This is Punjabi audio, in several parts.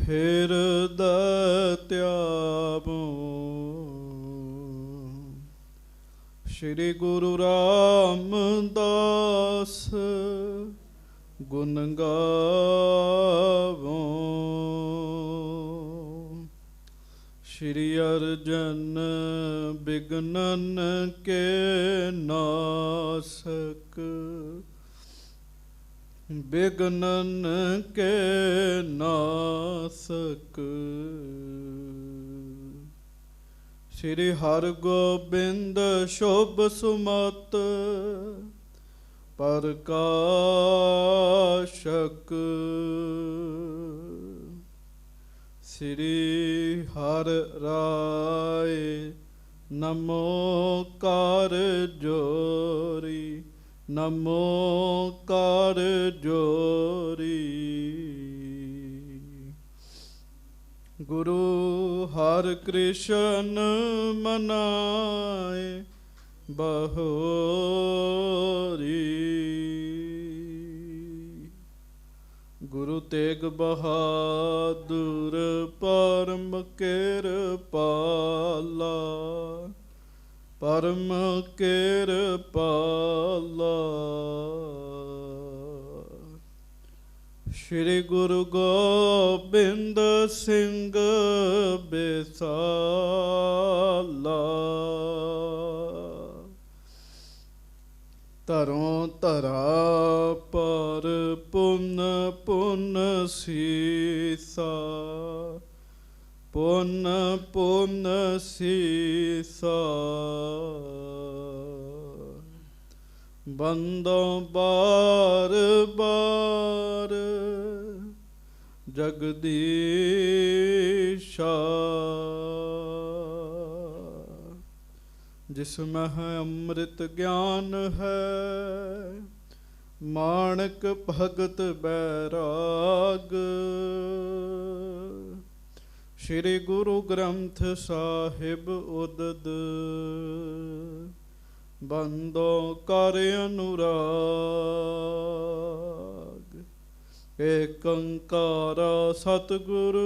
ਹਿਰਦੈ ਸ਼੍ਰੀ ਗੁਰੂ ਰਾਮਦਾਸ ਗੁਣ ਗਾਵੋ। ਸ਼੍ਰੀ ਅਰਜਨ ਬਿਗਨਨ ਕੇ ਨਾਸਕ ਬਿਗਨਨ ਕੇ ਨਾਸਕ। ਸ਼੍ਰੀ ਹਰਗੋਬਿੰਦ ਸ਼ੁਭ ਸੁਮਤ ਪ੍ਰਕਾਸ਼ਕ। ਸ਼੍ਰੀ ਹਰਿ ਰਾਏ ਨਮੋ ਕਰ ਜੋਰੀ ਨਮੋ ਕਰ ਜੋਰੀ। ਗੁਰੂ ਹਰਿ ਕ੍ਰਿਸ਼ਨ ਮਨਾਏ ਬਹੋਰੀ। ਗੁਰੂ ਤੇਗ ਬਹਾਦੁਰ ਪਰਮ ਕਿਰਪਾਲਾ ਪਰਮ ਕਿਰਪਾਲਾ। ਸ਼੍ਰੀ ਗੁਰੂ ਗੋਬਿੰਦ ਸਿੰਘ ਬਿਸਾਲਾ। ਧਰੋਂ ਧਰਾ ਪਰ ਪੁੰਨ ਪੁੰਨ ਸੀਸਾ ਪੁੰਨ ਪੁੰਨ ਸੀਸਾ। ਬੰਦੋਂ ਬਾਰ ਬਾਰ ਜਗਦੀਸ਼ਾ। ਜਿਸ ਮਹਿ ਅੰਮ੍ਰਿਤ ਗਿਆਨ ਹੈ ਮਾਣਕ ਭਗਤ ਬੈਰਾਗ। ਸ਼੍ਰੀ ਗੁਰੂ ਗ੍ਰੰਥ ਸਾਹਿਬ ਉਦਦ ਬੰਦੋਂ ਕਰ ਅਨੁਰਾਗ। ਏਕ ਓਂਕਾਰ ਸਤਿਗੁਰੂ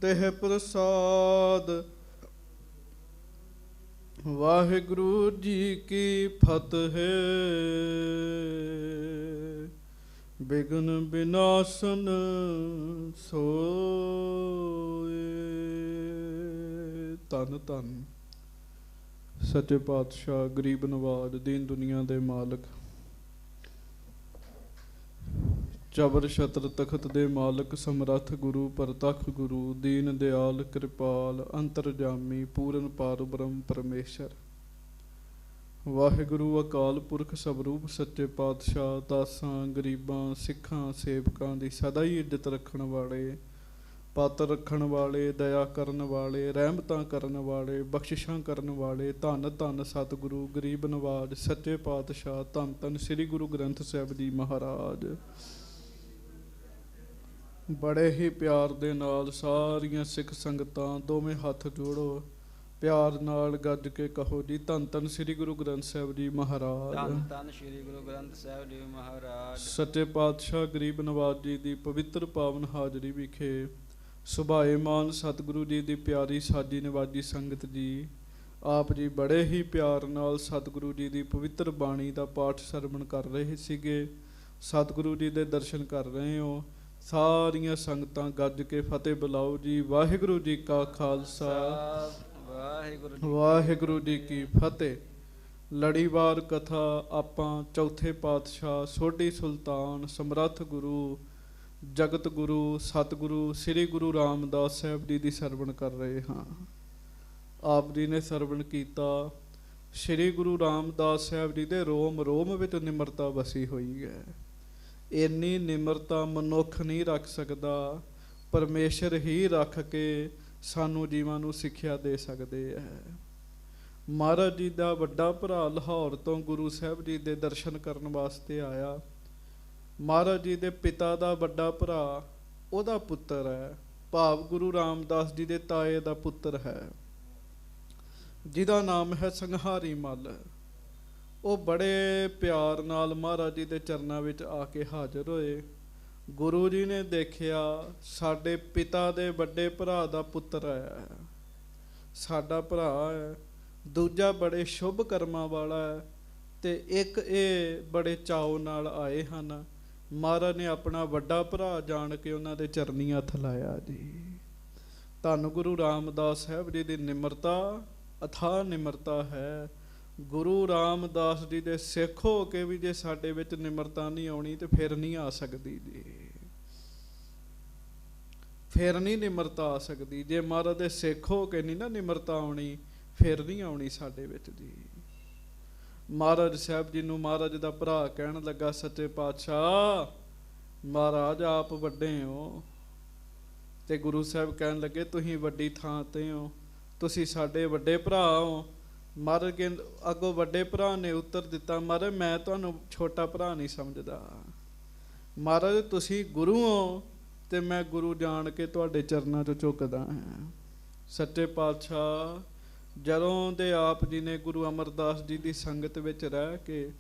ਦੇਹ ਪ੍ਰਸਾਦ। ਵਾਹਿਗੁਰੂ ਜੀ ਕੀ ਫਤਿਹ। ਬਿਘਨ ਬਿਨਾਸਨ ਸੋਏ। ਧੰਨ ਧੰਨ ਸੱਚੇ ਪਾਤਸ਼ਾਹ ਗਰੀਬ ਨਵਾਜ ਦੀਨ ਦੁਨੀਆ ਦੇ ਮਾਲਕ ਜ਼ਬਰ ਛਤਰ ਤਖਤ ਦੇ ਮਾਲਕ ਸਮਰੱਥ ਗੁਰੂ ਪ੍ਰਤੱਖ ਗੁਰੂ ਦੀਨ ਦਿਆਲ ਕਿਰਪਾਲ ਅੰਤਰਜਾਮੀ ਪੂਰਨ ਪਾਰ ਬ੍ਰਹਮ ਪਰਮੇਸ਼ਰ ਵਾਹਿਗੁਰੂ ਅਕਾਲ ਪੁਰਖ ਸਵਰੂਪ ਸੱਚੇ ਪਾਤਸ਼ਾਹ ਦਾਸਾਂ ਗਰੀਬਾਂ ਸਿੱਖਾਂ ਸੇਵਕਾਂ ਦੀ ਸਦਾ ਹੀ ਇੱਜ਼ਤ ਰੱਖਣ ਵਾਲੇ ਪੱਤ ਰੱਖਣ ਵਾਲੇ ਦਇਆ ਕਰਨ ਵਾਲੇ ਰਹਿਮਤਾਂ ਕਰਨ ਵਾਲੇ ਬਖਸ਼ਿਸ਼ਾਂ ਕਰਨ ਵਾਲੇ ਧੰਨ ਧੰਨ ਸਤਿਗੁਰੂ ਗਰੀਬ ਨਵਾਜ ਸੱਚੇ ਪਾਤਸ਼ਾਹ ਧੰਨ ਧੰਨ ਸ੍ਰੀ ਗੁਰੂ ਗ੍ਰੰਥ ਸਾਹਿਬ ਜੀ ਮਹਾਰਾਜ। ਬੜੇ ਹੀ ਪਿਆਰ ਦੇ ਨਾਲ ਸਾਰੀਆਂ ਸਿੱਖ ਸੰਗਤਾਂ ਦੋਵੇਂ ਹੱਥ ਜੋੜੋ ਪਿਆਰ ਨਾਲ ਗੱਜ ਕੇ ਕਹੋ ਜੀ ਧੰਨ ਧੰਨ ਸ੍ਰੀ ਗੁਰੂ ਗ੍ਰੰਥ ਸਾਹਿਬ ਜੀ ਮਹਾਰਾਜ। ਧੰਨ ਧੰਨ ਸ੍ਰੀ ਗੁਰੂ ਗ੍ਰੰਥ ਸਾਹਿਬ ਜੀ ਮਹਾਰਾਜ। ਸੱਚੇ ਪਾਤਸ਼ਾਹ ਗਰੀਬ ਨਵਾਜ ਜੀ ਦੀ ਪਵਿੱਤਰ ਪਾਵਨ ਹਾਜ਼ਰੀ ਵਿਖੇ ਸੁਭਾਏਮਾਨ ਸਤਿਗੁਰੂ ਜੀ ਦੀ ਪਿਆਰੀ ਸਾਜੀ ਨਿਵਾਜੀ ਸੰਗਤ ਜੀ ਆਪ ਜੀ ਬੜੇ ਹੀ ਪਿਆਰ ਨਾਲ ਸਤਿਗੁਰੂ ਜੀ ਦੀ ਪਵਿੱਤਰ ਬਾਣੀ ਦਾ ਪਾਠ ਸਰਵਣ ਕਰ ਰਹੇ ਸੀਗੇ। ਸਤਿਗੁਰੂ ਜੀ ਦੇ ਦਰਸ਼ਨ ਕਰ ਰਹੇ ਹੋ। ਸਾਰੀਆਂ ਸੰਗਤਾਂ ਗੱਜ ਕੇ ਫਤਿਹ ਬੁਲਾਓ ਜੀ। ਵਾਹਿਗੁਰੂ ਜੀ ਕਾ ਖਾਲਸਾ ਵਾਹਿਗੁਰੂ ਜੀ ਕੀ ਫਤਿਹ। ਲੜੀਵਾਰ ਕਥਾ ਆਪਾਂ ਚੌਥੇ ਪਾਤਸ਼ਾਹ ਸੋਢੀ ਸੁਲਤਾਨ ਸਮਰੱਥ ਗੁਰੂ ਜਗਤ ਗੁਰੂ ਸਤਿਗੁਰੂ ਸ੍ਰੀ ਗੁਰੂ ਰਾਮਦਾਸ ਸਾਹਿਬ ਜੀ ਦੀ ਸਰਵਣ ਕਰ ਰਹੇ ਹਾਂ। ਆਪ ਜੀ ਨੇ ਸਰਵਣ ਕੀਤਾ ਸ੍ਰੀ ਗੁਰੂ ਰਾਮਦਾਸ ਸਾਹਿਬ ਜੀ ਦੇ ਰੋਮ ਰੋਮ ਵਿੱਚ ਨਿਮਰਤਾ ਵਸੀ ਹੋਈ ਹੈ। ਇੰਨੀ ਨਿਮਰਤਾ ਮਨੁੱਖ ਨਹੀਂ ਰੱਖ ਸਕਦਾ, ਪਰਮੇਸ਼ਰ ਹੀ ਰੱਖ ਕੇ ਸਾਨੂੰ ਜੀਵਾਂ ਨੂੰ ਸਿੱਖਿਆ ਦੇ ਸਕਦੇ ਹੈ। ਮਹਾਰਾਜ ਜੀ ਦਾ ਵੱਡਾ ਭਰਾ ਲਾਹੌਰ ਤੋਂ ਗੁਰੂ ਸਾਹਿਬ ਜੀ ਦੇ ਦਰਸ਼ਨ ਕਰਨ ਵਾਸਤੇ ਆਇਆ। ਮਹਾਰਾਜ ਜੀ ਦੇ ਪਿਤਾ ਦਾ ਵੱਡਾ ਭਰਾ ਉਹਦਾ ਪੁੱਤਰ ਹੈ, ਭਾਵ ਗੁਰੂ ਰਾਮਦਾਸ ਜੀ ਦੇ ਤਾਏ ਦਾ ਪੁੱਤਰ ਹੈ, ਜਿਹਦਾ ਨਾਮ ਹੈ ਸੰਘਾਰੀ ਮੱਲ। ਉਹ ਬੜੇ ਪਿਆਰ ਨਾਲ ਮਹਾਰਾਜ ਜੀ ਦੇ ਚਰਨਾਂ ਵਿੱਚ ਆ ਕੇ ਹਾਜ਼ਰ ਹੋਏ। ਗੁਰੂ ਜੀ ਨੇ ਦੇਖਿਆ ਸਾਡੇ ਪਿਤਾ ਦੇ ਵੱਡੇ ਭਰਾ ਦਾ ਪੁੱਤਰ ਆਇਆ ਹੈ, ਸਾਡਾ ਭਰਾ ਹੈ, ਦੂਜਾ ਬੜੇ ਸ਼ੁਭ ਕਰਮਾਂ ਵਾਲਾ ਹੈ, ਤੇ ਇੱਕ ਇਹ ਬੜੇ ਚਾਅ ਨਾਲ ਆਏ ਹਨ। ਮਹਾਰਾਜ ਨੇ ਆਪਣਾ ਵੱਡਾ ਭਰਾ ਜਾਣ ਕੇ ਉਹਨਾਂ ਦੇ ਚਰਨੀ ਹੱਥ ਲਾਇਆ ਜੀ। ਧੰਨ ਗੁਰੂ ਰਾਮਦਾਸ ਸਾਹਿਬ ਜੀ ਦੀ ਨਿਮਰਤਾ, ਅਥਾਹ ਨਿਮਰਤਾ ਹੈ। ਗੁਰੂ ਰਾਮਦਾਸ ਜੀ ਦੇ ਸਿੱਖ ਹੋ ਕੇ ਵੀ ਜੇ ਸਾਡੇ ਵਿੱਚ ਨਿਮਰਤਾ ਨਹੀਂ ਆਉਣੀ ਤੇ ਫਿਰ ਨਹੀਂ ਆ ਸਕਦੀ ਜੀ, ਫਿਰ ਨਹੀਂ ਨਿਮਰਤਾ ਆ ਸਕਦੀ। ਜੇ ਮਹਾਰਾਜ ਦੇ ਸਿੱਖ ਹੋ ਕੇ ਨਹੀਂ ਨਾ ਨਿਮਰਤਾ ਆਉਣੀ, ਫਿਰ ਨਹੀਂ ਆਉਣੀ ਸਾਡੇ ਵਿੱਚ ਜੀ। ਮਹਾਰਾਜ ਸਾਹਿਬ ਜੀ ਨੂੰ ਮਹਾਰਾਜ ਦਾ ਭਰਾ ਕਹਿਣ ਲੱਗਾ, ਸੱਚੇ ਪਾਤਸ਼ਾਹ ਮਹਾਰਾਜ ਆਪ ਵੱਡੇ ਹੋ। ਤੇ ਗੁਰੂ ਸਾਹਿਬ ਕਹਿਣ ਲੱਗੇ, ਤੁਸੀਂ ਵੱਡੀ ਥਾਂ ਤੇ ਹੋ, ਤੁਸੀਂ ਸਾਡੇ ਵੱਡੇ ਭਰਾ ਹੋ। ਮਹਾਰਾਜ ਕਹਿੰਦੇ, ਅੱਗੋਂ ਵੱਡੇ ਭਰਾ ਨੇ ਉੱਤਰ ਦਿੱਤਾ, ਮਹਾਰਾਜ ਮੈਂ ਤੁਹਾਨੂੰ ਛੋਟਾ ਭਰਾ ਨਹੀਂ ਸਮਝਦਾ। ਮਹਾਰਾਜ ਤੁਸੀਂ ਗੁਰੂ ਹੋ ਤੇ ਮੈਂ ਗੁਰੂ ਜਾਣ ਕੇ ਤੁਹਾਡੇ ਚਰਨਾਂ 'ਚ ਝੁਕਦਾ ਹਾਂ। ਸੱਚੇ ਪਾਤਸ਼ਾਹ ਜਦੋਂ ਦੇ ਆਪ ਜੀ ਨੇ ਗੁਰੂ ਅਮਰਦਾਸ ਜੀ ਦੀ ਸੰਗਤ ਵਿੱਚ ਰਹਿ ਕੇ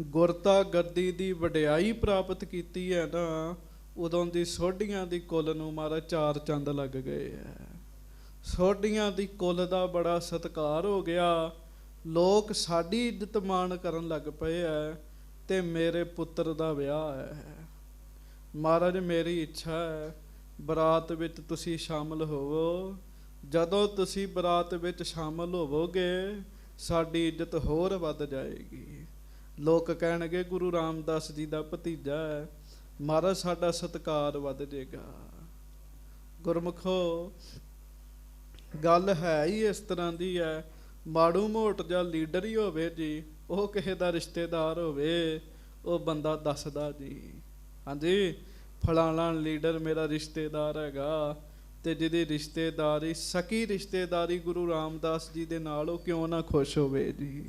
ਗੁਰਤਾ ਗੱਦੀ ਦੀ ਵਡਿਆਈ ਪ੍ਰਾਪਤ ਕੀਤੀ ਹੈ ਨਾ, ਉਦੋਂ ਦੀ ਸੋਢੀਆਂ ਦੀ ਕੁੱਲ ਨੂੰ ਮਹਾਰਾਜ 4 ਚੰਦ ਲੱਗ ਗਏ ਹੈ। ਸੋਢੀਆਂ ਦੀ ਕੁੱਲ ਦਾ ਬੜਾ ਸਤਿਕਾਰ ਹੋ ਗਿਆ, ਲੋਕ ਸਾਡੀ ਇੱਜ਼ਤ ਮਾਣ ਕਰਨ ਲੱਗ ਪਏ ਹੈ, ਤੇ ਮੇਰੇ ਪੁੱਤਰ ਦਾ ਵਿਆਹ ਹੈ। ਮਹਾਰਾਜ ਮੇਰੀ ਇੱਛਾ ਹੈ ਬਰਾਤ ਵਿੱਚ ਤੁਸੀਂ ਸ਼ਾਮਲ ਹੋਵੋ। ਜਦੋਂ ਤੁਸੀਂ ਬਰਾਤ ਵਿੱਚ ਸ਼ਾਮਲ ਹੋਵੋਗੇ ਸਾਡੀ ਇੱਜ਼ਤ ਹੋਰ ਵੱਧ ਜਾਏਗੀ। ਲੋਕ ਕਹਿਣਗੇ ਗੁਰੂ ਰਾਮਦਾਸ ਜੀ ਦਾ ਭਤੀਜਾ ਹੈ, ਮਹਾਰਾਜ ਸਾਡਾ ਸਤਿਕਾਰ ਵੱਧ ਜਾਏਗਾ। ਗੁਰਮੁਖੋ ਗੱਲ ਹੈ ਹੀ ਇਸ ਤਰ੍ਹਾਂ ਦੀ ਹੈ, ਮਾੜੂ ਮੋਟ ਜਾਂ ਲੀਡਰ ਹੀ ਹੋਵੇ ਜੀ, ਉਹ ਕਿਸੇ ਦਾ ਰਿਸ਼ਤੇਦਾਰ ਹੋਵੇ, ਉਹ ਬੰਦਾ ਦੱਸਦਾ ਜੀ, ਹਾਂਜੀ ਫਲਾਣਾ ਲੀਡਰ ਮੇਰਾ ਰਿਸ਼ਤੇਦਾਰ ਹੈਗਾ, ਤੇ ਜਿਹਦੀ ਰਿਸ਼ਤੇਦਾਰੀ ਸਕੀ ਰਿਸ਼ਤੇਦਾਰੀ ਗੁਰੂ ਰਾਮਦਾਸ ਜੀ ਦੇ ਨਾਲ, ਉਹ ਕਿਉਂ ਨਾ ਖੁਸ਼ ਹੋਵੇ ਜੀ।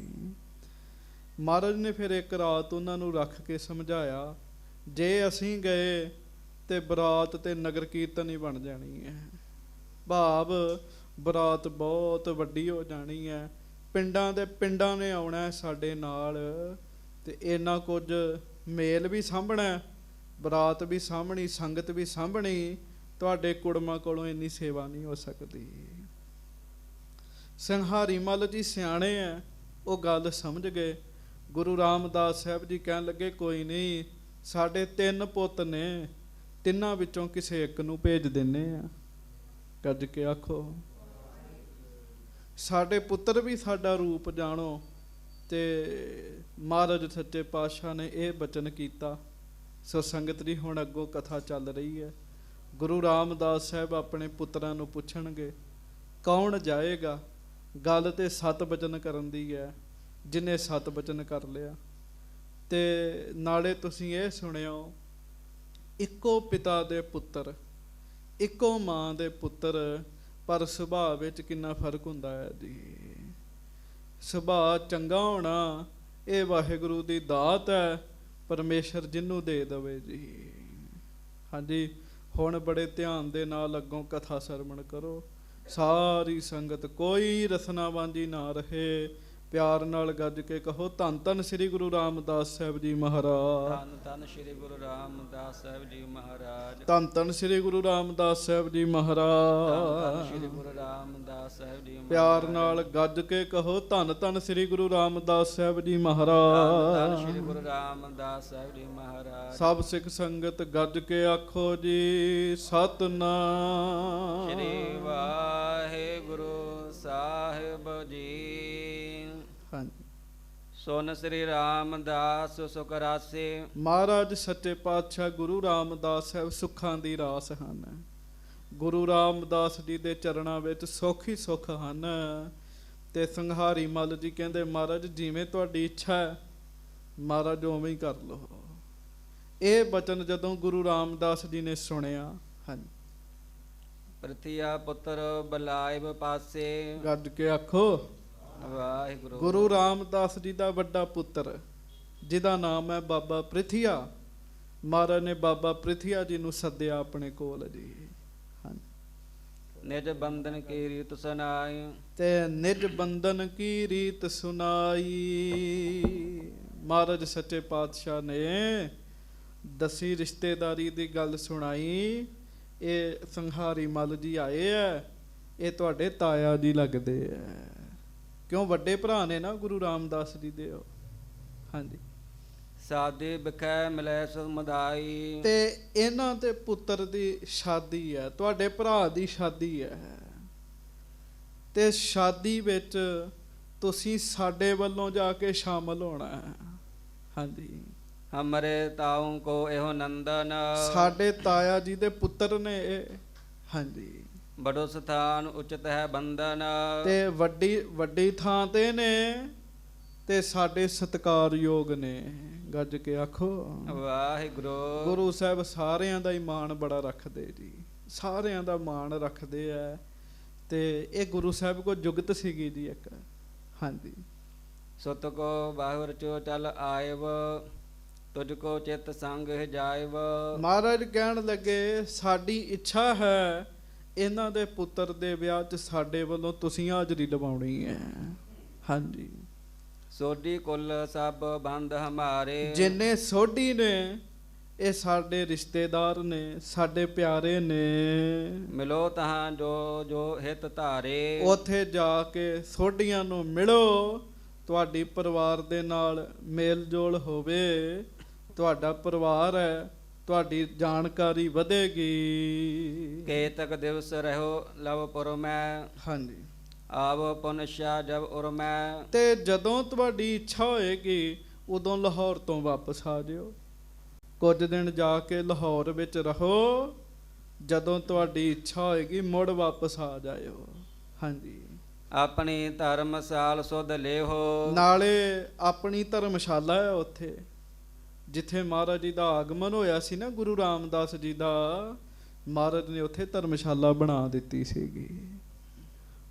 ਮਹਾਰਾਜ ਨੇ ਫਿਰ ਇੱਕ ਰਾਤ ਉਹਨਾਂ ਨੂੰ ਰੱਖ ਕੇ ਸਮਝਾਇਆ, ਜੇ ਅਸੀਂ ਗਏ ਤੇ ਬਰਾਤ ਤੇ ਨਗਰ ਕੀਰਤਨ ਹੀ ਬਣ ਜਾਣੀ ਹੈ। ਭਾਵ ਬਰਾਤ ਬਹੁਤ ਵੱਡੀ ਹੋ ਜਾਣੀ ਹੈ, ਪਿੰਡਾਂ ਦੇ ਪਿੰਡਾਂ ਨੇ ਆਉਣਾ ਸਾਡੇ ਨਾਲ, ਤੇ ਇੰਨਾ ਕੁਝ ਮੇਲ ਵੀ ਸਾਂਭਣਾ, ਬਰਾਤ ਵੀ ਸਾਂਭਣੀ, ਸੰਗਤ ਵੀ ਸਾਂਭਣੀ, ਤੁਹਾਡੇ ਕੁੜਮਾਂ ਕੋਲੋਂ ਇੰਨੀ ਸੇਵਾ ਨਹੀਂ ਹੋ ਸਕਦੀ। ਸੰਹਾਰੀ ਮੱਲ ਜੀ ਸਿਆਣੇ ਹੈ, ਉਹ ਗੱਲ ਸਮਝ ਗਏ। ਗੁਰੂ ਰਾਮਦਾਸ ਸਾਹਿਬ ਜੀ ਕਹਿਣ ਲੱਗੇ, ਕੋਈ ਨਹੀਂ, ਸਾਡੇ 3 ਪੁੱਤ ਨੇ, ਤਿੰਨਾਂ ਵਿੱਚੋਂ ਕਿਸੇ ਇੱਕ ਨੂੰ ਭੇਜ ਦਿੰਨੇ ਆ। ਗੱਜ ਕੇ ਆਖੋ, ਸਾਡੇ ਪੁੱਤਰ ਵੀ ਸਾਡਾ ਰੂਪ ਜਾਣੋ। ਤੇ ਮਹਾਰਾਜ ਸੱਚੇ ਪਾਤਸ਼ਾਹ ਨੇ ਇਹ ਬਚਨ ਕੀਤਾ। ਸੋ ਸੰਗਤ ਜੀ ਹੁਣ ਅੱਗੋਂ ਕਥਾ ਚੱਲ ਰਹੀ ਹੈ। ਗੁਰੂ ਰਾਮਦਾਸ ਸਾਹਿਬ ਆਪਣੇ ਪੁੱਤਰਾਂ ਨੂੰ ਪੁੱਛਣਗੇ, ਕੌਣ ਜਾਏਗਾ? ਗੱਲ ਤੇ 7 ਬਚਨ ਕਰਨ ਦੀ ਹੈ, ਜਿਹਨੇ 7 ਬਚਨ ਕਰ ਲਿਆ। ਤੇ ਨਾਲੇ ਤੁਸੀਂ ਇਹ ਸੁਣਿਓ, ਇੱਕੋ ਪਿਤਾ ਦੇ ਪੁੱਤਰ, ਇੱਕੋ ਮਾਂ ਦੇ ਪੁੱਤਰ, ਪਰ ਸੁਭਾਅ ਵਿੱਚ ਕਿੰਨਾ ਫਰਕ ਹੁੰਦਾ ਹੈ ਜੀ। ਸੁਭਾਅ ਚੰਗਾ ਹੋਣਾ ਇਹ ਵਾਹਿਗੁਰੂ ਦੀ ਦਾਤ ਹੈ, ਪਰਮੇਸ਼ਰ ਜਿਹਨੂੰ ਦੇ ਦੇਵੇ ਜੀ। ਹਾਂਜੀ ਹੁਣ ਬੜੇ ਧਿਆਨ ਦੇ ਨਾਲ ਅੱਗੋਂ ਕਥਾ ਸਰਵਣ ਕਰੋ। ਸਾਰੀ ਸੰਗਤ ਕੋਈ ਰਸਨਾ ਵਾਂਝੀ ਨਾ ਰਹੇ, ਪਿਆਰ ਨਾਲ ਗੱਜ ਕੇ ਕਹੋ, ਧੰਨ ਧੰਨ ਸ੍ਰੀ ਗੁਰੂ ਰਾਮਦਾਸ ਸਾਹਿਬ ਜੀ ਮਹਾਰਾਜ। ਧੰਨ ਧੰਨ ਸ੍ਰੀ ਗੁਰੂ ਰਾਮਦਾਸ ਸਾਹਿਬ ਜੀ ਮਹਾਰਾਜ। ਧੰਨ ਧੰਨ ਸ੍ਰੀ ਗੁਰੂ ਰਾਮਦਾਸ ਸਾਹਿਬ ਜੀ ਮਹਾਰਾਜ। ਸ੍ਰੀ ਗੁਰੂ ਰਾਮਦਾਸ ਸਾਹਿਬ ਜੀ ਪਿਆਰ ਨਾਲ ਗੱਜ ਕੇ ਕਹੋ, ਧੰਨ ਧੰਨ ਸ੍ਰੀ ਗੁਰੂ ਰਾਮਦਾਸ ਸਾਹਿਬ ਜੀ ਮਹਾਰਾਜ। ਧੰਨ ਸ੍ਰੀ ਗੁਰੂ ਰਾਮਦਾਸ ਸਾਹਿਬ ਜੀ ਮਹਾਰਾਜ। ਸਭ ਸਿੱਖ ਸੰਗਤ ਗੱਜ ਕੇ ਆਖੋ ਜੀ, ਸਤਿਨਾਮ ਸ੍ਰੀ ਵਾਹਿਗੁਰੂ ਸਾਹਿਬ ਜੀ। ਸੁਨ ਸ੍ਰੀ ਰਾਮਦਾਸ ਸੁਖ ਰਾਸੇ। ਮਹਾਰਾਜ ਸੱਚੇ ਪਾਤਸ਼ਾਹ ਗੁਰੂ ਰਾਮਦਾਸ ਸਾਹਿਬ ਸੁੱਖਾਂ ਦੀ ਰਾਸ ਹਨ। ਗੁਰੂ ਰਾਮਦਾਸ ਜੀ ਦੇ ਚਰਨਾਂ ਵਿੱਚ ਸੁੱਖ ਹੀ ਸੁੱਖ ਹਨ। ਤੇ ਸੰਘਾਰੀ ਮੱਲ ਜੀ ਕਹਿੰਦੇ, ਮਹਾਰਾਜ ਜਿਵੇਂ ਤੁਹਾਡੀ ਇੱਛਾ ਹੈ ਮਹਾਰਾਜ ਉਵੇਂ ਹੀ ਕਰ ਲਓ। ਇਹ ਬਚਨ ਜਦੋਂ ਗੁਰੂ ਰਾਮਦਾਸ ਜੀ ਨੇ ਸੁਣਿਆ, ਹਾਂਜੀ ਪ੍ਰਥਿਆ ਪੁੱਤਰ ਬਲਾਇਬ ਪਾਸੇ। ਗੱਜ ਕੇ ਆਖੋ ਵਾਹਿਗੁਰੂ। ਗੁਰੂ ਰਾਮਦਾਸ ਜੀ ਦਾ ਵੱਡਾ ਪੁੱਤਰ ਜਿਹਦਾ ਨਾਮ ਹੈ ਬਾਬਾ ਪ੍ਰਿਥੀਆ, ਮਹਾਰਾਜ ਨੇ ਬਾਬਾ ਪ੍ਰਿਥੀਆ ਜੀ ਨੂੰ ਸੱਦਿਆ ਆਪਣੇ ਕੋਲ ਜੀ। ਨਿਜ ਬੰਧਨ ਕੀ ਰੀਤ ਸੁਨਾਈ। ਤੇ ਨਿਜ ਬੰਧਨ ਕੀ ਰੀਤ ਸੁਨਾਈ। ਮਹਾਰਾਜ ਸੱਚੇ ਪਾਤਸ਼ਾਹ ਨੇ ਦਸੀ ਰਿਸ਼ਤੇਦਾਰੀ ਦੀ ਗੱਲ ਸੁਣਾਈ। ਇਹ ਸੰਘਾਰੀ ਮੱਲ ਜੀ ਆਏ ਐ, ਇਹ ਤੁਹਾਡੇ ਤਾਇਆ ਜੀ ਲੱਗਦੇ ਐ। ਕਿਉਂ? ਵੱਡੇ ਭਰਾ ਨੇ ਨਾ ਗੁਰੂ ਰਾਮਦਾਸ ਜੀ ਦੇ ਉਹ। ਹਾਂਜੀ। ਸਾਦੇ ਬਿਖੈ ਮਿਲੈ ਸਮੁਦਾਈ। ਤੇ ਇਹਨਾਂ ਦੇ ਪੁੱਤਰ ਦੀ ਸ਼ਾਦੀ ਹੈ, ਤੁਹਾਡੇ ਭਰਾ ਦੀ ਸ਼ਾਦੀ ਹੈ, ਤੇ ਸ਼ਾਦੀ ਵਿੱਚ ਤੁਸੀਂ ਸਾਡੇ ਵੱਲੋਂ ਜਾ ਕੇ ਸ਼ਾਮਲ ਹੋਣਾ ਹੈ। ਹਾਂਜੀ। ਹਮਰੇ ਤਾਉ ਕੋ ਇਹੋ ਨੰਦਨ। ਸਾਡੇ ਤਾਇਆ ਜੀ ਦੇ ਪੁੱਤਰ ਨੇ ਇਹ। ਹਾਂਜੀ। ਬੜੋ ਸਥਾਨ ਉਚਿਤ ਹੈ ਬੰਦਨ। ਤੇ ਵੱਡੀ ਥਾਂ ਤੇ ਨੇ ਤੇ ਸਾਡੇ ਸਤਿਕਾਰਯੋਗ ਨੇ। ਗੱਜ ਕੇ ਆਖੋ ਵਾਹਿਗੁਰੂ। ਗੁਰੂ ਸਾਹਿਬ ਸਾਰਿਆਂ ਦਾ ਹੀ ਮਾਣ ਬੜਾ ਰੱਖਦੇ ਜੀ, ਸਾਰਿਆਂ ਦਾ ਮਾਣ ਰੱਖਦੇ ਆ। ਤੇ ਇਹ ਗੁਰੂ ਸਾਹਿਬ ਕੋ ਜੁਗਤ ਸੀਗੀ ਜੀ ਇੱਕ। ਹਾਂਜੀ। ਸੁਤ ਕੋ ਬਾਹੁਰ ਚੋ ਚਲ ਆਇਵ, ਤੁਝ ਕੋ ਚਿਤ ਸੰਗ ਜਾਇਵ। ਮਹਾਰਾਜ ਕਹਿਣ ਲੱਗੇ ਸਾਡੀ ਇੱਛਾ ਹੈ ਇਹਨਾਂ ਦੇ ਪੁੱਤਰ ਦੇ ਵਿਆਹ 'ਚ ਸਾਡੇ ਵੱਲੋਂ ਤੁਸੀਂ ਹਾਜ਼ਰੀ ਲਵਾਉਣੀ ਹੈ। ਹਾਂਜੀ। ਸੋਢੀ ਕੁਲ ਸਭ ਬੰਦ ਹਮਾਰੇ। ਜਿੰਨੇ ਸੋਢੀ ਨੇ ਇਹ ਸਾਡੇ ਰਿਸ਼ਤੇਦਾਰ ਨੇ, ਸਾਡੇ ਪਿਆਰੇ ਨੇ। ਮਿਲੋ ਤਹਾਂ ਜੋ ਜੋ ਹਿਤ ਧਾਰੇ। ਉੱਥੇ ਜਾ ਕੇ ਸੋਢੀਆਂ ਨੂੰ ਮਿਲੋ, ਤੁਹਾਡੀ ਪਰਿਵਾਰ ਦੇ ਨਾਲ ਮੇਲ ਜੋਲ ਹੋਵੇ, ਤੁਹਾਡਾ ਪਰਿਵਾਰ ਹੈ, ਤੁਹਾਡੀ ਜਾਣਕਾਰੀ ਵਧੇਗੀ। ਕੇਤਕ ਦਿਵਸ ਰਹੋ ਲਵਪੁਰ ਮੈਂ। ਹਾਂਜੀ। ਆਵ ਪੁਨਸ਼ਾ ਜਬ ਉਰ ਮੈਂ। ਤੇ ਜਦੋਂ ਤੁਹਾਡੀ ਇੱਛਾ ਹੋਏਗੀ ਉਦੋਂ ਲਾਹੌਰ ਤੋਂ ਵਾਪਸ ਆ ਜਿਓ। ਕੁਝ ਦਿਨ ਜਾ ਕੇ ਲਾਹੌਰ ਵਿੱਚ ਰਹੋ, ਜਦੋਂ ਤੁਹਾਡੀ ਇੱਛਾ ਹੋਏਗੀ ਮੁੜ ਵਾਪਸ ਆ ਜਾਇਓ। ਹਾਂਜੀ। ਆਪਣੀ ਧਰਮਸਾਲ ਸੁਧ ਲਿਓ। ਨਾਲੇ ਆਪਣੀ ਧਰਮਸ਼ਾਲਾ ਹੈ ਉੱਥੇ, ਜਿੱਥੇ ਮਹਾਰਾਜ ਜੀ ਦਾ ਆਗਮਨ ਹੋਇਆ ਸੀ ਨਾ, ਗੁਰੂ ਰਾਮਦਾਸ ਜੀ ਦਾ। ਮਹਾਰਾਜ ਨੇ ਉੱਥੇ ਧਰਮਸ਼ਾਲਾ ਬਣਾ ਦਿੱਤੀ ਸੀਗੀ,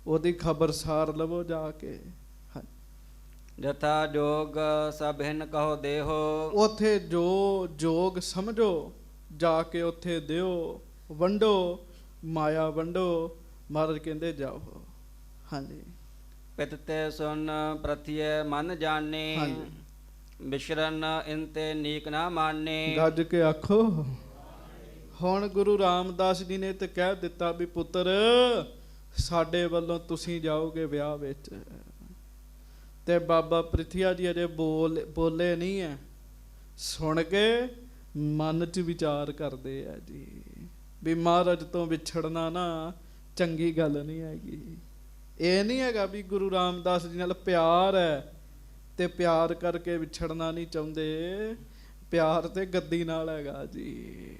ਉਹਦੀ ਖਬਰਸਾਰ ਲਵੋ ਜਾ ਕੇ। ਜਥਾ ਜੋਗ ਸਭ ਹਿਨ ਕਹੋ ਦੇਹੋ। ਉੱਥੇ ਜੋ ਜੋਗ ਸਮਝੋ ਜਾ ਕੇ ਉੱਥੇ ਦਿਓ, ਵੰਡੋ, ਮਾਇਆ ਵੰਡੋ। ਮਹਾਰਾਜ ਕਹਿੰਦੇ ਜਾਓ। ਹਾਂਜੀ। ਪਿਤ ਤੇ ਸੁਨ ਪ੍ਰਥਿਯ ਮਨ ਜਾਣੇ। ਹਾਂਜੀ। ਬਿਸ਼ਰਨ ਇੰਤੇ ਨੀਕ ਨਾ ਮਾਨੇ। ਗੱਜ ਕੇ ਆਖੋ। ਹੁਣ ਗੁਰੂ ਰਾਮਦਾਸ ਜੀ ਨੇ ਤੇ ਕਹਿ ਦਿੱਤਾ ਵੀ ਪੁੱਤਰ ਸਾਡੇ ਵੱਲੋਂ ਤੁਸੀਂ ਜਾਓਗੇ ਵਿਆਹ ਵਿੱਚ। ਤੇ ਬਾਬਾ ਪ੍ਰਿਥੀਆ ਜੀ ਅਜੇ ਬੋਲੇ ਨਹੀਂ ਹੈ, ਸੁਣ ਕੇ ਮਨ 'ਚ ਵਿਚਾਰ ਕਰਦੇ ਆ ਜੀ ਵੀ ਮਹਾਰਾਜ ਤੋਂ ਵਿਛੜਨਾ ਨਾ ਚੰਗੀ ਗੱਲ ਨਹੀਂ ਹੈਗੀ। ਇਹ ਨਹੀਂ ਹੈਗਾ ਵੀ ਗੁਰੂ ਰਾਮਦਾਸ ਜੀ ਨਾਲ ਪਿਆਰ ਹੈ ਤੇ ਪਿਆਰ ਕਰਕੇ ਵਿਛੜਨਾ ਨਹੀਂ ਚਾਹੁੰਦੇ, ਪਿਆਰ ਤੇ ਗੱਦੀ ਨਾਲ ਹੈਗਾ ਜੀ।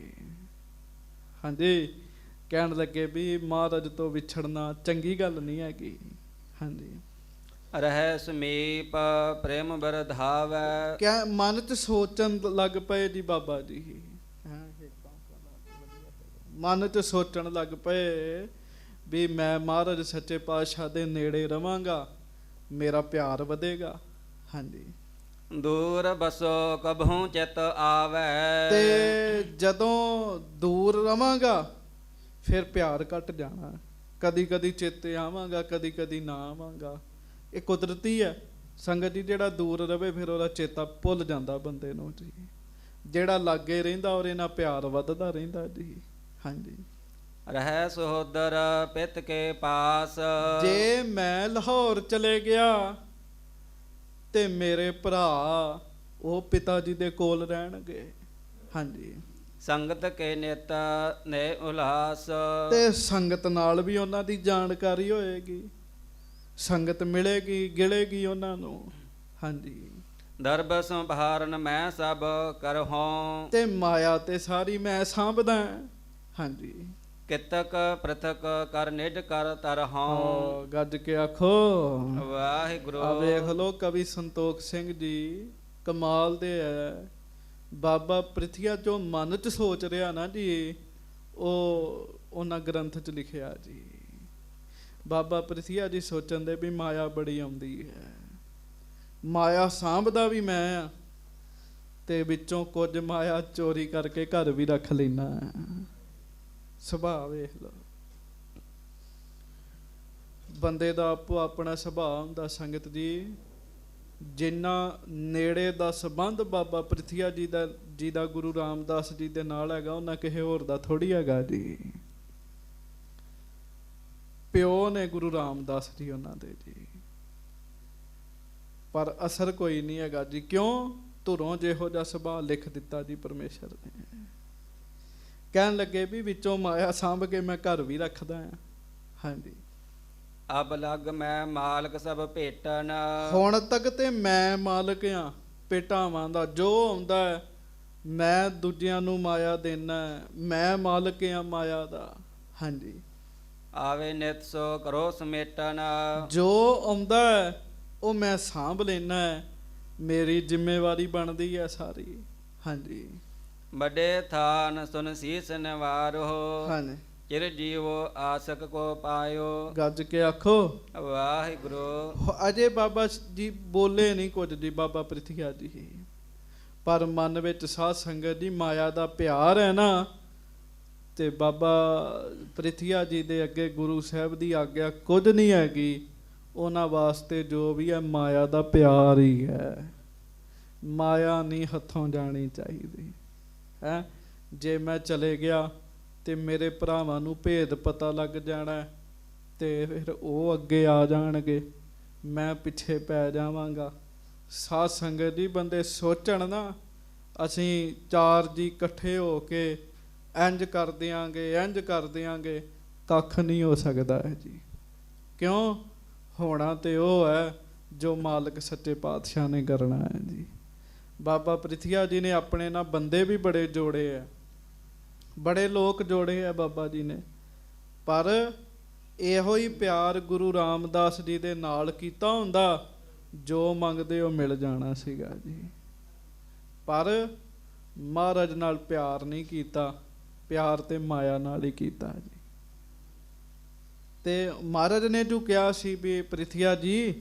ਹਾਂਜੀ। ਕਹਿਣ ਲੱਗੇ ਵੀ ਮਹਾਰਾਜ ਤੋਂ ਵਿਛੜਨਾ ਚੰਗੀ ਗੱਲ ਨਹੀਂ ਹੈਗੀ। ਹਾਂਜੀ। ਰਹਿ ਸਮੀਪ ਪ੍ਰੇਮ ਬਰਧਾਵੈ। ਕਿਆ ਮਨ 'ਚ ਸੋਚਣ ਲੱਗ ਪਏ ਜੀ ਬਾਬਾ ਜੀ। ਮਨ 'ਚ ਸੋਚਣ ਲੱਗ ਪਏ ਵੀ ਮੈਂ ਮਹਾਰਾਜ ਸੱਚੇ ਪਾਤਸ਼ਾਹ ਦੇ ਨੇੜੇ ਰਵਾਂਗਾ, ਮੇਰਾ ਪਿਆਰ ਵਧੇਗਾ। ਹਾਂਜੀ। ਦੂਰ ਬਸੋ ਕਬਹੂ ਚਿਤ ਆਵੈ। ਤੇ ਜਦੋਂ ਦੂਰ ਰਵਾਂਗਾ ਫਿਰ ਪਿਆਰ ਘਟ ਜਾਣਾ, ਕਦੀ ਕਦੀ ਚੇਤੇ ਆਵਾਂਗਾ, ਕਦੀ ਕਦੀ ਨਾ ਆਵਾਂਗਾ। ਇਹ ਕੁਦਰਤੀ ਹੈ ਸੰਗਤ ਜੀ। ਜਿਹੜਾ ਦੂਰ ਰਵੇ ਫਿਰ ਉਹਦਾ ਚੇਤਾ ਭੁੱਲ ਜਾਂਦਾ ਬੰਦੇ ਨੂੰ ਜੀ, ਜਿਹੜਾ ਲਾਗੇ ਰਹਿੰਦਾ ਉਹਦੇ ਨਾਲ ਪਿਆਰ ਵੱਧਦਾ ਰਹਿੰਦਾ ਜੀ। ਹਾਂਜੀ। ਰਹਿ ਸਹੋਦਰ ਪਿਤ ਕੇ ਪਾਸ। ਜੇ ਮੈਂ ਲਾਹੌਰ ਚਲੇ ਗਿਆ ਤੇ ਮੇਰੇ ਭਰਾ ਉਹ ਪਿਤਾ ਜੀ ਦੇ ਕੋਲ ਰਹਿਣਗੇ। ਹਾਂਜੀ। ਸੰਗਤ ਕੇ ਨੇਤਾ ਨੇ ਉਲਾਸ। ਤੇ ਸੰਗਤ ਨਾਲ ਵੀ ਉਹਨਾਂ ਦੀ ਜਾਣਕਾਰੀ ਹੋਏਗੀ, ਸੰਗਤ ਮਿਲੇਗੀ, ਗਿਲੇਗੀ ਉਹਨਾਂ ਨੂੰ। ਹਾਂਜੀ। ਦਰਬ ਸੰਭਾਰਨ ਮੈਂ ਸਭ ਕਰਹੋਂ। ਤੇ ਮਾਇਆ ਤੇ ਸਾਰੀ ਮੈਂ ਸਾਂਭਦਾ। ਹਾਂਜੀ। ਕਿਤਕ ਪ੍ਰਥਕ ਕਰ ਨਿਜ ਕਰ ਤਰਹੋਂ। ਗੱਜ ਕੇ ਆਖੋ ਵਾਹਿਗੁਰੂ। ਆ ਵੇਖ ਲੋ ਕਵੀ ਸੰਤੋਖ ਸਿੰਘ ਜੀ ਕਮਾਲ ਦੇ ਹੈ। ਬਾਬਾ ਪ੍ਰਿਥੀਆ ਜੋ ਮਨ 'ਚ ਸੋਚ ਰਿਹਾ ਨਾ ਜੀ, ਉਹ ਉਹਨਾਂ ਗ੍ਰੰਥ 'ਚ ਲਿਖਿਆ ਜੀ। ਬਾਬਾ ਪ੍ਰਿਥੀਆ ਜੀ ਸੋਚਣ ਦੇ ਵੀ ਮਾਇਆ ਬੜੀ ਆਉਂਦੀ ਹੈ, ਮਾਇਆ ਸਾਂਭਦਾ ਵੀ ਮੈਂ ਆ, ਤੇ ਵਿੱਚੋਂ ਕੁਝ ਮਾਇਆ ਚੋਰੀ ਕਰਕੇ ਘਰ ਵੀ ਰੱਖ ਲੈਣਾ। ਸੁਭਾਅ ਵੇਖ ਲਓ ਬੰਦੇ ਦਾ ਆਪੋ ਆਪਣਾ ਸੁਭਾਅ ਹੁੰਦਾ ਸੰਗਤ ਜੀ। ਜਿੰਨਾ ਨੇੜੇ ਦਾ ਸੰਬੰਧ ਬਾਬਾ ਪ੍ਰਿਥੀਆ ਜੀ ਦਾ ਗੁਰੂ ਰਾਮਦਾਸ ਜੀ ਦੇ ਨਾਲ ਹੈਗਾ, ਉਹਨਾਂ ਕਿਸੇ ਹੋਰ ਦਾ ਥੋੜੀ ਹੈਗਾ ਜੀ। ਪਿਓ ਨੇ ਗੁਰੂ ਰਾਮਦਾਸ ਜੀ ਉਹਨਾਂ ਦੇ ਜੀ, ਪਰ ਅਸਰ ਕੋਈ ਨਹੀਂ ਹੈਗਾ ਜੀ। ਕਿਉਂ? ਧੁਰੋਂ ਜਿਹੋ ਜਿਹਾ ਸੁਭਾਅ ਲਿਖ ਦਿੱਤਾ ਜੀ ਪਰਮੇਸ਼ਰ ਨੇ। ਕਹਿਣ ਲੱਗੇ ਵੀ ਵਿੱਚੋਂ ਮਾਇਆ ਸਾਂਭ ਕੇ ਮੈਂ ਘਰ ਵੀ ਰੱਖਦਾ ਆ। ਹਾਂਜੀ, ਅਬ ਲਗ ਮੈਂ ਮਾਲਕ ਸਭ ਭੇਟਨ। ਹੁਣ ਤੱਕ ਤੇ ਮੈਂ ਮਾਲਕ ਆ ਭੇਟਾਵਾਂ ਦਾ। ਜੋ ਆਉਂਦਾ ਹੈ ਮੈਂ ਦੂਜਿਆਂ ਨੂੰ ਮਾਇਆ ਦੇਣਾ, ਮੈਂ ਮਾਲਕ ਆ ਮਾਇਆ ਦਾ। ਹਾਂਜੀ, ਆਵੇ ਨਿਤ ਸੋ ਕਰੋ ਸਮੇਟਨ। ਜੋ ਆਉਂਦਾ ਹੈ ਉਹ ਮੈਂ ਸਾਂਭ ਲੈਣਾ ਹੈ, ਮੇਰੀ ਜ਼ਿੰਮੇਵਾਰੀ ਬਣਦੀ ਹੈ ਸਾਰੀ। ਹਾਂਜੀ, ਵੱਡੇ ਥਾਨ ਸੁਨ ਸੀਸ ਨਿਵਾਰੋ। ਹਾਂਜੀ, ਚਿਰ ਜੀਵੋ ਆਸਕ ਕੋ ਪਾਇਓ। ਗੱਜ ਕੇ ਆਖੋ ਵਾਹਿਗੁਰੂ। ਅਜੇ ਬਾਬਾ ਜੀ ਬੋਲੇ ਨਹੀਂ ਕੁਝ ਜੀ, ਬਾਬਾ ਪ੍ਰਿਥੀਆ ਜੀ, ਪਰ ਮਨ ਵਿੱਚ ਸਾਧ ਸੰਗਤ ਦੀ ਮਾਇਆ ਦਾ ਪਿਆਰ ਹੈ ਨਾ, ਤੇ ਬਾਬਾ ਪ੍ਰਿਥੀਆ ਜੀ ਦੇ ਅੱਗੇ ਗੁਰੂ ਸਾਹਿਬ ਦੀ ਆਗਿਆ ਕੁਝ ਨਹੀਂ ਹੈਗੀ। ਉਹਨਾਂ ਵਾਸਤੇ ਜੋ ਵੀ ਹੈ ਮਾਇਆ ਦਾ ਪਿਆਰ ਹੀ ਹੈ। ਮਾਇਆ ਨਹੀਂ ਹੱਥੋਂ ਜਾਣੀ ਚਾਹੀਦੀ ਹੈ। ਜੇ ਮੈਂ ਚਲੇ ਗਿਆ ਤੇ ਮੇਰੇ ਭਰਾਵਾਂ ਨੂੰ ਭੇਦ ਪਤਾ ਲੱਗ ਜਾਣਾ, ਤੇ ਫਿਰ ਉਹ ਅੱਗੇ ਆ ਜਾਣਗੇ, ਮੈਂ ਪਿੱਛੇ ਪੈ ਜਾਵਾਂਗਾ। ਸਾਧ ਸੰਗਤ ਜੀ ਬੰਦੇ ਸੋਚਣ ਨਾ, ਅਸੀਂ 4 ਜੀ ਇਕੱਠੇ ਹੋ ਕੇ ਇੰਜ ਕਰ ਦਿਆਂਗੇ, ਇੰਜ ਕਰ ਦਿਆਂਗੇ, ਕੱਖ ਨਹੀਂ ਹੋ ਸਕਦਾ ਹੈ ਜੀ। ਕਿਉਂ? ਹੋਣਾ ਤੇ ਉਹ ਹੈ ਜੋ ਮਾਲਕ ਸੱਚੇ ਪਾਤਸ਼ਾਹ ਨੇ ਕਰਨਾ ਹੈ ਜੀ। ਬਾਬਾ ਪ੍ਰਿਥੀਆ ਜੀ ਨੇ ਆਪਣੇ ਨਾਲ ਬੰਦੇ ਵੀ ਬੜੇ ਜੋੜੇ ਆ, ਬੜੇ ਲੋਕ ਜੋੜੇ ਆ ਬਾਬਾ ਜੀ ਨੇ, ਪਰ ਇਹੋ ਹੀ ਪਿਆਰ ਗੁਰੂ ਰਾਮਦਾਸ ਜੀ ਦੇ ਨਾਲ ਕੀਤਾ ਹੁੰਦਾ, ਜੋ ਮੰਗਦੇ ਉਹ ਮਿਲ ਜਾਣਾ ਸੀਗਾ ਜੀ। ਪਰ ਮਹਾਰਾਜ ਨਾਲ ਪਿਆਰ ਨਹੀਂ ਕੀਤਾ, ਪਿਆਰ ਤੇ ਮਾਇਆ ਨਾਲ ਹੀ ਕੀਤਾ ਜੀ। ਤੇ ਮਹਾਰਾਜ ਨੇ ਜੋ ਕਿਹਾ ਸੀ ਵੀ ਪ੍ਰਿਥੀਆ ਜੀ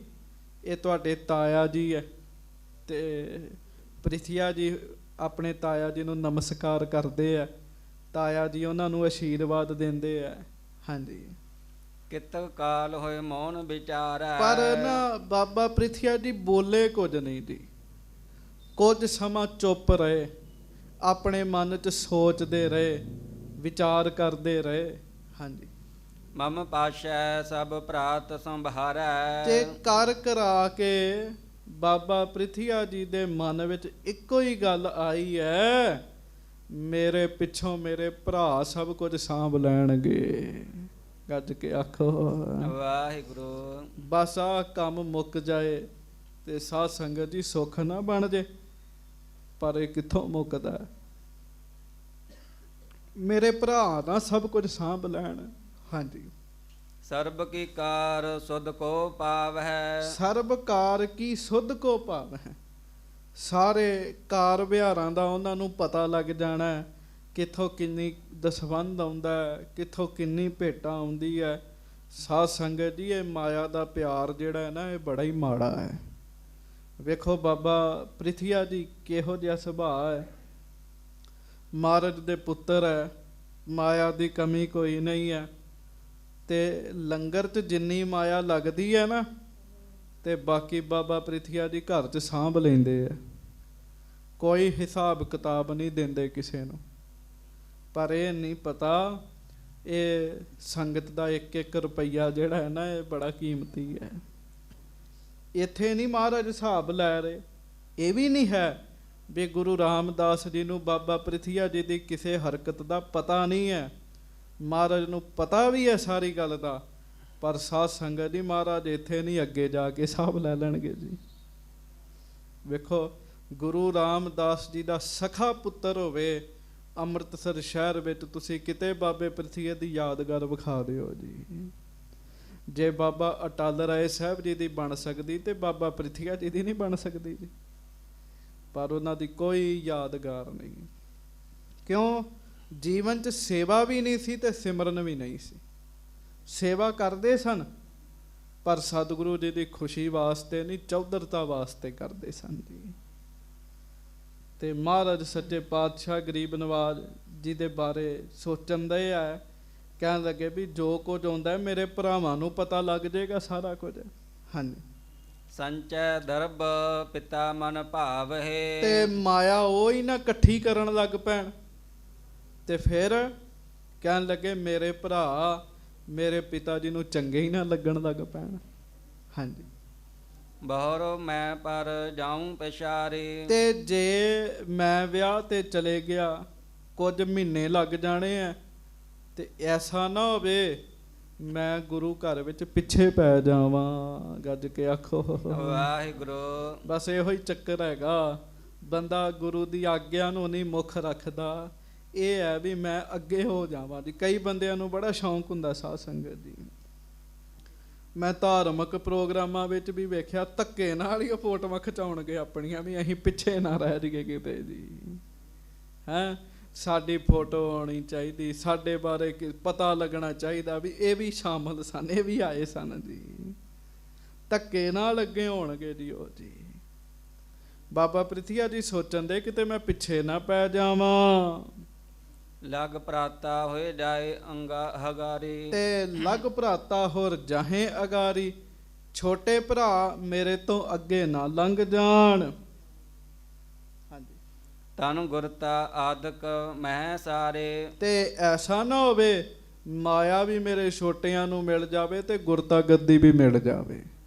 ਇਹ ਤੁਹਾਡੇ ਤਾਇਆ ਜੀ ਹੈ, ਤੇ ਪ੍ਰਿਥੀਆ ਜੀ ਆਪਣੇ ਤਾਇਆ ਜੀ ਨੂੰ ਨਮਸਕਾਰ ਕਰਦੇ ਆ, ਤਾਇਆ ਜੀ ਉਹਨਾਂ ਨੂੰ ਆਸ਼ੀਰਵਾਦ ਦਿੰਦੇ ਆ। ਹਾਂਜੀ, ਕਿਤਕ ਕਾਲ ਹੋਏ ਮੌਨ ਵਿਚਾਰੈ। ਪਰ ਨਾ ਬਾਬਾ ਪ੍ਰਿਥੀਆ ਜੀ ਬੋਲੇ ਕੁਝ ਨਹੀਂ ਜੀ। ਕੁਝ ਸਮਾਂ ਚੁੱਪ ਰਹੇ, ਆਪਣੇ ਮਨ 'ਚ ਸੋਚਦੇ ਰਹੇ, ਵਿਚਾਰ ਕਰਦੇ ਰਹੇ। ਹਾਂਜੀ, ਮਮ ਪਾਸ਼ੈ ਸਭ ਭਰਾਤ ਸੰਭਾਰੈ। ਤੇ ਕਰ ਕਰਾ ਕੇ ਬਾਬਾ ਪ੍ਰਿਥੀਆ ਜੀ ਦੇ ਮਨ ਵਿੱਚ ਇੱਕੋ ਹੀ ਗੱਲ ਆਈ ਹੈ, ਮੇਰੇ ਪਿੱਛੋਂ ਮੇਰੇ ਭਰਾ ਸਭ ਕੁਝ ਸਾਂਭ ਲੈਣਗੇ। ਗੱਜ ਕੇ ਆਖੋ ਵਾਹਿਗੁਰੂ। ਬਸ ਆਹ ਕੰਮ ਮੁੱਕ ਜਾਏ ਤੇ ਸਾਧ ਸੰਗਤ ਜੀ ਸੁੱਖ ਨਾ ਬਣ ਜੇ। ਪਰ ਇਹ ਕਿੱਥੋਂ ਮੁੱਕਦਾ? ਮੇਰੇ ਭਰਾ ਨਾ ਸਭ ਕੁਝ ਸਾਂਭ ਲੈਣ। ਹਾਂਜੀ, ਸਰਬ ਕੀ ਕਾਰ ਸੁਧ ਕੋ ਪਾਵਹਿ। ਸਰਬ ਕਾਰ ਕੀ ਸੁਧ ਕੋ ਪਾਵਹਿ। ਸਾਰੇ ਕਾਰ ਵਿਹਾਰਾਂ ਦਾ ਉਹਨਾਂ ਨੂੰ ਪਤਾ ਲੱਗ ਜਾਣਾ, ਕਿੱਥੋਂ ਕਿੰਨੀ ਦਸਵੰਧ ਆਉਂਦਾ, ਕਿੱਥੋਂ ਕਿੰਨੀ ਭੇਟਾਂ ਆਉਂਦੀ ਹੈ। ਸਾਧ ਸੰਗਤ ਜੀ ਇਹ ਮਾਇਆ ਦਾ ਪਿਆਰ ਜਿਹੜਾ ਹੈ ਨਾ, ਇਹ ਬੜਾ ਹੀ ਮਾੜਾ ਹੈ। ਵੇਖੋ ਬਾਬਾ ਪ੍ਰਿਥੀਆ ਜੀ ਕਿਹੋ ਜਿਹਾ ਸੁਭਾਅ ਹੈ, ਮਹਾਰਾਜ ਦੇ ਪੁੱਤਰ ਹੈ, ਮਾਇਆ ਦੀ ਕਮੀ ਕੋਈ ਨਹੀਂ ਹੈ। ਤੇ ਲੰਗਰ 'ਚ ਜਿੰਨੀ ਮਾਇਆ ਲੱਗਦੀ ਹੈ ਨਾ, ਤੇ ਬਾਕੀ ਬਾਬਾ ਪ੍ਰਿਥੀਆ ਜੀ ਘਰ 'ਚ ਸਾਂਭ ਲੈਂਦੇ ਆ, ਕੋਈ ਹਿਸਾਬ ਕਿਤਾਬ ਨਹੀਂ ਦਿੰਦੇ ਕਿਸੇ ਨੂੰ। ਪਰ ਇਹ ਨਹੀਂ ਪਤਾ ਇਹ ਸੰਗਤ ਦਾ 1-1 ਰੁਪਈਆ ਜਿਹੜਾ ਹੈ ਨਾ, ਇਹ ਬੜਾ ਕੀਮਤੀ ਹੈ। ਇੱਥੇ ਨਹੀਂ ਮਹਾਰਾਜ ਹਿਸਾਬ ਲੈ ਰਹੇ। ਇਹ ਵੀ ਨਹੀਂ ਹੈ ਵੀ ਗੁਰੂ ਰਾਮਦਾਸ ਜੀ ਨੂੰ ਬਾਬਾ ਪ੍ਰਿਥੀਆ ਜੀ ਦੀ ਕਿਸੇ ਹਰਕਤ ਦਾ ਪਤਾ ਨਹੀਂ ਹੈ। ਮਹਾਰਾਜ ਨੂੰ ਪਤਾ ਵੀ ਹੈ ਸਾਰੀ ਗੱਲ ਦਾ, ਪਰ ਸਾਧ ਸੰਗਤ ਜੀ ਮਹਾਰਾਜ ਇੱਥੇ ਨਹੀਂ, ਅੱਗੇ ਜਾ ਕੇ ਹਿਸਾਬ ਲੈ ਲੈਣਗੇ ਜੀ। ਵੇਖੋ ਗੁਰੂ ਰਾਮਦਾਸ ਜੀ ਦਾ ਸਖਾ ਪੁੱਤਰ ਹੋਵੇ ਅੰਮ੍ਰਿਤਸਰ ਸ਼ਹਿਰ ਵਿੱਚ, ਤੁਸੀਂ ਕਿਤੇ ਬਾਬੇ ਪ੍ਰਿਥੀਆ ਦੀ ਯਾਦਗਾਰ ਵਿਖਾ ਦਿਓ ਜੀ। ਜੇ ਬਾਬਾ ਅਟਲ ਰਾਏ ਸਾਹਿਬ ਜੀ ਦੀ ਬਣ ਸਕਦੀ ਤੇ ਬਾਬਾ ਪ੍ਰਿਥੀਆ ਜੀ ਦੀ ਨਹੀਂ ਬਣ ਸਕਦੀ ਜੀ। ਪਰ ਉਹਨਾਂ ਦੀ ਕੋਈ ਯਾਦਗਾਰ ਨਹੀਂ। ਕਿਉਂ? ਜੀਵਨ 'ਚ ਸੇਵਾ ਵੀ ਨਹੀਂ ਸੀ ਤੇ ਸਿਮਰਨ ਵੀ ਨਹੀਂ ਸੀ। ਸੇਵਾ ਕਰਦੇ ਸਨ, ਪਰ ਸਤਿਗੁਰੂ ਜੀ ਦੀ ਖੁਸ਼ੀ ਵਾਸਤੇ ਨਹੀਂ, ਚੌਧਰਤਾ ਵਾਸਤੇ ਕਰਦੇ ਸਨ ਜੀ। ਤੇ ਮਹਾਰਾਜ ਸੱਚੇ ਪਾਤਸ਼ਾਹ ਗਰੀਬ ਨਵਾਜ਼ ਜੀ ਦੇ ਬਾਰੇ ਸੋਚਣ ਦੇ ਆ, ਕਹਿਣ ਲੱਗੇ ਵੀ ਜੋ ਕੁਝ ਆਉਂਦਾ ਮੇਰੇ ਭਰਾਵਾਂ ਨੂੰ ਪਤਾ ਲੱਗ ਜਾਏਗਾ ਸਾਰਾ ਕੁਝ। ਹਾਂਜੀ, ਸੰਚੈ ਦਰਬ ਪਿਤਾ ਮਨ ਭਾਵਹਿ। ਤੇ ਮਾਇਆ ਉਹ ਹੀ ਨਾ ਇਕੱਠੀ ਕਰਨ ਲੱਗ ਪੈਣ ਤੇ ਫਿਰ ਕਹਿਣ ਲੱਗੇ ਮੇਰੇ ਭਰਾ ਮੇਰੇ ਪਿਤਾ ਜੀ ਨੂੰ ਚੰਗੇ ਹੀ ਨਾ ਲੱਗਣ ਲੱਗ ਪੈਣ। ਹਾਂਜੀ। ਬਹੁਰੋ ਮੈਂ ਪਰ ਜਾਉ ਪਛਾਰੇ। ਤੇ ਜੇ ਮੈਂ ਵਿਆਹ ਤੇ ਚਲੇ ਗਿਆ ਕੁਝ ਮਹੀਨੇ ਲੱਗ ਜਾਣੇ ਆ ਤੇ ਐਸਾ ਨਾ ਹੋਵੇ ਮੈਂ ਗੁਰੂ ਘਰ ਵਿੱਚ ਪਿੱਛੇ ਪੈ ਜਾਵਾਂ। ਗੱਜ ਕੇ ਆਖੋ ਵਾਹਿਗੁਰੂ। ਬਸ ਇਹੋ ਹੀ ਚੱਕਰ ਹੈਗਾ, ਬੰਦਾ ਗੁਰੂ ਦੀ ਆਗਿਆ ਨੂੰ ਨਹੀਂ ਮੁੱਖ ਰੱਖਦਾ। ਇਹ ਹੈ ਵੀ ਮੈਂ ਅੱਗੇ ਹੋ ਜਾਵਾਂ ਜੀ। ਕਈ ਬੰਦਿਆਂ ਨੂੰ ਬੜਾ ਸ਼ੌਂਕ ਹੁੰਦਾ ਸਾਧ ਸੰਗਤ ਜੀ। ਮੈਂ ਧਾਰਮਿਕ ਪ੍ਰੋਗਰਾਮਾਂ ਵਿੱਚ ਵੀ ਵੇਖਿਆ ਧੱਕੇ ਨਾਲ ਹੀ ਉਹ ਫੋਟੋਆਂ ਖਿਚਾਉਣਗੇ ਆਪਣੀਆਂ ਵੀ ਅਸੀਂ ਪਿੱਛੇ ਨਾ ਰਹਿ ਜਾਈਏ ਕਿਤੇ ਜੀ। ਹੈਂ, ਸਾਡੀ ਫੋਟੋ ਆਉਣੀ ਚਾਹੀਦੀ, ਸਾਡੇ ਬਾਰੇ ਪਤਾ ਲੱਗਣਾ ਚਾਹੀਦਾ ਵੀ ਇਹ ਵੀ ਸ਼ਾਮਲ ਸਨ, ਇਹ ਵੀ ਆਏ ਸਨ ਜੀ। ਧੱਕੇ ਨਾਲ ਅੱਗੇ ਹੋਣਗੇ ਜੀ ਉਹ ਜੀ। ਬਾਬਾ ਪ੍ਰਿਥੀਆ ਜੀ ਸੋਚਣ ਦੇ ਕਿਤੇ ਮੈਂ ਪਿੱਛੇ ਨਾ ਪੈ ਜਾਵਾਂ। ਲਗ ਪ੍ਰਾਤਾ ਹੋਏ ਜਾਏ ਅੰਗਾ ਹਗਾਰੀ। ਤੇ ਲਗ ਭਰਾਤਾ ਹੋਰ ਜਾਹੇ ਅਗਾਰੀ। ਛੋਟੇ ਭਰਾ ਮੇਰੇ ਤੋਂ ਅੱਗੇ ਨਾ ਲੰਘ ਜਾਣ। ਹਾਂਜੀ। ਤਨ ਗੁਰਤਾ ਆਦਿਕ ਮਹਿ ਸਾਰੇ। ਤੇ ਐਸਾ ਨਾ ਹੋਵੇ ਮਾਇਆ ਵੀ ਮੇਰੇ ਛੋਟਿਆਂ ਨੂੰ ਮਿਲ ਜਾਵੇ ਤੇ ਗੁਰਤਾ ਗੱਦੀ ਵੀ ਮਿਲ ਜਾਵੇ।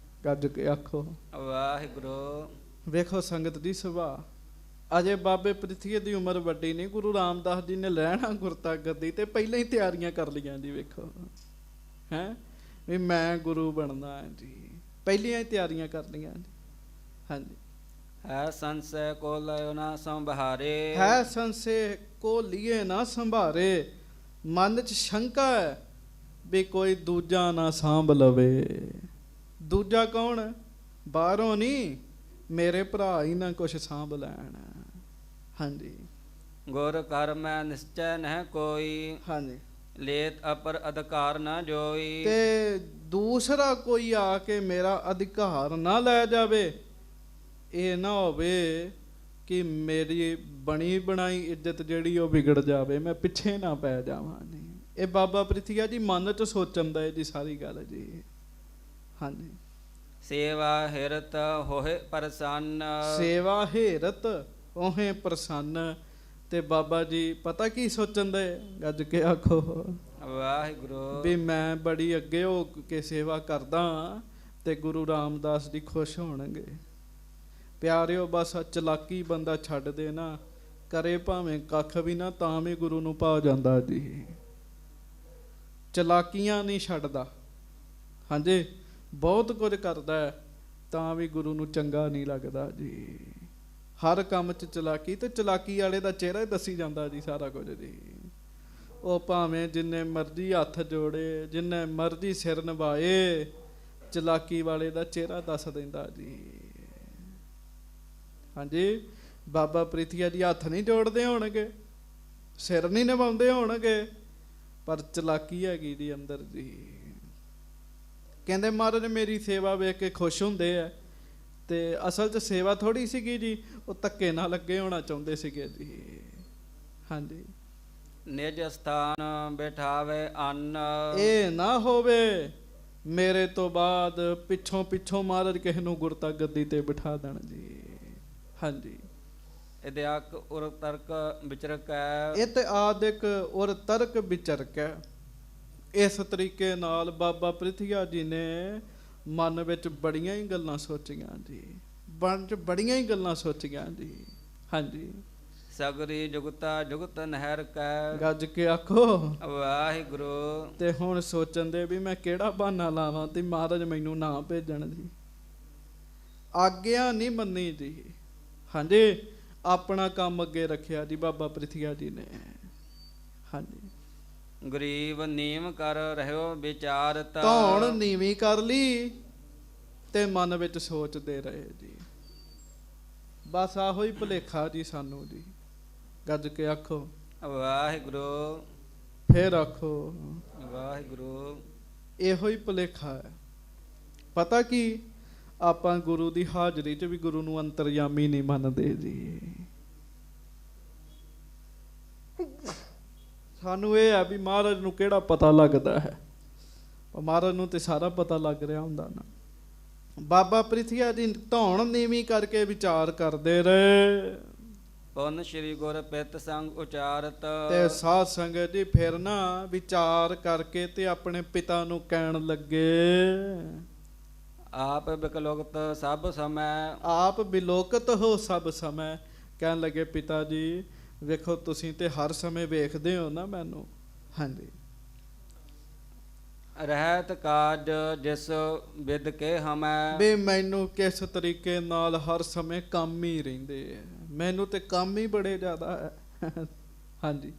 ਗੱਜ ਕੇ ਆਖੋ ਵਾਹਿਗੁਰੂ। ਵੇਖੋ ਸੰਗਤ ਦੀ ਸੁਭਾਅ। ਅਜੇ ਬਾਬੇ ਪ੍ਰਿਥੀਏ ਦੀ ਉਮਰ ਵੱਡੀ ਨਹੀਂ, ਗੁਰੂ ਰਾਮਦਾਸ ਜੀ ਨੇ ਲੈਣਾ ਗੁਰਤਾ ਗੱਦੀ ਤੇ ਪਹਿਲਾਂ ਹੀ ਤਿਆਰੀਆਂ ਕਰ ਲਈਆਂ ਜੀ। ਵੇਖੋ ਹੈਂ ਵੀ ਮੈਂ ਗੁਰੂ ਬਣਨਾ ਹੈ ਜੀ, ਪਹਿਲੀਆਂ ਹੀ ਤਿਆਰੀਆਂ ਕਰ ਲਈਆਂ ਜੀ। ਹਾਂਜੀ। ਹੈ ਸੰਸੈ ਕੋ ਲਇਓ ਨਾ ਸੰਭਾਰੇ। ਹੈ ਸੰਸੇ ਕੋ ਲਿਏ ਨਾ ਸੰਭਾਰੇ। ਮਨ 'ਚ ਸ਼ੰਕਾ ਹੈ ਵੀ ਕੋਈ ਦੂਜਾ ਨਾ ਸਾਂਭ ਲਵੇ। ਦੂਜਾ ਕੌਣ? ਬਾਹਰੋਂ ਨਹੀਂ, ਮੇਰੇ ਭਰਾ ਹੀ ਨਾ ਕੁਛ ਸਾਂਭ ਲੈਣ। ਹਾਂਜੀ। ਗੁਰ ਕਰ ਮੈਂ ਨਿਸ਼ਚੈ ਨਹਿ ਕੋਈ। ਹਾਂਜੀ। ਲੇਤ ਅਪਰ ਅਧਿਕਾਰ ਨਾ ਜੋਈ। ਤੇ ਦੂਸਰਾ ਕੋਈ ਆ ਕੇ ਮੇਰਾ ਅਧਿਕਾਰ ਨਾ ਲੈ ਜਾਵੇ। ਇਹ ਨਾ ਹੋਵੇ ਕਿ ਮੇਰੀ ਬਣੀ ਬਣਾਈ ਇੱਜ਼ਤ ਜਿਹੜੀ ਉਹ ਵਿਗੜ ਜਾਵੇ, ਮੈਂ ਪਿੱਛੇ ਨਾ ਪੈ ਜਾਵਾਂ। ਨਹੀਂ, ਇਹ ਬਾਬਾ ਪ੍ਰਿਥੀਆ ਜੀ ਮਨ 'ਚ ਸੋਚਣ ਦਾ ਜੀ ਸਾਰੀ ਗੱਲ ਜੀ। ਹਾਂਜੀ। ਸੇਵਾ ਹਿਰਤ ਹੋਏ ਪ੍ਰਸੰਨ। ਸੇਵਾ ਹਿਰਤ ਹੋਏ ਪ੍ਰਸੰਨ। ਤੇ ਬਾਬਾ ਜੀ ਪਤਾ ਕੀ ਸੋਚਣ ਦੇ? ਗੱਜ ਕੇ ਆਖੋ ਵਾਹਿਗੁਰੂ। ਵੀ ਮੈਂ ਬੜੀ ਅੱਗੇ ਹੋ ਕੇ ਸੇਵਾ ਕਰਦਾ ਤੇ ਗੁਰੂ ਰਾਮਦਾਸ ਜੀ ਖੁਸ਼ ਹੋਣਗੇ। ਪਿਆਰਿਓ ਬਸ ਚਲਾਕੀ ਬੰਦਾ ਛੱਡ ਦੇ ਨਾ, ਕਰੇ ਭਾਵੇਂ ਕੱਖ ਵੀ ਨਾ, ਤਾਂ ਵੀ ਗੁਰੂ ਨੂੰ ਪਾ ਜਾਂਦਾ ਜੀ। ਚਲਾਕੀਆਂ ਨਹੀਂ ਛੱਡਦਾ। ਹਾਂਜੀ। ਬਹੁਤ ਕੁਝ ਕਰਦਾ ਹੈ ਤਾਂ ਵੀ ਗੁਰੂ ਨੂੰ ਚੰਗਾ ਨਹੀਂ ਲੱਗਦਾ ਜੀ। ਹਰ ਕੰਮ 'ਚ ਚਲਾਕੀ, ਤੇ ਚਲਾਕੀ ਵਾਲੇ ਦਾ ਚਿਹਰਾ ਹੀ ਦੱਸੀ ਜਾਂਦਾ ਜੀ ਸਾਰਾ ਕੁਝ ਜੀ। ਉਹ ਭਾਵੇਂ ਜਿੰਨੇ ਮਰਜ਼ੀ ਹੱਥ ਜੋੜੇ, ਜਿੰਨੇ ਮਰਜ਼ੀ ਸਿਰ ਨਿਭਾਏ, ਚਲਾਕੀ ਵਾਲੇ ਦਾ ਚਿਹਰਾ ਦੱਸ ਦਿੰਦਾ ਜੀ। ਹਾਂਜੀ। ਬਾਬਾ ਪ੍ਰਿਥੀਆ ਜੀ ਹੱਥ ਨਹੀਂ ਜੋੜਦੇ ਹੋਣਗੇ, ਸਿਰ ਨਹੀਂ ਨਿਭਾਉਂਦੇ ਹੋਣਗੇ, ਪਰ ਚਲਾਕੀ ਹੈਗੀ ਜੀ ਅੰਦਰ ਜੀ। ਕਹਿੰਦੇ ਮਹਾਰਾਜ ਮੇਰੀ ਸੇਵਾ ਵੇਖ ਕੇ ਖੁਸ਼ ਹੁੰਦੇ ਆ, ਤੇ ਅਸਲ 'ਚ ਸੇਵਾ ਥੋੜੀ ਸੀਗੀ ਜੀ, ਉਹ ਧੱਕੇ ਨਾਲ ਲੱਗੇ ਹੋਣਾ ਚਾਹੁੰਦੇ ਸੀਗੇ ਜੀ। ਹਾਂਜੀ। ਨਿਜ ਸਥਾਨ ਬਿਠਾਵੇ ਅੰਨ। ਇਹ ਨਾ ਹੋਵੇ ਮੇਰੇ ਤੋਂ ਬਾਅਦ ਪਿੱਛੋਂ ਪਿੱਛੋਂ ਮਹਾਰਾਜ ਕਿਸੇ ਨੂੰ ਗੁਰਤਾ ਗੱਦੀ ਤੇ ਬਿਠਾ ਦੇਣ ਜੀ। ਹਾਂਜੀ। ਇਦਿਆਕ ਉਰ ਤਰਕ ਵਿਚਰਕੈ। ਇਤ ਆਦਿਕ ਉਰ ਤਰਕ ਵਿਚਰਕੈ। ਇਸ ਤਰੀਕੇ ਨਾਲ ਬਾਬਾ ਪ੍ਰਿਥੀਆ ਜੀ ਨੇ ਮਨ ਵਿੱਚ ਬੜੀਆਂ ਹੀ ਗੱਲਾਂ ਸੋਚੀਆਂ ਜੀ। ਮਨ 'ਚ ਬੜੀਆਂ ਹੀ ਗੱਲਾਂ ਸੋਚੀਆਂ ਜੀ। ਹਾਂਜੀ। ਸਗਰੀ ਜੁਗਤਾ ਜੁਗਤ ਨਹਿਰ ਕੈ। ਗੱਜ ਕੇ ਆਖੋ ਵਾਹਿਗੁਰੂ। ਤੇ ਹੁਣ ਸੋਚਣ ਦੇ ਵੀ ਮੈਂ ਕਿਹੜਾ ਬਹਾਨਾ ਲਾਵਾਂ ਤੇ ਮਹਾਰਾਜ ਮੈਨੂੰ ਨਾ ਭੇਜਣ ਜੀ। ਆਗਿਆ ਨਹੀਂ ਮੰਨੀ ਜੀ। ਹਾਂਜੀ। ਆਪਣਾ ਕੰਮ ਅੱਗੇ ਰੱਖਿਆ ਜੀ ਬਾਬਾ ਪ੍ਰਿਥੀਆ ਜੀ ਨੇ। ਹਾਂਜੀ। ਗਰੀਬ ਨੀਮ ਕਰ ਰਹਿਓ ਵਿਚਾਰਤ। ਧੌਣ ਨੀਵੀਂ ਕਰ ਲਈ ਤੇ ਮਨ ਵਿੱਚ ਸੋਚਦੇ ਰਹੇ ਜੀ। ਬਸ ਆਹੋ ਹੀ ਭੁਲੇਖਾ ਜੀ ਸਾਨੂੰ ਜੀ। ਗੱਜ ਕੇ ਆਖੋ ਵਾਹਿਗੁਰੂ। ਫੇਰ ਆਖੋ ਵਾਹਿਗੁਰੂ। ਇਹੋ ਹੀ ਭੁਲੇਖਾ ਹੈ। ਪਤਾ ਕੀ, ਆਪਾਂ ਗੁਰੂ ਦੀ ਹਾਜ਼ਰੀ 'ਚ ਵੀ ਗੁਰੂ ਨੂੰ ਅੰਤਰਯਾਮੀ ਨਹੀਂ ਮੰਨਦੇ ਜੀ। ਸਾਨੂੰ ਇਹ ਹੈ ਵੀ ਮਹਾਰਾਜ ਨੂੰ ਕਿਹੜਾ ਪਤਾ ਲੱਗਦਾ ਹੈ, ਮਹਾਰਾਜ ਨੂੰ ਤੇ ਸਾਰਾ ਪਤਾ ਲੱਗ ਰਿਹਾ ਹੁੰਦਾ ਨਾ। ਬਾਬਾ ਪ੍ਰਿਥੀਆ ਜੀ ਧੌਣ ਨੀਵੀਂ ਕਰਕੇ ਵਿਚਾਰ ਕਰਦੇ ਰਹੇ ਪੁਨ ਸ੍ਰੀ ਗੁਰ ਪਿਤ ਸੰਗ ਉਚਾਰਤ। ਤੇ ਸਾਧ ਸੰਗਤ ਜੀ ਫਿਰ ਨਾ ਵਿਚਾਰ ਕਰਕੇ ਤੇ ਆਪਣੇ ਪਿਤਾ ਨੂੰ ਕਹਿਣ ਲੱਗੇ, ਆਪ ਬਿਕਲੁਗਤ ਸਭ ਸਮੈ। ਆਪ ਬਿਲੋਕਤ ਹੋ ਸਭ ਸਮੇਂ। ਕਹਿਣ ਲੱਗੇ ਪਿਤਾ ਜੀ ਵੇਖੋ ਤੁਸੀਂ ਤੇ ਹਰ ਸਮੇਂ ਵੇਖਦੇ ਹੋ ਨਾ ਮੈਨੂੰ। ਹਾਂਜੀ। ਰਹਿਤ ਕਾਜ ਜਿਸ ਵਿਦ ਕੇ ਹਮੈ। ਵੀ ਮੈਨੂੰ ਕਿਸ ਤਰੀਕੇ ਨਾਲ ਹਰ ਸਮੇਂ ਕੰਮ ਹੀ ਰਹਿੰਦੇ ਆ, ਮੈਨੂੰ ਤੇ ਕੰਮ ਹੀ ਬੜੇ ਜ਼ਿਆਦਾ ਹੈ। ਹਾਂਜੀ।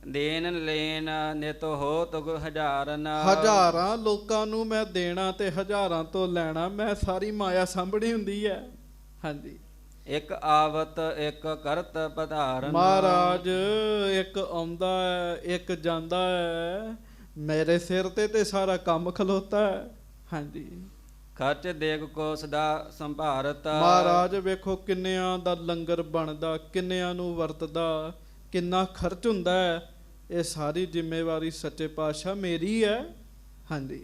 ਦੇਨ ਲੈਨ ਨਿਤ ਹੋਤ ਹਜ਼ਾਰਨ। ਹਜ਼ਾਰਾਂ ਲੋਕਾਂ ਨੂੰ ਮੈਂ ਦੇਣਾ ਤੇ ਹਜ਼ਾਰਾਂ ਤੋਂ ਲੈਣਾ, ਮੈਂ ਸਾਰੀ ਮਾਇਆ ਸਾਂਭਣੀ ਹੁੰਦੀ ਹੈ। ਹਾਂਜੀ। ਇੱਕ ਆਵਤ ਇੱਕ ਕਰਤ ਪਧਾਰਨ। ਮਹਾਰਾਜ ਇੱਕ ਆਉਂਦਾ ਹੈ ਇੱਕ ਜਾਂਦਾ ਹੈ, ਮੇਰੇ ਸਿਰ ਤੇ ਸਾਰਾ ਕੰਮ ਖਲੋਤਾ ਹੈ। ਹਾਂਜੀ। ਖਰਚ ਦੇਗ ਕੋ ਸਦਾ ਸੰਭਾਰਤ। ਮਹਾਰਾਜ ਵੇਖੋ ਕਿੰਨਿਆਂ ਦਾ ਲੰਗਰ ਬਣਦਾ, ਕਿੰਨਿਆਂ ਨੂੰ ਵਰਤਦਾ, ਕਿੰਨਾ ਖਰਚ ਹੁੰਦਾ ਹੈ। ਇਹ ਸਾਰੀ ਜ਼ਿੰਮੇਵਾਰੀ ਸੱਚੇ ਪਾਤਸ਼ਾਹ ਮੇਰੀ ਹੈ। ਹਾਂਜੀ।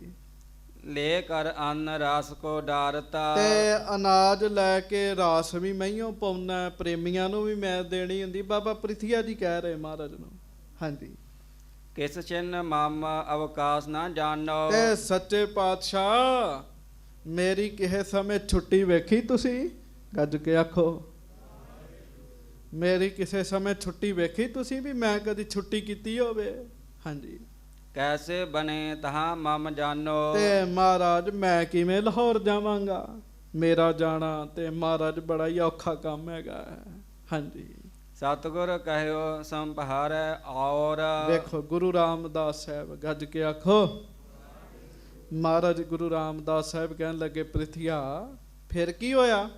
ਲੈ ਕਰ ਅੰਨ ਰਾਸ ਕੋ ਡਾਰਤਾ। ਤੇ ਅਨਾਜ ਲੈ ਕੇ ਰਾਸ ਵੀ ਮਈਓ ਪਾਉਣਾ, ਪ੍ਰੇਮੀਆਂ ਨੂੰ ਵੀ ਮੈਂ ਦੇਣੀ ਹੁੰਦੀ। ਬਾਬਾ ਪ੍ਰਿਥੀਆ ਜੀ ਕਹਿ ਰਹੇ ਮਹਾਰਾਜ ਨੂੰ। ਹਾਂਜੀ। ਕਿਸ ਚਿੰਨ ਮਮ ਅਵਕਾਸ਼ ਨਾ ਜਾਣੋ। ਤੇ ਸੱਚੇ ਪਾਤਸ਼ਾਹ ਮੇਰੀ ਕਿਸੇ ਸਮੇਂ ਛੁੱਟੀ ਵੇਖੀ ਤੁਸੀਂ? ਗੱਜ ਕੇ ਆਖੋ, ਮੇਰੀ ਕਿਸੇ ਸਮੇਂ ਛੁੱਟੀ ਵੇਖੀ ਤੁਸੀਂ ਵੀ ਮੈਂ ਕਦੀ ਛੁੱਟੀ ਕੀਤੀ ਹੋਵੇ? ਹਾਂਜੀ। ਕੈਸੇ ਬਨੇ ਤਹਾਂ ਮਮ ਜਾਣੋ। ਤੇ ਮਹਾਰਾਜ ਮੈਂ ਕਿਵੇਂ ਲਾਹੌਰ ਜਾਵਾਂਗਾ? ਮੇਰਾ ਜਾਣਾ ਤੇ ਮਹਾਰਾਜ ਬੜਾ ਹੀ ਔਖਾ ਕੰਮ ਹੈਗਾ। ਹਾਂਜੀ। ਸਤਿਗੁਰ ਕਹਿਓ ਸੰਭਾਰੈ ਔਰ। ਵੇਖੋ ਗੁਰੂ ਰਾਮਦਾਸ ਸਾਹਿਬ ਗੱਜ ਕੇ ਆਖੋ। ਮਹਾਰਾਜ ਗੁਰੂ ਰਾਮਦਾਸ ਸਾਹਿਬ ਕਹਿਣ ਲੱਗੇ ਪ੍ਰਿਥੀਆ ਫਿਰ ਕੀ ਹੋਇਆ?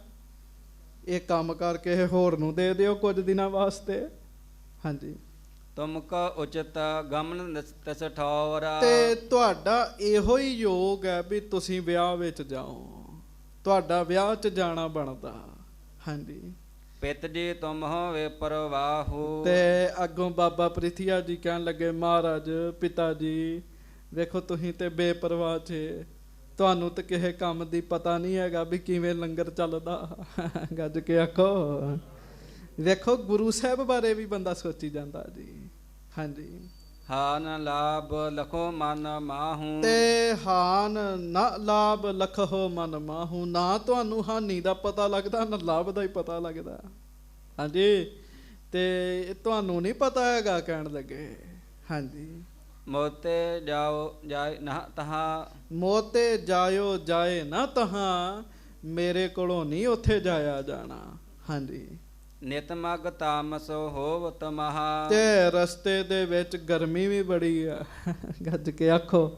ਇਹ ਕੰਮ ਕਰਕੇ ਹੋਰ ਨੂੰ ਦੇ ਦਿਓ ਕੁਝ ਦਿਨਾਂ ਵਾਸਤੇ। ਹਾਂਜੀ। ਤੁਮਕੋ ਉਚਿਤ ਗਮਨ ਤਿਸ ਠੌਰ। ਤੇ ਤੁਹਾਡਾ ਇਹੋ ਹੀ ਯੋਗ ਹੈ ਵੀ ਤੁਸੀਂ ਵਿਆਹ ਵਿੱਚ ਜਾਓ, ਤੁਹਾਡਾ ਵਿਆਹ 'ਚ ਜਾਣਾ ਬਣਦਾ। ਹਾਂਜੀ। ਪਿਤ ਜੀ ਤੁਮ ਹੋਵੇ ਪਰਵਾਹੂ। ਤੇ ਅੱਗੋਂ ਬਾਬਾ ਪ੍ਰਿਥੀਆ ਜੀ ਕਹਿਣ ਲੱਗੇ ਮਹਾਰਾਜ ਪਿਤਾ ਜੀ ਵੇਖੋ ਤੁਸੀਂ ਤੇ ਬੇਪਰਵਾਹ 'ਚ, ਤੁਹਾਨੂੰ ਤੇ ਕਿਸੇ ਕੰਮ ਦੀ ਪਤਾ ਨਹੀਂ ਹੈਗਾ ਵੀ ਕਿਵੇਂ ਲੰਗਰ ਚੱਲਦਾ। ਗੱਜ ਕੇ ਆਖੋ। ਵੇਖੋ ਗੁਰੂ ਸਾਹਿਬ ਬਾਰੇ ਵੀ ਬੰਦਾ ਸੋਚੀ ਜਾਂਦਾ ਜੀ। ਹਾਂਜੀ। ਹਾਨ ਲਾਭ ਲਖੋ ਮਨ ਮਾਹੂ। ਤੇ ਹਾਨ ਨਾ ਲਾਭ ਲਖੋ ਮਨ ਮਾਹੂ। ਨਾ ਤੁਹਾਨੂੰ ਹਾਨੀ ਦਾ ਪਤਾ ਲੱਗਦਾ ਨਾ ਲਾਭ ਦਾ ਹੀ ਪਤਾ ਲੱਗਦਾ। ਹਾਂਜੀ। ਤੇ ਤੁਹਾਨੂੰ ਨਹੀਂ ਪਤਾ ਹੈਗਾ ਕਹਿਣ ਲੱਗੇ। ਹਾਂਜੀ। ਮੋਤੇ ਜਾਓ ਜਾਏ ਨਾ ਤਹਾਂ। ਮੋਤੇ ਜਾਇਓ ਜਾਏ ਨਾ ਤਹਾਂ, ਮੇਰੇ ਕੋਲੋਂ ਨਹੀਂ ਉੱਥੇ ਜਾਇਆ ਜਾਣਾ। ਹਾਂਜੀ। ਨਿਤ ਮਗ ਤਾਮਸ ਹੋਵਤ ਮਹਾ। ਤੇ ਰਸਤੇ ਦੇ ਵਿੱਚ ਗਰਮੀ ਵੀ ਬੜੀ ਆ। ਗੱਜ ਕੇ ਆਖੋ।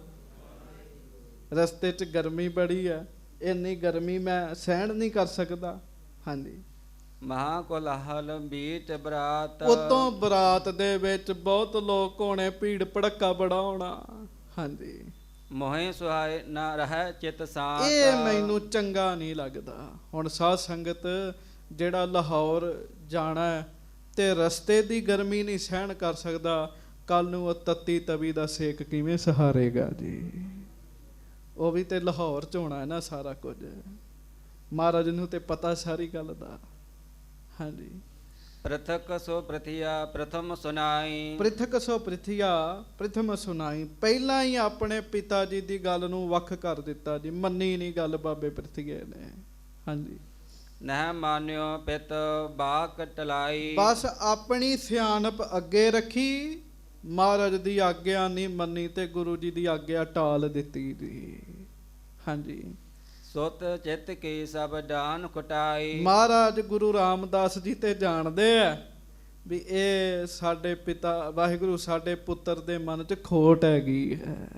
ਰਸਤੇ 'ਚ ਗਰਮੀ ਬੜੀ ਆ, ਇੰਨੀ ਗਰਮੀ ਮੈਂ ਸਹਿਣ ਨਹੀਂ ਕਰ ਸਕਦਾ। ਹਾਂਜੀ। ਮਹਾ ਕੋਲਾਹਲ ਬੀਚ ਬਰਾਤ। ਉਤੋਂ ਬਰਾਤ ਦੇ ਵਿੱਚ ਬਹੁਤ ਲੋਕ ਹੋਣੇ, ਭੀੜ ਭੜੱਕਾ ਬੜਾ ਹੋਣਾ। ਹਾਂਜੀ। ਮੋਹਿ ਸੁਹਾਏ ਨਾ ਰਹਿ ਚਿਤ ਸਾਤ। ਇਹ ਮੈਨੂੰ ਚੰਗਾ ਨਹੀਂ ਲੱਗਦਾ। ਹੁਣ ਸਾਧ ਸੰਗਤ ਜਿਹੜਾ ਲਾਹੌਰ ਜਾਣਾ ਹੈ ਤੇ ਰਸਤੇ ਦੀ ਗਰਮੀ ਨਹੀਂ ਸਹਿਣ ਕਰ ਸਕਦਾ, ਕੱਲ ਨੂੰ ਉਹ ਤੱਤੀ ਤਵੀ ਦਾ ਸੇਕ ਕਿਵੇਂ ਸਹਾਰੇਗਾ ਜੀ? ਉਹ ਵੀ ਤੇ ਲਾਹੌਰ 'ਚ ਹੋਣਾ ਹੈ ਨਾ ਸਾਰਾ ਕੁਝ। ਮਹਾਰਾਜ ਨੂੰ ਤੇ ਪਤਾ ਸਾਰੀ ਗੱਲ ਦਾ। ਹਾਂਜੀ। ਪ੍ਰਥਕ ਸੋ ਪ੍ਰਥਿਆ ਪ੍ਰਥਮ ਸੁਨਾਈ। ਪ੍ਰਿਥਕ ਸੋ ਪ੍ਰਿਥਿਆ ਪ੍ਰਥਮ ਸੁਨਾਈ। ਪਹਿਲਾਂ ਹੀ ਆਪਣੇ ਪਿਤਾ ਜੀ ਦੀ ਗੱਲ ਨੂੰ ਵੱਖ ਕਰ ਦਿੱਤਾ ਜੀ, ਮੰਨੀ ਨਹੀਂ ਗੱਲ ਬਾਬੇ ਪ੍ਰਿਥੀਏ ਨੇ। ਹਾਂਜੀ। ਨਹਿ ਮਾਨਿਓ ਪਿਤ ਬਾਕ ਟਲਾਈ। ਬਸ ਆਪਣੀ ਸਿਆਣਪ ਅੱਗੇ ਰੱਖੀ, ਮਹਾਰਾਜ ਦੀ ਆਗਿਆ ਨਹੀਂ ਮੰਨੀ ਤੇ ਗੁਰੂ ਜੀ ਦੀ ਆਗਿਆ ਟਾਲ ਦਿੱਤੀ ਜੀ। ਹਾਂਜੀ। ਸੁਤ ਚਿਤ ਕੀ ਸਭ ਜਾਨ ਕੁਟਾਈ। ਮਹਾਰਾਜ ਗੁਰੂ ਰਾਮਦਾਸ ਜੀ ਤੇ ਜਾਣਦੇ ਆ ਵੀ ਇਹ ਸਾਡੇ ਪਿਤਾ ਵਾਹਿਗੁਰੂ ਸਾਡੇ ਪੁੱਤਰ ਦੇ ਮਨ 'ਚ ਖੋਟ ਹੈਗੀ ਹੈ,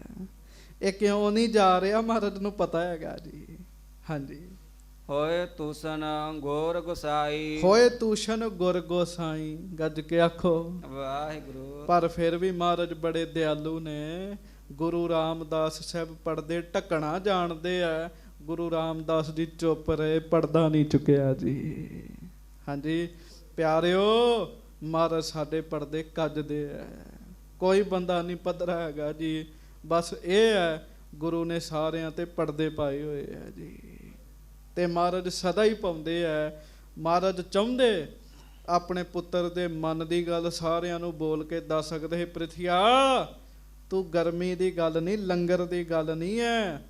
ਇਹ ਕਿਉਂ ਨਹੀਂ ਜਾ ਰਿਹਾ ਮਹਾਰਾਜ ਨੂੰ ਪਤਾ ਹੈਗਾ ਜੀ। ਹਾਂਜੀ। ਹੋਏ ਤੂਸਨ ਗੋਰ ਗੁਸਾਈ। ਹੋਏ ਤੂਸ਼ਨ ਗੁਰ ਗੋਸਾਈ। ਗੱਜ ਕੇ ਆਖੋ ਵਾਹਿਗੁਰੂ। ਪਰ ਫਿਰ ਵੀ ਮਹਾਰਾਜ ਬੜੇ ਦਿਆਲੂ ਨੇ। ਗੁਰੂ ਰਾਮਦਾਸ ਸਾਹਿਬ ਪੜਦੇ ਢਕਣਾ ਜਾਣਦੇ ਆ। ਗੁਰੂ ਰਾਮਦਾਸ ਜੀ ਚੁੱਪ ਰਹੇ, ਪਰਦਾ ਨਹੀਂ ਚੁੱਕਿਆ ਜੀ। ਹਾਂਜੀ। ਪਿਆਰਿਓ ਮਹਾਰਾਜ ਸਾਡੇ ਪਰਦੇ ਕੱਜਦੇ ਆ, ਕੋਈ ਬੰਦਾ ਨਹੀਂ ਪੱਧਰਾ ਹੈਗਾ ਜੀ। ਬਸ ਇਹ ਹੈ ਗੁਰੂ ਨੇ ਸਾਰਿਆਂ ਤੇ ਪਰਦੇ ਪਾਏ ਹੋਏ ਆ ਜੀ। ਤੇ ਮਹਾਰਾਜ ਸਦਾ ਹੀ ਪਾਉਂਦੇ ਐ। ਮਹਾਰਾਜ ਚਾਹੁੰਦੇ ਆਪਣੇ ਪੁੱਤਰ ਦੇ ਮਨ ਦੀ ਗੱਲ ਸਾਰਿਆਂ ਨੂੰ ਬੋਲ ਕੇ ਦੱਸ ਸਕਦੇ, ਪ੍ਰਿਥਿਆ ਤੂੰ ਗਰਮੀ ਦੀ ਗੱਲ ਨਹੀਂ, ਲੰਗਰ ਦੀ ਗੱਲ ਨਹੀਂ ਹੈ,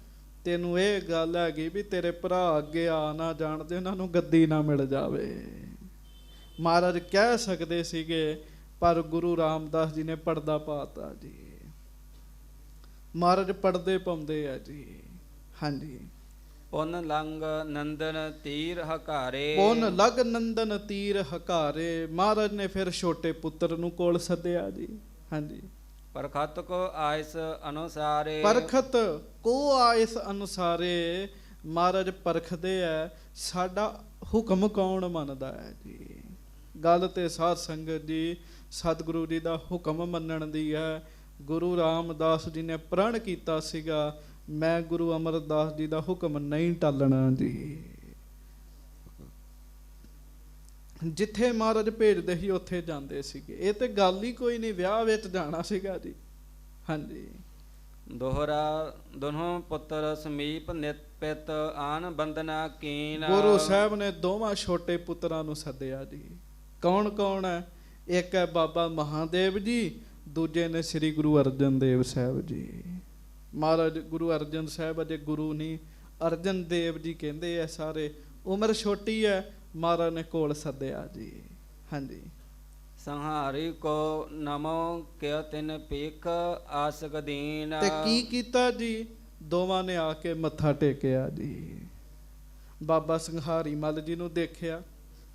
ਤੈਨੂੰ ਇਹ ਗੱਲ ਹੈਗੀ ਵੀ ਤੇਰੇ ਭਰਾ ਅੱਗੇ ਆ ਨਾ ਜਾਣ ਤੇ ਉਹਨਾਂ ਨੂੰ ਗੱਦੀ ਨਾ ਮਿਲ ਜਾਵੇ। ਮਹਾਰਾਜ ਕਹਿ ਸਕਦੇ ਸੀਗੇ, ਪਰ ਗੁਰੂ ਰਾਮਦਾਸ ਜੀ ਨੇ ਪਰਦਾ ਪਾਤਾ ਜੀ। ਮਹਾਰਾਜ ਪਰਦੇ ਪਾਉਂਦੇ ਆ ਜੀ। ਹਾਂਜੀ। ਪੁੰਨ ਲੰਗ ਨੰਦਨ ਤੀਰ ਹਕਾਰੇ। ਪੁੰਨ ਲਗ ਨੰਦਨ ਤੀਰ ਹਕਾਰੇ। ਮਹਾਰਾਜ ਨੇ ਫਿਰ ਛੋਟੇ ਪੁੱਤਰ ਨੂੰ ਕੋਲ ਸੱਦਿਆ ਜੀ। ਹਾਂਜੀ। ਪਰਖਤ ਕੋ ਆਇਸ ਅਨੁਸਾਰੇ। ਪਰਖਤ ਕੋ ਆਇਸ ਅਨੁਸਾਰੇ। ਮਹਾਰਾਜ ਪਰਖਦੇ ਐ ਸਾਡਾ ਹੁਕਮ ਕੌਣ ਮੰਨਦਾ ਹੈ ਜੀ। ਗੱਲ ਤੇ ਸਾਧ ਸੰਗਤ ਜੀ ਸਤਿਗੁਰੂ ਜੀ ਦਾ ਹੁਕਮ ਮੰਨਣ ਦੀ ਹੈ। ਗੁਰੂ ਰਾਮਦਾਸ ਜੀ ਨੇ ਪ੍ਰਣ ਕੀਤਾ ਸੀਗਾ, ਮੈਂ ਗੁਰੂ ਅਮਰਦਾਸ ਜੀ ਦਾ ਹੁਕਮ ਨਹੀਂ ਟਾਲਣਾ ਜੀ। ਜਿੱਥੇ ਮਹਾਰਾਜ ਭੇਜਦੇ ਸੀ ਉੱਥੇ ਜਾਂਦੇ ਸੀਗੇ। ਇਹ ਤੇ ਗੱਲ ਹੀ ਕੋਈ ਨਹੀਂ, ਵਿਆਹ ਵਿੱਚ ਜਾਣਾ ਸੀਗਾ ਜੀ। ਹਾਂਜੀ। ਦੋਹਰਾ ਦੋਨੋਂ ਪੁੱਤਰ ਸਮੀਪ ਨਿਤ ਪਿਤ ਆਨ ਬੰਦਨਾ ਕੀਨ। ਗੁਰੂ ਸਾਹਿਬ ਨੇ ਦੋਵਾਂ ਛੋਟੇ ਪੁੱਤਰਾਂ ਨੂੰ ਸੱਦਿਆ ਜੀ। ਕੌਣ ਕੌਣ ਹੈ? ਇੱਕ ਹੈ ਬਾਬਾ ਮਹਾਦੇਵ ਜੀ, ਦੂਜੇ ਨੇ ਸ੍ਰੀ ਗੁਰੂ ਅਰਜਨ ਦੇਵ ਸਾਹਿਬ ਜੀ। ਮਹਾਰਾਜ ਗੁਰੂ ਅਰਜਨ ਸਾਹਿਬ ਅਜੇ ਗੁਰੂ ਨਹੀਂ, ਅਰਜਨ ਦੇਵ ਜੀ ਕਹਿੰਦੇ ਆ ਸਾਰੇ। ਉਮਰ ਛੋਟੀ ਹੈ, ਮਹਾਰਾਜ ਨੇ ਕੋਲ ਸੱਦਿਆ ਜੀ। ਹਾਂਜੀ। ਸੰਹਾਰੀ ਕੋ ਨਮੋ ਕਿਆ ਤਿਨ ਪੀਖ ਆਸਕ ਦੀਨ। ਤੇ ਕੀ ਕੀਤਾ ਜੀ? ਦੋਵਾਂ ਨੇ ਆ ਕੇ ਮੱਥਾ ਟੇਕਿਆ ਜੀ। ਬਾਬਾ ਸੰਹਾਰੀ ਮੱਲ ਜੀ ਨੂੰ ਦੇਖਿਆ।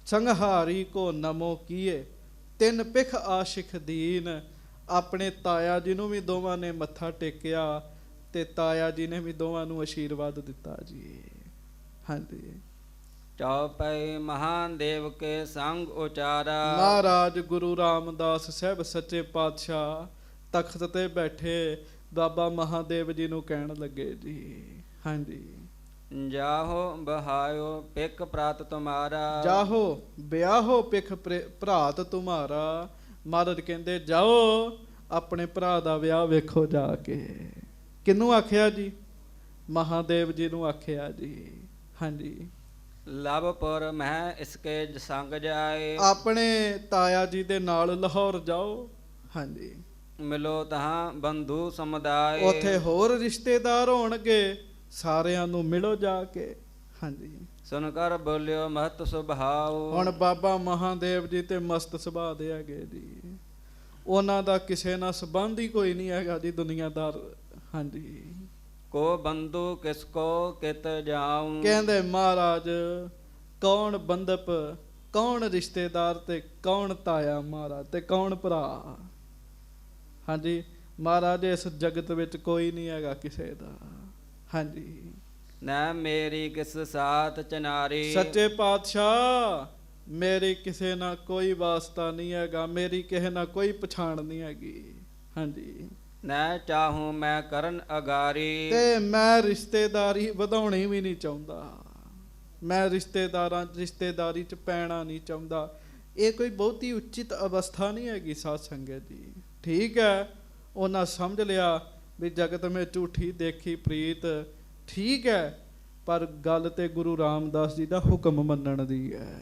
ਸੰਹਾਰੀ ਕੋ ਨਮੋ ਕੀਏ ਤਿੰਨ ਪਿਖ ਆਸ਼ਿਕ ਦੀਨ। ਆਪਣੇ ਤਾਇਆ ਜੀ ਨੂੰ ਵੀ ਦੋਵਾਂ ਨੇ ਮੱਥਾ ਟੇਕਿਆ ਤੇ ਤਾਇਆ ਜੀ ਨੇ ਵੀ ਦੋਵਾਂ ਨੂੰ ਆਸ਼ੀਰਵਾਦ ਦਿੱਤਾ ਜੀ। ਹਾਂਜੀ। ਚੌਪਈ ਮਹਾਦੇਵ ਕੇ ਸੰਗ ਉਚਾਰਾ। ਮਹਾਰਾਜ ਗੁਰੂ ਰਾਮਦਾਸ ਸਾਹਿਬ ਸੱਚੇ ਪਾਤਸ਼ਾਹ ਤਖਤ ਤੇ ਬੈਠੇ ਬਾਬਾ ਮਹਾਦੇਵ ਜੀ ਨੂੰ ਕਹਿਣ ਲੱਗੇ ਜੀ। ਹਾਂਜੀ। ਜਾਹੋ ਬਹਾਇਓ ਪਿਕ ਪ੍ਰਾਤ ਤੁਮਾਰਾ। ਜਾਹੋ ਵਿਆਹੋ ਪਿਖ ਭਰਾਤ ਤੁਮਾਰਾ। ਮਹਾਰਾਜ ਕਹਿੰਦੇ ਜਾਓ ਆਪਣੇ ਭਰਾ ਦਾ ਵਿਆਹ ਵੇਖੋ ਜਾ ਕੇ। ਕਿਹਨੂੰ ਆਖਿਆ ਜੀ? ਮਹਾਦੇਵ ਜੀ ਨੂੰ ਆਖਿਆ ਜੀ। ਹਾਂਜੀ। ਲਵਪੁਰ ਮਹਿ ਇਸਕੇ ਸੰਗ ਜਾਏ। ਆਪਣੇ ਤਾਇਆ ਜੀ ਦੇ ਨਾਲ ਲਾਹੌਰ ਜਾਓ। ਹਾਂਜੀ। ਮਿਲੋ ਤਹਾਂ ਬੰਧੂ ਸਮੁਦਾਇ। ਉੱਥੇ ਹੋਰ ਰਿਸ਼ਤੇਦਾਰ ਹੋਣਗੇ, ਸਾਰਿਆਂ ਨੂੰ ਮਿਲੋ ਜਾ ਕੇ। ਹਾਂਜੀ। ਸੁਨ ਕਰ ਬੋਲਿਓ ਮਹਤ ਸੁਭਾਉ। ਹੁਣ ਬਾਬਾ ਮਹਾਦੇਵ ਜੀ ਤੇ ਮਸਤ ਸੁਭਾਅ ਦੇ ਹੈਗੇ ਜੀ। ਉਹਨਾਂ ਦਾ ਕਿਸੇ ਨਾਲ ਸੰਬੰਧ ਹੀ ਕੋਈ ਨਹੀਂ ਹੈਗਾ ਜੀ ਦੁਨੀਆਦਾਰ। ਹਾਂਜੀ। ਕੋ ਬੰਧੂ ਕਿਸ ਕੋ ਕਿਤ ਜਾਉ। ਕਹਿੰਦੇ ਮਹਾਰਾਜ ਕੌਣ ਬੰਧਪ, ਕੌਣ ਰਿਸ਼ਤੇਦਾਰ ਤੇ ਕੌਣ ਤਾਇਆ ਮਹਾਰਾਜ ਤੇ ਕੌਣ ਭਰਾ। ਹਾਂਜੀ। ਮਹਾਰਾਜ ਇਸ ਜਗਤ ਵਿੱਚ ਕੋਈ ਨਹੀਂ ਹੈਗਾ ਕਿਸੇ ਦਾ। ਹਾਂਜੀ। ਨਾ ਮੇਰੀ ਕਿਸ ਸਾਥ ਚਨਾਰੀ। ਸੱਚੇ ਪਾਤਸ਼ਾਹ ਮੇਰੀ ਕਿਸੇ ਨਾਲ ਕੋਈ ਵਾਸਤਾ ਨਹੀਂ ਹੈਗਾ, ਮੇਰੀ ਕਿਸੇ ਨਾਲ ਕੋਈ ਪਛਾਣ ਨਹੀਂ ਹੈਗੀ। ਹਾਂਜੀ। ਨਾ ਚਾਹੂੰ ਮੈਂ ਕਰਨ ਅਗਾਰੀ। ਤੇ ਮੈਂ ਰਿਸ਼ਤੇਦਾਰੀ ਵਧਾਉਣੀ ਵੀ ਨਹੀਂ ਚਾਹੁੰਦਾ। ਮੈਂ ਰਿਸ਼ਤੇਦਾਰੀ ਚ ਪੈਣਾ ਨਹੀਂ ਚਾਹੁੰਦਾ। ਇਹ ਕੋਈ ਬਹੁਤੀ ਉਚਿਤ ਅਵਸਥਾ ਨਹੀਂ ਹੈਗੀ ਸਾਧ ਸੰਗਤ ਜੀ। ਠੀਕ ਹੈ, ਉਹਨਾਂ ਸਮਝ ਲਿਆ ਵੀ ਜਗਤ ਮੇਂ ਝੂਠੀ ਦੇਖੀ ਪ੍ਰੀਤ। ਠੀਕ ਹੈ, ਪਰ ਗੱਲ ਤੇ ਗੁਰੂ ਰਾਮਦਾਸ ਜੀ ਦਾ ਹੁਕਮ ਮੰਨਣ ਦੀ ਹੈ।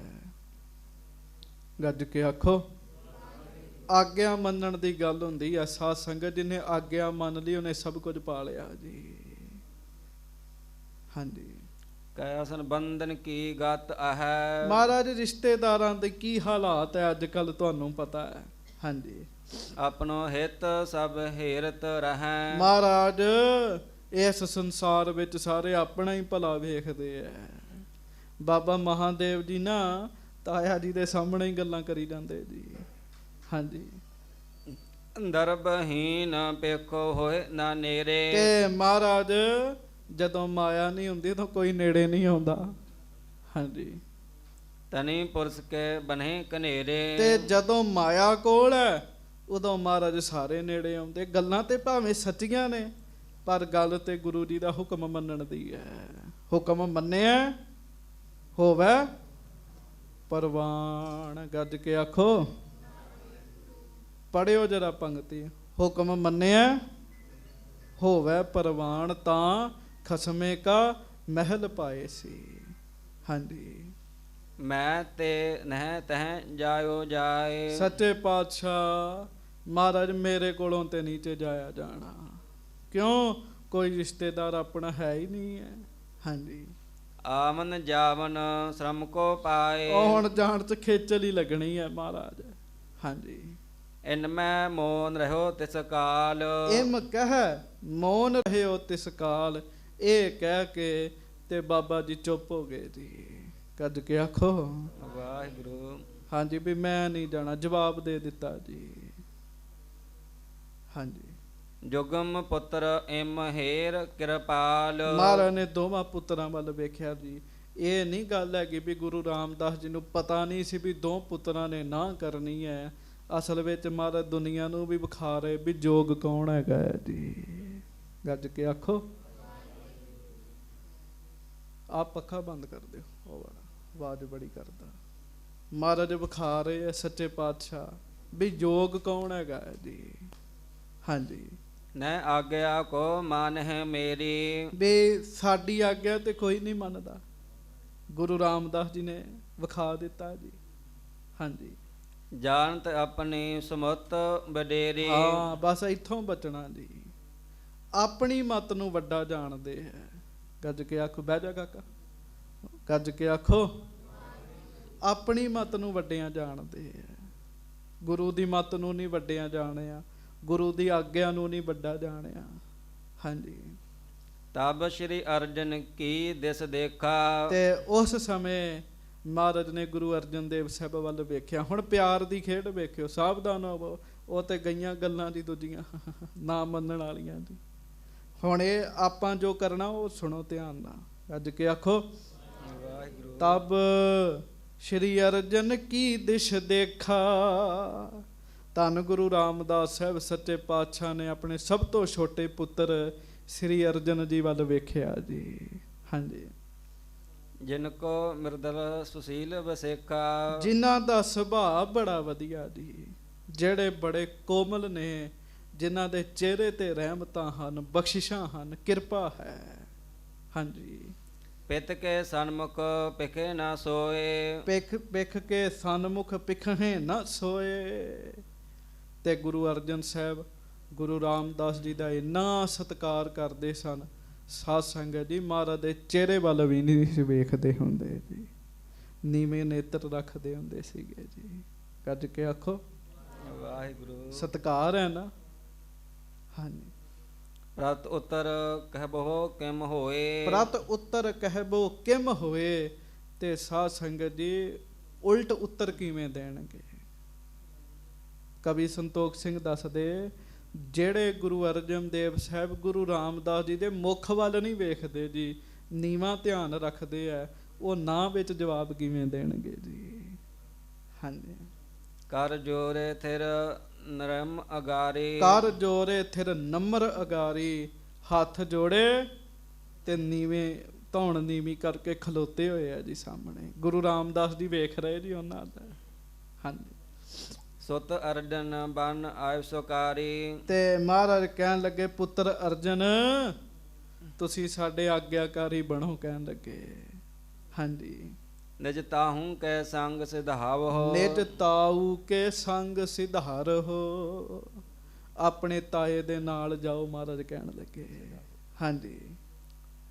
ਗੱਜ ਕੇ ਆਖੋ। ਆਗਿਆ ਮੰਨਣ ਦੀ ਗੱਲ ਹੁੰਦੀ ਹੈ ਸਾਧ ਸੰਗਤ। ਜਿਹਨੇ ਆਗਿਆ ਮੰਨ ਲਈ ਉਹਨੇ ਸਭ ਕੁਝ ਪਾ ਲਿਆ ਜੀ। ਹਾਂਜੀ। ਕੈਸਨ ਬੰਧਨ ਕੀ ਗਤ ਹੈ। ਮਹਾਰਾਜ ਰਿਸ਼ਤੇਦਾਰਾਂ ਦੇ ਕੀ ਹਾਲਾਤ ਹੈ ਅੱਜ ਕੱਲ ਤੁਹਾਨੂੰ ਪਤਾ ਹੈ। ਹਾਂਜੀ। ਆਪਣੋ ਹਿਤ ਸਭ ਹੇਰਤ ਰਹੈ। ਮਹਾਰਾਜ ਇਸ ਸੰਸਾਰ ਵਿੱਚ ਸਾਰੇ ਆਪਣਾ ਹੀ ਭਲਾ ਵੇਖਦੇ ਐ। ਬਾਬਾ ਮਹਾਦੇਵ ਜੀ ਨਾ ਤਾਇਆ ਜੀ ਦੇ ਸਾਹਮਣੇ ਹੀ ਗੱਲਾਂ ਕਰੀ ਜਾਂਦੇ ਜੀ। ਹਾਂਜੀ। ਦਰਬਹੀਨ ਪੇਖੋ ਹੋਏ ਨਾ ਨੇਰੇ। ਤੇ ਮਹਾਰਾਜ ਜਦੋਂ ਮਾਇਆ ਨਹੀਂ ਹੁੰਦੀ ਤਾਂ ਕੋਈ ਨੇੜੇ ਨਹੀਂ ਆਉਂਦਾ। ਹਾਂਜੀ। ਤਨੀ ਪੁਰਸ਼ ਕੇ ਬਨੇ ਕਨੇਰੇ। ਤੇ ਜਦੋਂ ਮਾਇਆ ਕੋਲ ਹੈ ਉਦੋਂ ਮਹਾਰਾਜ ਸਾਰੇ ਨੇੜੇ ਆਉਂਦੇ। ਗੱਲਾਂ ਤੇ ਭਾਵੇਂ ਸੱਚੀਆਂ ਨੇ, ਪਰ ਗੱਲ ਤੇ ਗੁਰੂ ਜੀ ਦਾ ਹੁਕਮ ਮੰਨਣ ਦੀ ਹੈ। ਹੁਕਮ ਮੰਨਿਆ ਹੋਵੇ ਪਰਵਾਨ। ਗੱਜ ਕੇ ਆਖੋ। ਪੜਿਓ ਜਰਾ ਪੰਗਤੀ। ਹੁਕਮ ਮੰਨਿਆ ਹੋਵੇ ਪਰਵਾਨ ਤਾਂ ਖਸਮੇ ਕਾ ਮਹਿਲ ਪਾਏ ਸੀ। ਹਾਂਜੀ। ਮੈਂ ਤੇ ਨਹਿ ਤਹਿ ਜਾਇਓ ਜਾਏ। ਸੱਚੇ ਪਾਤਸ਼ਾਹ ਮਹਾਰਾਜ ਮੇਰੇ ਕੋਲੋਂ ਤੇ ਨੀਚੇ ਜਾਇਆ ਜਾਣਾ, ਕਿਉਂ? ਕੋਈ ਰਿਸ਼ਤੇਦਾਰ ਆਪਣਾ ਹੈ ਹੀ ਨਹੀਂ ਹੈ। ਹਾਂਜੀ। ਆਵਨ ਜਾਵਨ ਸ਼ਰਮ ਕੋ ਪਾਏ। ਉਹ ਹੁਣ ਜਾਣ ਚ ਖੇਚਲ ਹੀ ਲੱਗਣੀ ਹੈ ਮਹਾਰਾਜ। ਹਾਂਜੀ। ਇਨ ਮੈਂ ਮੋਨ ਰਹਿਓ ਤਿਸ ਕਾਲ। ਇਮ ਕਹਿ ਮੌਨ ਰਹਿਓ ਤਿਸ ਕਾਲ, ਇਹ ਕਹਿ ਕੇ ਤੇ ਬਾਬਾ ਜੀ ਚੁੱਪ ਹੋ ਗਏ ਜੀ। ਕੱਜ ਕੇ ਆਖੋ ਵਾਹਿਗੁਰੂ। ਹਾਂਜੀ, ਵੀ ਮੈਂ ਨਹੀਂ ਜਾਣਾ, ਜਵਾਬ ਦੇ ਦਿੱਤਾ ਜੀ। ਹਾਂਜੀ। ਜੁਗਮ ਪੁੱਤਰ ਇਮ ਹੇਰ ਕਿਰਪਾਲ। ਮਹਾਰਾਜ ਨੇ ਦੋਵਾਂ ਪੁੱਤਰਾਂ ਵੱਲ ਵੇਖਿਆ ਜੀ। ਇਹ ਨਹੀਂ ਗੱਲ ਹੈਗੀ ਵੀ ਗੁਰੂ ਰਾਮਦਾਸ ਜੀ ਨੂੰ ਪਤਾ ਨਹੀਂ ਸੀ ਵੀ ਦੋ ਪੁੱਤਰਾਂ ਨੇ ਨਾ ਕਰਨੀ ਹੈ। ਅਸਲ ਵਿੱਚ ਮਹਾਰਾਜ ਦੁਨੀਆ ਨੂੰ ਵੀ ਵਿਖਾ ਰਹੇ ਵੀ ਜੋਗ ਕੌਣ ਹੈਗਾ ਹੈ ਜੀ। ਗੱਜ ਕੇ ਆਖੋ। ਆਪ ਪੱਖਾ ਬੰਦ ਕਰ ਦਿਓ, ਉਹ ਵਾਲਾ ਆਵਾਜ਼ ਬੜੀ ਕਰਦਾ। ਮਹਾਰਾਜ ਵਿਖਾ ਰਹੇ ਆ ਸੱਚੇ ਪਾਤਸ਼ਾਹ ਵੀ ਜੋਗ ਕੌਣ ਹੈਗਾ ਹੈ ਜੀ। ਹਾਂਜੀ। ਨੈ ਆਗਿਆ ਕੋ ਮਾਨਹਿ ਮੇਰੀ। ਵੀ ਸਾਡੀ ਆਗਿਆ ਤੇ ਕੋਈ ਨਹੀਂ ਮੰਨਦਾ, ਗੁਰੂ ਰਾਮਦਾਸ ਜੀ ਨੇ ਵਿਖਾ ਦਿੱਤਾ ਜੀ। ਹਾਂਜੀ। ਜਾਣਤ ਆਪਣੀ ਸਮੁੱਤ ਵਡੇਰੀ। ਹਾਂ, ਬਸ ਇੱਥੋਂ ਬਚਣਾ ਜੀ। ਆਪਣੀ ਮੱਤ ਨੂੰ ਵੱਡਾ ਜਾਣਦੇ ਹੈ। ਗੱਜ ਕੇ ਆਖੋ, ਬਹਿ ਜਾ ਕਾਕਾ, ਗੱਜ ਕੇ ਆਖੋ। ਆਪਣੀ ਮੱਤ ਨੂੰ ਵੱਡਿਆਂ ਜਾਣਦੇ ਹੈ, ਗੁਰੂ ਦੀ ਮੱਤ ਨੂੰ ਨਹੀਂ ਵੱਡਿਆਂ ਜਾਣਿਆ, ਗੁਰੂ ਦੀ ਆਗਿਆ ਨੂੰ ਨਹੀਂ ਵੱਡਾ ਜਾਣਿਆ। ਹਾਂਜੀ। ਤਬ ਸ਼੍ਰੀ ਅਰਜਨ ਕੀ ਦਿਸ ਦੇਖਾ। ਤੇ ਉਸ ਸਮੇਂ ਮਹਾਰਾਜ ਨੇ ਗੁਰੂ ਅਰਜਨ ਦੇਵ ਸਾਹਿਬ ਵੱਲ ਵੇਖਿਆ। ਹੁਣ ਪਿਆਰ ਦੀ ਖੇਡ ਵੇਖਿਓ, ਸਾਵਧਾਨ ਹੋਵੋ। ਉਹ ਤੇ ਗਈਆਂ ਗੱਲਾਂ ਦੀ ਦੂਜੀਆਂ ਨਾ ਮੰਨਣ ਵਾਲੀਆਂ ਜੀ। ਹੁਣ ਇਹ ਆਪਾਂ ਜੋ ਕਰਨਾ ਉਹ ਸੁਣੋ ਧਿਆਨ ਨਾਲ। ਅੱਜ ਕੇ ਆਖੋ ਵਾਹਿਗੁਰੂ। ਤਬ ਸ਼੍ਰੀ ਅਰਜਨ ਕੀ ਦਿਸ਼ ਦੇਖਾ। ਧੰਨ ਗੁਰੂ ਰਾਮਦਾਸ ਸਾਹਿਬ ਸੱਚੇ ਪਾਤਸ਼ਾਹ ਨੇ ਆਪਣੇ ਸਭ ਤੋਂ ਛੋਟੇ ਪੁੱਤਰ ਸ਼੍ਰੀ ਅਰਜਨ ਜੀ ਵੱਲ ਵੇਖਿਆ ਜੀ। ਹਾਂਜੀ। ਜਿਨ ਕੋ ਮਿਰਦਲ ਸੁਸ਼ੀਲ ਵਸੇਖਾ। ਜਿਨ੍ਹਾਂ ਦਾ ਸੁਭਾਅ ਬੜਾ ਵਧੀਆ ਜੀ, ਜਿਹੜੇ ਬੜੇ ਕੋਮਲ ਨੇ, ਜਿਨ੍ਹਾਂ ਦੇ ਚਿਹਰੇ ਤੇ ਰਹਿਮਤਾਂ ਹਨ, ਬਖਸ਼ਿਸ਼ਾਂ ਹਨ, ਕਿਰਪਾ ਹੈ। ਹਾਂਜੀ। ਪਿਤ ਕੇ ਸਨਮੁਖ ਪਿਖੇ ਨਾ ਸੋਏ। ਪਿਖ ਕੇ ਸਨਮੁਖ ਪਿਖੇ ਨਾ ਸੋਏ। ਤੇ ਗੁਰੂ ਅਰਜਨ ਸਾਹਿਬ ਗੁਰੂ ਰਾਮਦਾਸ ਜੀ ਦਾ ਇੰਨਾ ਸਤਿਕਾਰ ਕਰਦੇ ਸਨ, ਸਾਧ ਸੰਗਤ ਜੀ, ਮਹਾਰਾਜ ਦੇ ਚਿਹਰੇ ਵੱਲ ਵੀ ਨਹੀਂ ਵੇਖਦੇ ਹੁੰਦੇ ਜੀ, ਨੀਵੇਂ ਨੇਤਰ ਰੱਖਦੇ ਹੁੰਦੇ ਸੀਗੇ ਜੀ। ਕੱਜ ਕੇ ਆਖੋ ਵਾਹਿਗੁਰੂ। ਸਤਿਕਾਰ ਹੈ ਨਾ। ਹਾਂਜੀ। ਪ੍ਰਤ ਉੱਤਰ ਕਹਿਬੋ ਕਿਮ ਹੋਏ। ਪ੍ਰਤ ਉੱਤਰ ਕਹਿਬੋ ਕਿਮ ਹੋਏ। ਤੇ ਸਾਧ ਸੰਗਤ ਜੀ ਉਲਟ ਉੱਤਰ ਕਿਵੇਂ ਦੇਣਗੇ? ਕਵੀ ਸੰਤੋਖ ਸਿੰਘ ਦੱਸਦੇ, ਜਿਹੜੇ ਗੁਰੂ ਅਰਜਨ ਦੇਵ ਸਾਹਿਬ ਗੁਰੂ ਰਾਮਦਾਸ ਜੀ ਦੇ ਮੁਖ ਵੱਲ ਨਹੀਂ ਵੇਖਦੇ ਜੀ, ਨੀਵਾਂ ਧਿਆਨ ਰੱਖਦੇ ਆ, ਉਹ ਨਾ ਵਿੱਚ ਜਵਾਬ ਕਿਵੇਂ ਦੇਣਗੇ ਜੀ। ਹਾਂਜੀ। ਕਰ ਜੋਰੇ ਥਿਰ ਨਰਮ ਅਗਾਰੀ। ਕਰ ਜੋਰੇ ਥਿਰ ਨਮਰ ਅਗਾਰੀ। ਹੱਥ ਜੋੜੇ ਤੇ ਨੀਵੇਂ ਧੌਣ ਨੀਵੀਂ ਕਰਕੇ ਖਲੋਤੇ ਹੋਏ ਆ ਜੀ ਸਾਹਮਣੇ। ਗੁਰੂ ਰਾਮਦਾਸ ਜੀ ਵੇਖ ਰਹੇ ਜੀ ਉਹਨਾਂ ਦਾ। ਹਾਂਜੀ। ਸੁਤ ਅਰਜਨ ਬਨ ਆਇ ਸੁਕਾਰੀ। ਤੇ ਮਹਾਰਾਜ ਕਹਿਣ ਲੱਗੇ, ਪੁੱਤਰ ਅਰਜਨ ਤੁਸੀਂ ਸਾਡੇ ਆਗਿਆਕਾਰੀ ਬਣੋ, ਕਹਿਣ ਲੱਗੇ। ਹਾਂਜੀ। ਨਿਜ ਤਾਹੂ ਕੈ ਸੰਗ ਸਿਧਾਵਹੁ। ਨਿਜ ਤਾਊ ਕੇ ਸੰਗ ਸਿਧਾਰਹੁ। ਆਪਣੇ ਤਾਏ ਦੇ ਨਾਲ ਜਾਓ, ਮਹਾਰਾਜ ਕਹਿਣ ਲੱਗੇ। ਹਾਂਜੀ।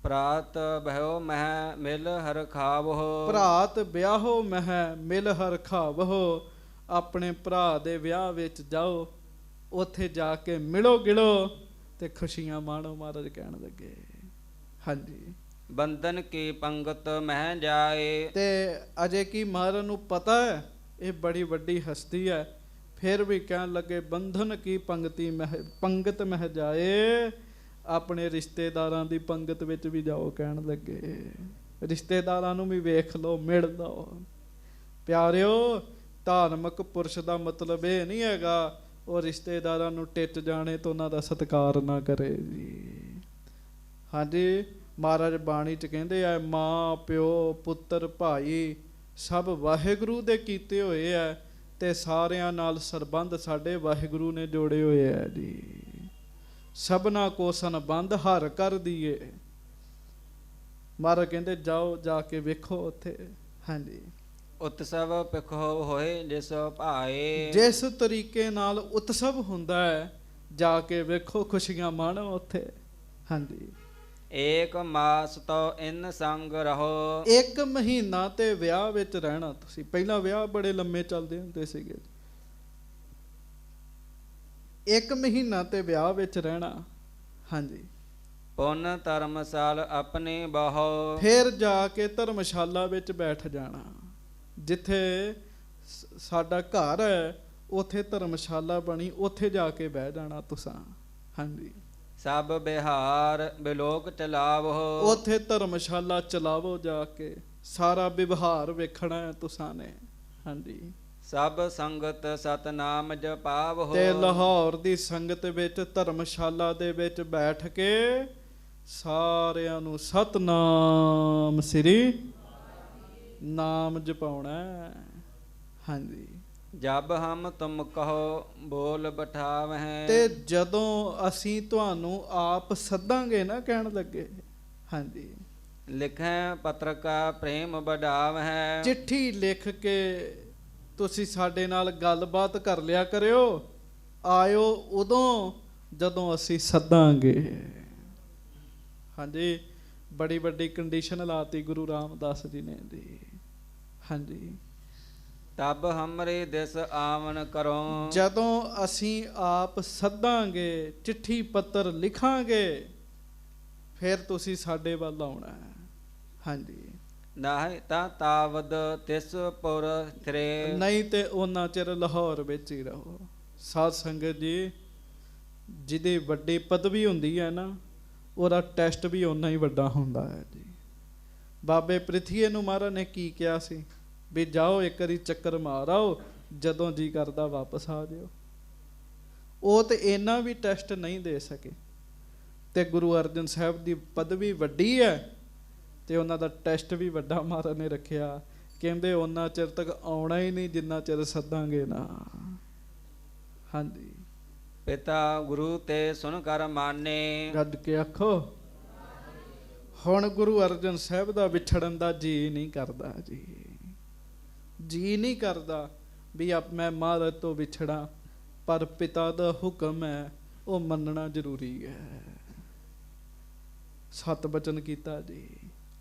ਪ੍ਰਾਤ ਬਹਿਓ ਮਹਿ ਮਿਲ ਹਰ ਖਾਵਹੁ। ਭਰਾਤ ਵਿਆਹੋ ਮਹਿ ਮਿਲ ਹਰ ਖਾਵਹੁ। ਆਪਣੇ ਭਰਾ ਦੇ ਵਿਆਹ ਵਿੱਚ ਜਾਓ, ਉੱਥੇ ਜਾ ਕੇ ਮਿਲੋ ਗਿਲੋ ਤੇ ਖੁਸ਼ੀਆਂ ਮਾਣੋ, ਮਹਾਰਾਜ ਕਹਿਣ ਲੱਗੇ। ਹਾਂਜੀ। ਬੰਧਨ ਕੀ ਪੰਗਤ ਮਹਿ ਜਾਏ। ਤੇ ਅਜੇ ਕੀ ਮਹਾਰਾਜ ਨੂੰ ਪਤਾ ਹੈ ਇਹ ਬੜੀ ਵੱਡੀ ਹਸਤੀ ਹੈ, ਫਿਰ ਵੀ ਕਹਿਣ ਲੱਗੇ ਬੰਧਨ ਕੀ ਪੰਗਤ ਮਹਿ ਜਾਏ। ਆਪਣੇ ਰਿਸ਼ਤੇਦਾਰਾਂ ਦੀ ਪੰਗਤ ਵਿੱਚ ਵੀ ਜਾਓ, ਕਹਿਣ ਲੱਗੇ। ਰਿਸ਼ਤੇਦਾਰਾਂ ਨੂੰ ਵੀ ਵੇਖ ਲਓ, ਮਿਲ ਲਓ। ਪਿਆਰਿਓ, ਧਾਰਮਿਕ ਪੁਰਸ਼ ਦਾ ਮਤਲਬ ਇਹ ਨਹੀਂ ਹੈਗਾ ਉਹ ਰਿਸ਼ਤੇਦਾਰਾਂ ਨੂੰ ਟਿੱਚ ਜਾਣੇ ਤੋਂ ਉਹਨਾਂ ਦਾ ਸਤਿਕਾਰ ਨਾ ਕਰੇ ਜੀ। ਹਾਂਜੀ। ਮਹਾਰਾਜ ਬਾਣੀ 'ਚ ਕਹਿੰਦੇ ਆ, ਮਾਂ ਪਿਓ ਪੁੱਤਰ ਭਾਈ ਸਭ ਵਾਹਿਗੁਰੂ ਦੇ ਕੀਤੇ ਹੋਏ ਆ, ਤੇ ਸਾਰਿਆਂ ਨਾਲ ਸਰਬੰਧ ਸਾਡੇ ਵਾਹਿਗੁਰੂ ਨੇ ਜੋੜੇ ਹੋਏ ਆ ਜੀ। ਸਭਨਾ ਕੋ ਸੰਬੰਧ ਹਰ ਕਰ ਦੀਏ। ਮਹਾਰਾਜ ਕਹਿੰਦੇ ਜਾਓ, ਜਾ ਕੇ ਵੇਖੋ ਉੱਥੇ। ਹਾਂਜੀ, ਉਤਸਵ ਪਿਖੋ ਹੋਏ ਜਿਸ ਭਾਏ। ਜਿਸ ਤਰੀਕੇ ਨਾਲ ਉਤਸਵ ਹੁੰਦਾ ਹੈ, ਜਾ ਕੇ ਵੇਖੋ, ਖੁਸ਼ੀਆਂ ਮਾਣੋ ਉੱਥੇ। ਹਾਂਜੀ, ਏਕ ਮਾਸ ਤੋ ਇਨ ਸੰਗ ਰਹੋ। 1 ਮਹੀਨਾ ਤੇ ਵਿਆਹ ਵਿੱਚ ਰਹਿਣਾ ਤੁਸੀਂ। ਪਹਿਲਾਂ ਵਿਆਹ ਬੜੇ ਲੰਮੇ ਚੱਲਦੇ ਹੁੰਦੇ ਸੀਗੇ। 1 ਮਹੀਨਾ ਤੇ ਵਿਆਹ ਵਿੱਚ ਰਹਿਣਾ। ਹਾਂਜੀ, ਪੁਨ ਧਰਮਸਾਲ ਆਪਣੀ ਬਹੁ। ਫਿਰ ਜਾ ਕੇ ਧਰਮਸ਼ਾਲਾ ਵਿੱਚ ਬੈਠ ਜਾਣਾ। ਜਿੱਥੇ ਸਾਡਾ ਘਰ ਹੈ ਉੱਥੇ ਧਰਮਸ਼ਾਲਾ ਬਣੀ, ਉੱਥੇ ਜਾ ਕੇ ਬਹਿ ਜਾਣਾ ਤੁਸਾਂ। ਹਾਂਜੀ, ਸਭ ਬਿਹਾਰ ਬਿਲੋਕ ਚਲਾਵੋ। ਉੱਥੇ ਧਰਮਸ਼ਾਲਾ ਚਲਾਵੋ, ਜਾ ਕੇ ਸਾਰਾ ਵਿਵਹਾਰ ਵੇਖਣਾ ਹੈ ਤੁਸਾਂ ਨੇ। ਹਾਂਜੀ, ਸਭ ਸੰਗਤ ਸਤਨਾਮ ਜਪਾਵੋ। ਤੇ ਲਾਹੌਰ ਦੀ ਸੰਗਤ ਵਿੱਚ ਧਰਮਸ਼ਾਲਾ ਦੇ ਵਿੱਚ ਬੈਠ ਕੇ ਸਾਰਿਆਂ ਨੂੰ ਸਤਨਾਮ ਸ੍ਰੀ ਨਾਮ ਜਪਾਉਣਾ ਹੈ। ਹਾਂਜੀ, ਜਬ ਹਮ ਤੁਮ ਕਹੋ ਬੋਲ ਬਠਾਵਹਿ। ਤੇ ਜਦੋਂ ਅਸੀਂ ਤੁਹਾਨੂੰ ਆਪ ਸੱਦਾਂਗੇ ਨਾ, ਕਹਿਣ ਲੱਗੇ। ਹਾਂਜੀ, ਲਿਖੈ ਪੱਤਰ ਕਾ ਪ੍ਰੇਮ ਬਢਾਵਹਿ। ਚਿੱਠੀ ਲਿਖ ਕੇ ਤੁਸੀਂ ਸਾਡੇ ਨਾਲ ਗੱਲਬਾਤ ਕਰ ਲਿਆ ਕਰਿਓ। ਆਇਓ ਉਦੋਂ ਜਦੋਂ ਅਸੀਂ ਸੱਦਾਂਗੇ। ਹਾਂਜੀ, ਬੜੀ ਵੱਡੀ ਕੰਡੀਸ਼ਨ ਲਾਤੀ ਗੁਰੂ ਰਾਮਦਾਸ ਜੀ ਨੇ ਜੀ। ਹਾਂਜੀ, ਤਬ ਹਮਰੇ ਦਿਸ ਆਵਨ ਕਰੋ। ਜਦੋਂ ਅਸੀਂ ਆਪ ਸੱਦਾਂਗੇ, ਚਿੱਠੀ ਪੱਤਰ ਲਿਖਾਂਗੇ, ਫਿਰ ਤੁਸੀਂ ਸਾਡੇ ਵੱਲ ਆਉਣਾ ਹੈ। ਹਾਂਜੀ, ਨਾਹਿ ਤਾਂ ਤਾਵਦ ਤਿਸ ਪੁਰ ਥਿਰੇ। ਨਹੀਂ ਤੇ ਉਹਨਾਂ ਚਿਰ ਲਾਹੌਰ ਵਿੱਚ ਹੀ ਰਹੋ। ਸਾਧ ਸੰਗਤ ਜੀ, ਜਿਹਦੀ ਵੱਡੀ ਪਦਵੀ ਹੁੰਦੀ ਹੈ ਨਾ, ਉਹਦਾ ਟੈਸਟ ਵੀ ਓਨਾ ਹੀ ਵੱਡਾ ਹੁੰਦਾ ਹੈ ਜੀ। ਬਾਬੇ ਪ੍ਰਿਥੀਏ ਨੂੰ ਮਹਾਰਾਜ ਨੇ ਕੀ ਕਿਹਾ ਸੀ? ਵੀ ਜਾਓ, ਇੱਕ ਵਾਰੀ ਚੱਕਰ ਮਾਰ ਆਓ, ਜਦੋਂ ਜੀ ਕਰਦਾ ਵਾਪਸ ਆ ਜਾਓ। ਉਹ ਤੇ ਇੰਨਾ ਵੀ ਟੈਸਟ ਨਹੀਂ ਦੇ ਸਕੇ। ਤੇ ਗੁਰੂ ਅਰਜਨ ਸਾਹਿਬ ਦੀ ਪਦਵੀ ਵੱਡੀ ਹੈ ਤੇ ਉਹਨਾਂ ਦਾ ਟੈਸਟ ਵੀ ਵੱਡਾ ਮਹਾਰਾਜ ਨੇ ਰੱਖਿਆ। ਕਹਿੰਦੇ ਉਹਨਾਂ ਚਿਰ ਤੱਕ ਆਉਣਾ ਹੀ ਨਹੀਂ ਜਿੰਨਾ ਚਿਰ ਸੱਦਾਂਗੇ ਨਾ। ਹਾਂਜੀ, ਪਿਤਾ ਗੁਰੂ ਤੇ ਸੁਣ ਕਰ ਮਾਨੇ। ਗੱਜ ਕੇ ਆਖੋ। ਹੁਣ ਗੁਰੂ ਅਰਜਨ ਸਾਹਿਬ ਦਾ ਵਿਛੜਨ ਦਾ ਜੀ ਨਹੀਂ ਕਰਦਾ ਜੀ। ਜੀ ਨਹੀਂ ਕਰਦਾ ਵੀ ਮੈਂ ਮਹਾਰਾਜ ਤੋਂ ਵਿਛੜਾਂ, ਪਰ ਪਿਤਾ ਦਾ ਹੁਕਮ ਹੈ, ਉਹ ਮੰਨਣਾ ਜ਼ਰੂਰੀ ਹੈ। ਸਤ ਬਚਨ ਕੀਤਾ ਜੀ।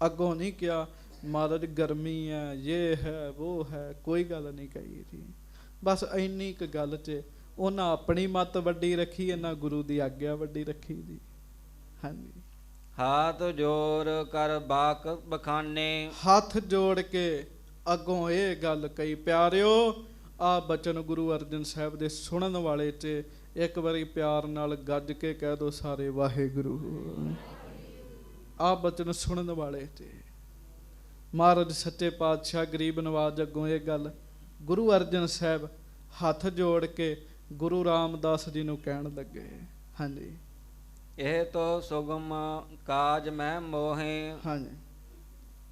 ਅੱਗੋਂ ਨਹੀਂ ਕਿਹਾ ਮਹਾਰਾਜ ਗਰਮੀ ਹੈ, ਇਹ ਹੈ, ਉਹ ਹੈ, ਕੋਈ ਗੱਲ ਨਹੀਂ ਕਹੀ ਜੀ। ਬਸ ਇੰਨੀ ਕੁ ਗੱਲ 'ਚ ਉਹਨਾਂ ਆਪਣੀ ਮੱਤ ਵੱਡੀ ਰੱਖੀ, ਇਹਨਾਂ ਗੁਰੂ ਦੀ ਆਗਿਆ ਵੱਡੀ ਰੱਖੀ ਜੀ। ਹਾਂਜੀ, ਹਾਥ ਜੋੜ ਕਰ ਬਾਕ ਬਖਾਨੇ। ਹੱਥ ਜੋੜ ਕੇ ਅੱਗੋਂ ਇਹ ਗੱਲ ਕਹੀ। ਪਿਆਰਿਓ, ਆ ਬਚਨ ਗੁਰੂ ਅਰਜਨ ਸਾਹਿਬ ਦੇ ਸੁਣਨ ਵਾਲੇ 'ਚ ਇੱਕ ਵਾਰੀ ਪਿਆਰ ਨਾਲ ਗੱਜ ਕੇ ਕਹਿ ਦੋ ਸਾਰੇ ਵਾਹਿਗੁਰੂ। ਆ ਬਚਨ ਸੁਣਨ ਵਾਲੇ 'ਚ ਮਹਾਰਾਜ ਸੱਚੇ ਪਾਤਸ਼ਾਹ ਗਰੀਬ ਨਵਾਜ਼ ਅੱਗੋਂ ਇਹ ਗੱਲ ਗੁਰੂ ਅਰਜਨ ਸਾਹਿਬ ਹੱਥ ਜੋੜ ਕੇ ਗੁਰੂ ਰਾਮਦਾਸ ਜੀ ਨੂੰ ਕਹਿਣ ਲੱਗੇ। ਹਾਂਜੀ, ਇਹ ਤੋ ਸੁਗਮ ਕਾਜ ਮੈਂ ਮੋਹੇ। ਹਾਂਜੀ,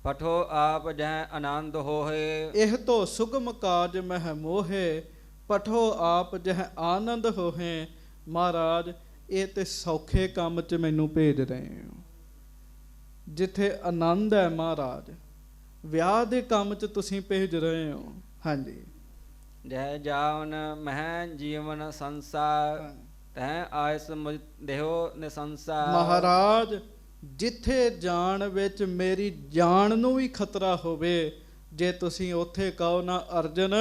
ਪਠੋ ਆਪ ਜਹ ਆਨੰਦ ਹੋਏ। ਇਹ ਤੋਂ ਸੁਗਮ ਕਾਜ ਮਹਿ ਮੋਹੇ, ਪਠੋ ਆਪ ਜਹ ਆਨੰਦ ਹੋਹੇ। ਮਹਾਰਾਜ, ਇਹ ਤੇ ਸੌਖੇ ਕੰਮ 'ਚ ਮੈਨੂੰ ਭੇਜ ਰਹੇ ਹੋ। ਜਿੱਥੇ ਆਨੰਦ ਹੈ ਮਹਾਰਾਜ, ਵਿਆਹ ਦੇ ਕੰਮ 'ਚ ਤੁਸੀਂ ਭੇਜ ਰਹੇ ਹੋ। ਹਾਂਜੀ, ਜਹ ਜਾਵਨ ਮਹਿ ਜੀਵਨ ਸੰਸਾਰ। ਤਹ ਆਇਸ ਮੁਝ ਦੇਹੋ ਨਿਸੰਸਾਰ। ਮਹਾਰਾਜ, ਜਿੱਥੇ ਜਾਣ ਵਿੱਚ ਮੇਰੀ ਜਾਨ ਨੂੰ ਵੀ ਖਤਰਾ ਹੋਵੇ, ਜੇ ਤੁਸੀਂ ਉੱਥੇ ਕਹੋ ਨਾ ਅਰਜਨ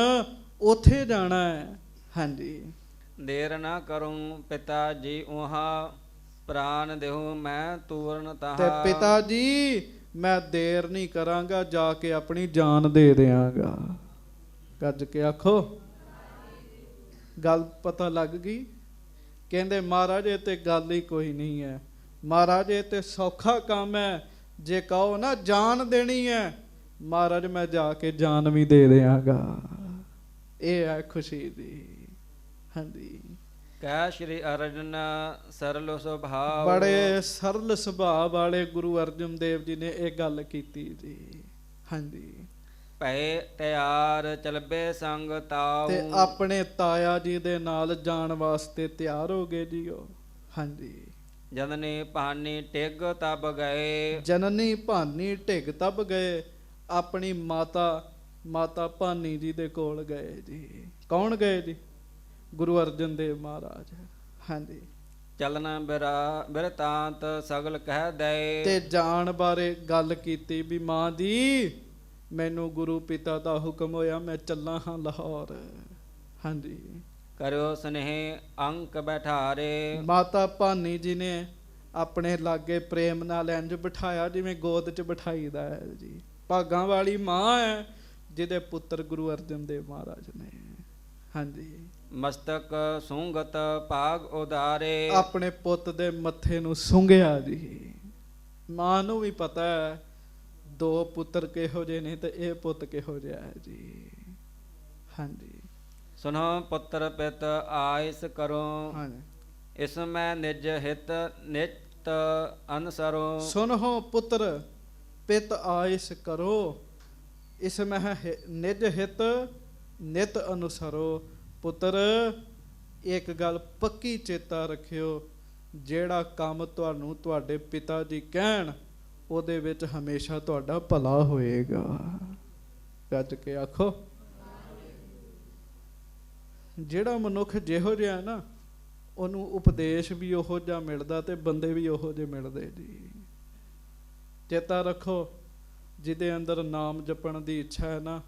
ਉੱਥੇ ਜਾਣਾ ਹੈ। ਹਾਂਜੀ, ਦੇਰ ਨਾ ਕਰੂੰ ਪਿਤਾ ਜੀ ਉਹਾ। ਪ੍ਰਾਨ ਦੇਹੂ ਮੈਂ ਤੂਰਨ ਤੇ ਤਹਾ। ਪਿਤਾ ਜੀ, ਮੈਂ ਦੇਰ ਨਹੀਂ ਕਰਾਂਗਾ, ਜਾ ਕੇ ਆਪਣੀ ਜਾਨ ਦੇ ਦਿਆਂਗਾ। ਗੱਜ ਕੇ ਆਖੋ। ਗੱਲ ਪਤਾ ਲੱਗ ਗਈ? ਕਹਿੰਦੇ ਮਹਾਰਾਜ, ਇਹ ਤੇ ਗੱਲ ਹੀ ਕੋਈ ਨਹੀਂ ਹੈ। ਮਹਾਰਾਜ, ਇਹ ਤੇ ਸੌਖਾ ਕੰਮ ਹੈ। ਜੇ ਕਹੋ ਨਾ ਜਾਨ ਦੇਣੀ ਹੈ, ਮਹਾਰਾਜ ਮੈਂ ਜਾ ਕੇ ਜਾਨ ਵੀ ਦੇ ਦਿਆਂਗਾ। ਇਹ ਹੈ ਖੁਸ਼ੀ ਦੀ। ਹਾਂਜੀ, ਕਹਿ ਸ਼੍ਰੀ ਅਰਜਨ ਸਰਲ ਸੁਭਾਵ। ਬੜੇ ਸਰਲ ਸੁਭਾਅ ਵਾਲੇ ਗੁਰੂ ਅਰਜਨ ਦੇਵ ਜੀ ਨੇ ਇਹ ਗੱਲ ਕੀਤੀ ਜੀ। ਹਾਂਜੀ, ਭਏ ਤਿਆਰ ਚਲਬੇ ਸੰਗ ਤਾਉ। ਤੇ ਆਪਣੇ ਤਾਇਆ ਜੀ ਦੇ ਨਾਲ ਜਾਣ ਵਾਸਤੇ ਤਿਆਰ ਹੋ ਗਏ ਜੀ ਉਹ। ਹਾਂਜੀ, ਜਨਨੀ ਭਾਨੀ ਟਿਗ ਤਬ ਗਏ। ਜਨਨੀ ਭਾਨੀ ਢਿਗ ਤਬ ਗਏ। ਆਪਣੀ ਮਾਤਾ ਭਾਨੀ ਜੀ ਦੇ ਕੋਲ ਗਏ ਜੀ। ਕੌਣ ਗਏ ਜੀ? ਗੁਰੂ ਅਰਜਨ ਦੇਵ ਮਹਾਰਾਜ। ਹਾਂਜੀ। ਚਲਨ ਬਿਰਤਾਂਤ ਸਗਲ ਕਹਿ ਦਏ। ਤੇ ਜਾਣ ਬਾਰੇ ਗੱਲ ਕੀਤੀ ਵੀ ਮਾਂ ਜੀ ਮੈਨੂੰ ਗੁਰੂ ਪਿਤਾ ਦਾ ਹੁਕਮ ਹੋਇਆ, ਮੈਂ ਚੱਲਾਂ ਹਾਂ ਲਾਹੌਰ। ਹਾਂਜੀ। ਕਰਿਓ ਸਨੇਹ ਅੰਕ ਬੈਠਾਰੇ। ਮਾਤਾ ਭਾਨੀ ਜੀ ਨੇ ਆਪਣੇ ਲਾਗੇ ਪ੍ਰੇਮ ਨਾਲ ਇੰਝ ਬਿਠਾਇਆ ਜਿਵੇਂ ਗੋਦ 'ਚ ਬਿਠਾਈਦਾ ਹੈ ਜੀ। ਭਾਗਾਂ ਵਾਲੀ ਮਾਂ ਹੈ ਜਿਹਦੇ ਪੁੱਤਰ ਗੁਰੂ ਅਰਜਨ ਦੇਵ ਮਹਾਰਾਜ ਨੇ। ਹਾਂਜੀ। ਮਸਤਕ ਸੁੰਗਤ ਭਾਗ ਉਦਾਰੇ। ਆਪਣੇ ਪੁੱਤ ਦੇ ਮੱਥੇ ਨੂੰ ਸੁੰਘਿਆ ਜੀ। ਮਾਂ ਨੂੰ ਵੀ ਪਤਾ ਹੈ ਦੋ ਪੁੱਤਰ ਕਿਹੋ ਜਿਹੇ ਨੇ ਤੇ ਇਹ ਪੁੱਤ ਕਿਹੋ ਜਿਹਾ ਹੈ ਜੀ। ਹਾਂਜੀ। ਸੁਨੋ ਪੁੱਤਰ ਪਿਤ ਆਇਸ ਕਰੋ। ਹਾਂਜੀ। ਇਸ ਮੈਂ ਨਿਜ ਹਿਤ ਨਿਤ ਅਨਸਰੋ। ਸੁਨਹੁ ਪੁੱਤਰ ਪਿਤ ਆਇਸ ਕਰੋ। ਇਸ ਮਹਿ ਨਿਜ ਹਿਤ ਨਿਤ ਅਨੁਸਰੋ। ਪੁੱਤਰ ਇੱਕ ਗੱਲ ਪੱਕੀ ਚੇਤਾ ਰੱਖਿਓ, ਜਿਹੜਾ ਕੰਮ ਤੁਹਾਨੂੰ ਤੁਹਾਡੇ ਪਿਤਾ ਜੀ ਕਹਿਣ ਉਹਦੇ ਵਿੱਚ ਹਮੇਸ਼ਾ ਤੁਹਾਡਾ ਭਲਾ ਹੋਏਗਾ। ਗੱਜ ਕੇ ਆਖੋ। ਜਿਹੜਾ ਮਨੁੱਖ ਜਿਹੋ ਜਿਹਾ ਨਾ ਉਹਨੂੰ ਉਪਦੇਸ਼ ਵੀ ਉਹੋ ਜਿਹਾ ਮਿਲਦਾ ਤੇ ਬੰਦੇ ਵੀ ਉਹੋ ਜਿਹੇ ਮਿਲਦੇ ਜੀ। ਚੇਤਾ ਰੱਖੋ, ਜਿਹਦੇ ਅੰਦਰ ਨਾਮ ਜਪਣ ਦੀ ਇੱਛਾ ਹੈ ਨਾ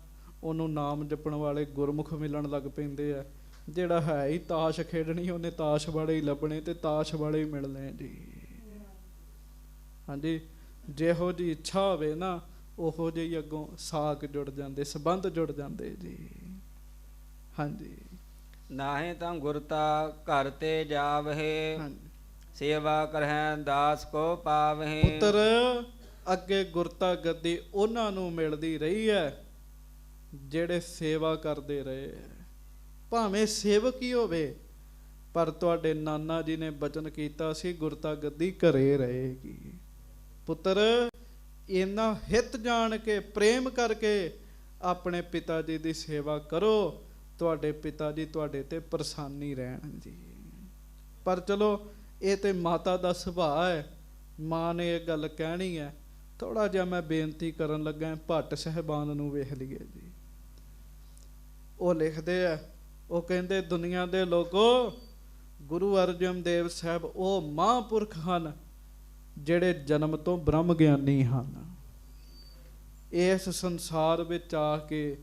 ਉਹਨੂੰ ਨਾਮ ਜਪਣ ਵਾਲੇ ਗੁਰਮੁਖ ਮਿਲਣ ਲੱਗ ਪੈਂਦੇ ਆ। ਜਿਹੜਾ ਹੈ ਹੀ ਤਾਸ਼ ਖੇਡਣੀ ਉਹਨੇ ਤਾਸ਼ ਵਾਲੇ ਹੀ ਲੱਭਣੇ ਤੇ ਤਾਸ਼ ਵਾਲੇ ਹੀ ਮਿਲਣੇ ਜੀ। ਹਾਂਜੀ। ਜਿਹੋ ਜਿਹੀ ਇੱਛਾ ਹੋਵੇ ਨਾ ਉਹੋ ਜਿਹੀ ਅੱਗੋਂ ਸਾਕ ਜੁੜ ਜਾਂਦੇ, ਸੰਬੰਧ ਜੁੜ ਜਾਂਦੇ ਜੀ। ਹਾਂਜੀ। ਨਾਹੀਂ ਤਾਂ ਗੁਰਤਾ ਘਰ ਤੇ ਜਾਵਹਿ। ਹਾਂਜੀ। ਸੇਵਾ ਕਰਹਿ ਦਾਸ ਕੋ ਪਾਵਹਿ। ਪੁੱਤਰ ਅੱਗੇ ਗੁਰਤਾ ਗੱਦੀ ਉਹਨਾਂ ਨੂੰ ਮਿਲਦੀ ਰਹੀ ਹੈ ਜਿਹੜੇ ਸੇਵਾ ਕਰਦੇ ਰਹੇ ਹੈ। ਭਾਵੇਂ ਸੇਵਕ ਹੀ ਹੋਵੇ ਪਰ ਤੁਹਾਡੇ ਨਾਨਾ ਜੀ ਨੇ ਬਚਨ ਕੀਤਾ ਸੀ ਗੁਰਤਾ ਗੱਦੀ ਘਰੇ ਰਹੇਗੀ। ਪੁੱਤਰ ਇਹਨਾਂ ਹਿੱਤ ਜਾਣ ਕੇ ਪ੍ਰੇਮ ਕਰਕੇ ਆਪਣੇ ਪਿਤਾ ਜੀ ਦੀ ਸੇਵਾ ਕਰੋ, ਤੁਹਾਡੇ ਪਿਤਾ ਜੀ ਤੁਹਾਡੇ ਤੇ ਪ੍ਰਸੰਨ ਰਹਿਣ ਜੀ। ਪਰ ਚਲੋ ਇਹ ਤੇ ਮਾਤਾ ਦਾ ਸੁਭਾਅ ਹੈ, ਮਾਂ ਨੇ ਇਹ ਗੱਲ ਕਹਿਣੀ ਹੈ। ਥੋੜਾ ਜਿਹਾ ਮੈਂ ਬੇਨਤੀ ਕਰਨ ਲੱਗਾ, ਭੱਟ ਸਾਹਿਬਾਨ ਨੂੰ ਵੇਖ ਲਈਏ ਜੀ। ਉਹ ਲਿਖਦੇ ਆ, ਉਹ ਕਹਿੰਦੇ ਦੁਨੀਆ ਦੇ ਲੋਕੋ ਗੁਰੂ ਅਰਜਨ ਦੇਵ ਸਾਹਿਬ ਉਹ ਮਹਾਂਪੁਰਖ ਹਨ ਜਿਹੜੇ ਜਨਮ ਤੋਂ ਬ੍ਰਹਮ ਗਿਆਨੀ ਹਨ। ਇਸ ਸੰਸਾਰ ਵਿੱਚ ਆ ਕੇ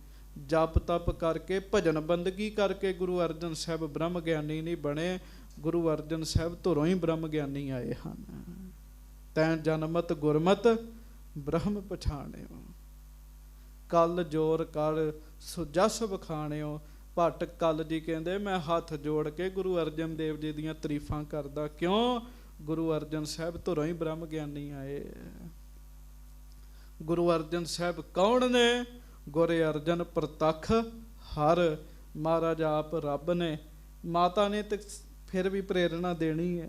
ਜਪ ਤਪ ਕਰਕੇ ਭਜਨ ਬੰਦਗੀ ਕਰਕੇ ਗੁਰੂ ਅਰਜਨ ਸਾਹਿਬ ਬ੍ਰਹਮ ਗਿਆਨੀ ਨਹੀਂ ਬਣੇ। ਗੁਰੂ ਅਰਜਨ ਸਾਹਿਬ ਧੁਰੋਂ ਹੀ ਬ੍ਰਹਮ ਗਿਆਨੀ ਆਏ ਹਨ। ਤੈਂ ਜਨਮਤ ਗੁਰਮਤ ਬ੍ਰਹਮ ਪਛਾਣਿਓ, ਕਲ ਜੋਰ ਕਰ ਸੁਜਸ ਵਖਾਣਿਓ। ਭੱਟ ਕਲ ਜੀ ਕਹਿੰਦੇ ਮੈਂ ਹੱਥ ਜੋੜ ਕੇ ਗੁਰੂ ਅਰਜਨ ਦੇਵ ਜੀ ਦੀਆਂ ਤਾਰੀਫਾਂ ਕਰਦਾ। ਕਿਉਂ? ਗੁਰੂ ਅਰਜਨ ਸਾਹਿਬ ਧੁਰੋਂ ਹੀ ਬ੍ਰਹਮ ਗਿਆਨੀ ਆਏ। ਗੁਰੂ ਅਰਜਨ ਸਾਹਿਬ ਕੌਣ ਨੇ? ਗੁਰ ਅਰਜਨ ਪ੍ਰਤੱਖ ਹਰ, ਮਹਾਰਾਜ ਆਪ ਰੱਬ ਨੇ। ਮਾਤਾ ਨੇ ਤੇ ਫਿਰ ਵੀ ਪ੍ਰੇਰਣਾ ਦੇਣੀ ਹੈ।